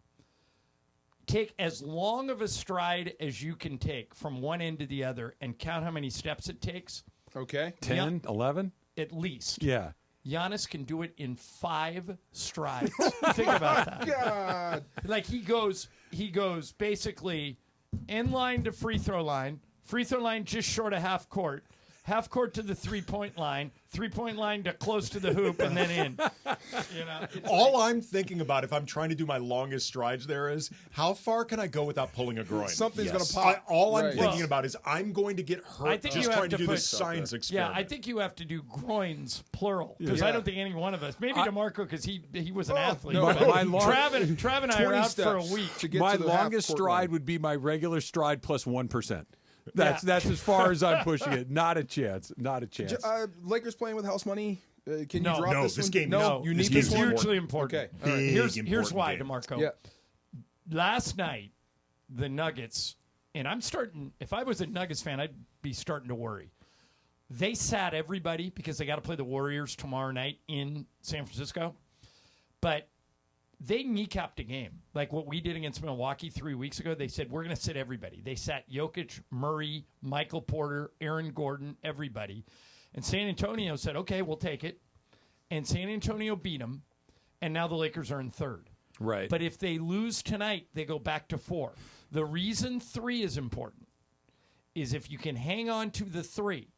take as long of a stride as you can take from one end to the other and count how many steps it takes. Okay. 10, 11? At least. Yeah. Giannis can do it in 5 strides. Think about that. God. Like he goes basically in line to free throw line just short of half court to the 3-point line, 3-point line to close to the hoop, and then in. All I'm thinking about if I'm trying to do my longest strides there is how far can I go without pulling a groin? Something's going to pop. All I'm thinking about is I'm going to get hurt I think just you have trying to to do put, this science experiment. Yeah, I think you have to do groins plural because Yeah. I don't think any one of us. Maybe DeMarco because he was an athlete. no, but my Trav and I are 20 out for a steps week. to get My to the half longest court stride line. would be my regular stride plus 1%. That's as far as I'm pushing it. Not a chance. Not a chance. Lakers playing with house money. Can No. you drop No, this this one? game- No, no, you this need game this is one. Hugely important. Okay. All right, Big here's important why, game. DeMarco. Yeah. Last night, the Nuggets, and I'm starting. If I was a Nuggets fan, I'd be starting to worry. They sat everybody because they got to play the Warriors tomorrow night in San Francisco, but they kneecapped a game like what we did against Milwaukee 3 weeks ago. They said we're going to sit everybody. They sat Jokic, Murray, Michael Porter, Aaron Gordon, everybody, and San Antonio said, "Okay, we'll take it." And San Antonio beat them, and now the Lakers are in third. Right. But if they lose tonight, they go back to 4. The reason 3 is important is if you can hang on to the 3,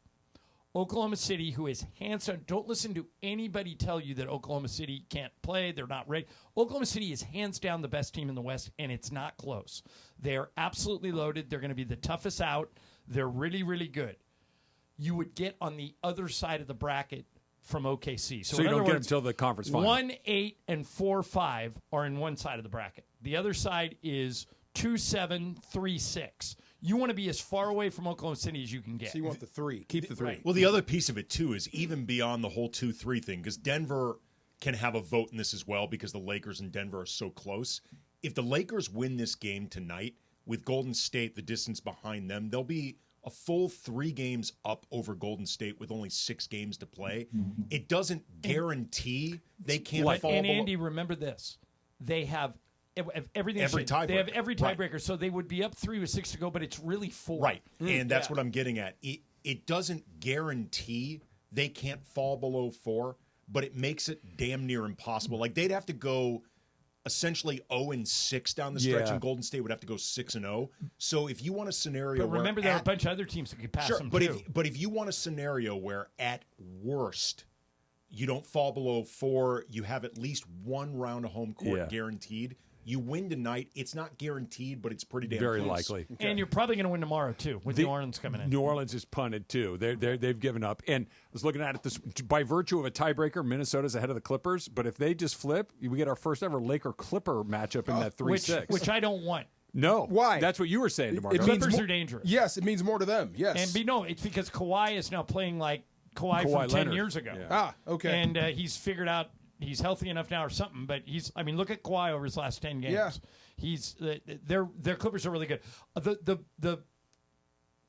Oklahoma City, who is hands down, don't listen to anybody tell you that Oklahoma City can't play, they're not ready. Oklahoma City is hands down the best team in the West, and it's not close. They're absolutely loaded. They're going to be the toughest out. They're really, really good. You would get on the other side of the bracket from OKC. So you don't get them until the conference final. 1, 8, and 4, 5 are in one side of the bracket. The other side is 2, 7, 3, 6. You want to be as far away from Oklahoma City as you can get. So you want the 3. Keep the 3. Right. Well, the other piece of it, too, is even beyond the whole 2-3 thing, because Denver can have a vote in this as well because the Lakers and Denver are so close. If the Lakers win this game tonight, with Golden State the distance behind them, they'll be a full 3 games up over Golden State with only 6 games to play. It doesn't guarantee they can't fall And below. Andy, remember this. They have everything. Every They have tiebreaker. every Right. tiebreaker, so they would be up 3 with 6 to go, but it's really 4. Right. And that's Yeah. what I'm getting at. It doesn't guarantee they can't fall below 4, but it makes it damn near impossible. Like they'd have to go essentially 0-6 down the stretch, Yeah. and Golden State would have to go 6-0. So if you want a scenario But remember, there are a bunch of other teams that could pass sure, them but too. if you want a scenario where at worst you don't fall below 4, you have at least 1 round of home court Yeah. guaranteed. You win tonight. It's not guaranteed, but it's pretty damn Very close. likely. And you're probably going to win tomorrow too, with New Orleans coming in. New Orleans is punted too. They've given up. And I was looking at it this by virtue of a tiebreaker. Minnesota's ahead of the Clippers, but if they just flip, we get our first ever Laker Clipper matchup in that 3-6, which I don't want. No, Why? That's what you were saying, DeMarco. Clippers are dangerous. Yes, it means more to them. Yes. And no, it's because Kawhi is now playing like Kawhi from 10 Leonard. years ago. Yeah. Ah, okay. And he's figured out he's healthy enough now or something. But look at Kawhi over his last 10 games. Yeah. He's their Clippers are really good. The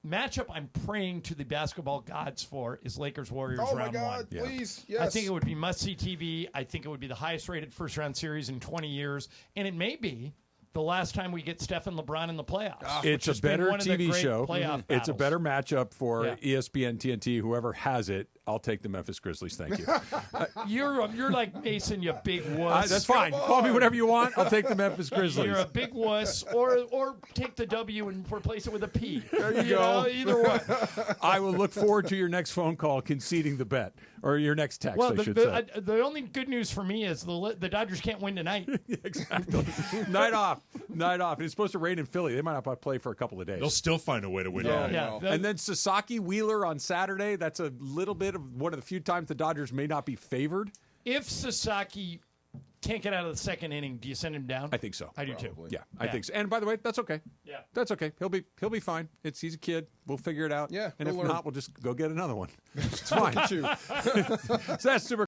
matchup I'm praying to the basketball gods for is Lakers Warriors Oh my round God! 1. Please, yes. I think it would be must-see TV. I think it would be the highest-rated first-round series in 20 years, and it may be the last time we get Steph and LeBron in the playoffs. It's a has been better one of the TV great show. playoff It's a battles. better matchup for Yeah. ESPN, TNT, whoever has it. I'll take the Memphis Grizzlies. Thank you. You're like Mason, you big wuss. That's fine. Call me whatever you want. I'll take the Memphis Grizzlies. You're a big wuss, or take the W and replace it with a P. There you go. know, either one. I will look forward to your next phone call conceding the bet, or your next text, Well, I should say. the only good news for me is the Dodgers can't win tonight. Exactly. Night off. And it's supposed to rain in Philly. They might not play for a couple of days. They'll still find a way to win. Yeah. And then Sasaki Wheeler on Saturday. That's a little bit of one of the few times the Dodgers may not be favored. If Sasaki can't get out of the second inning, do you send him down? I think so. I do too. Yeah, I think so. And by the way, that's okay. Yeah, that's okay. He'll be fine. He's a kid. We'll figure it out. Yeah, and if we'll learn. not, we'll just go get another one. It's fine. Look at you. So that's Super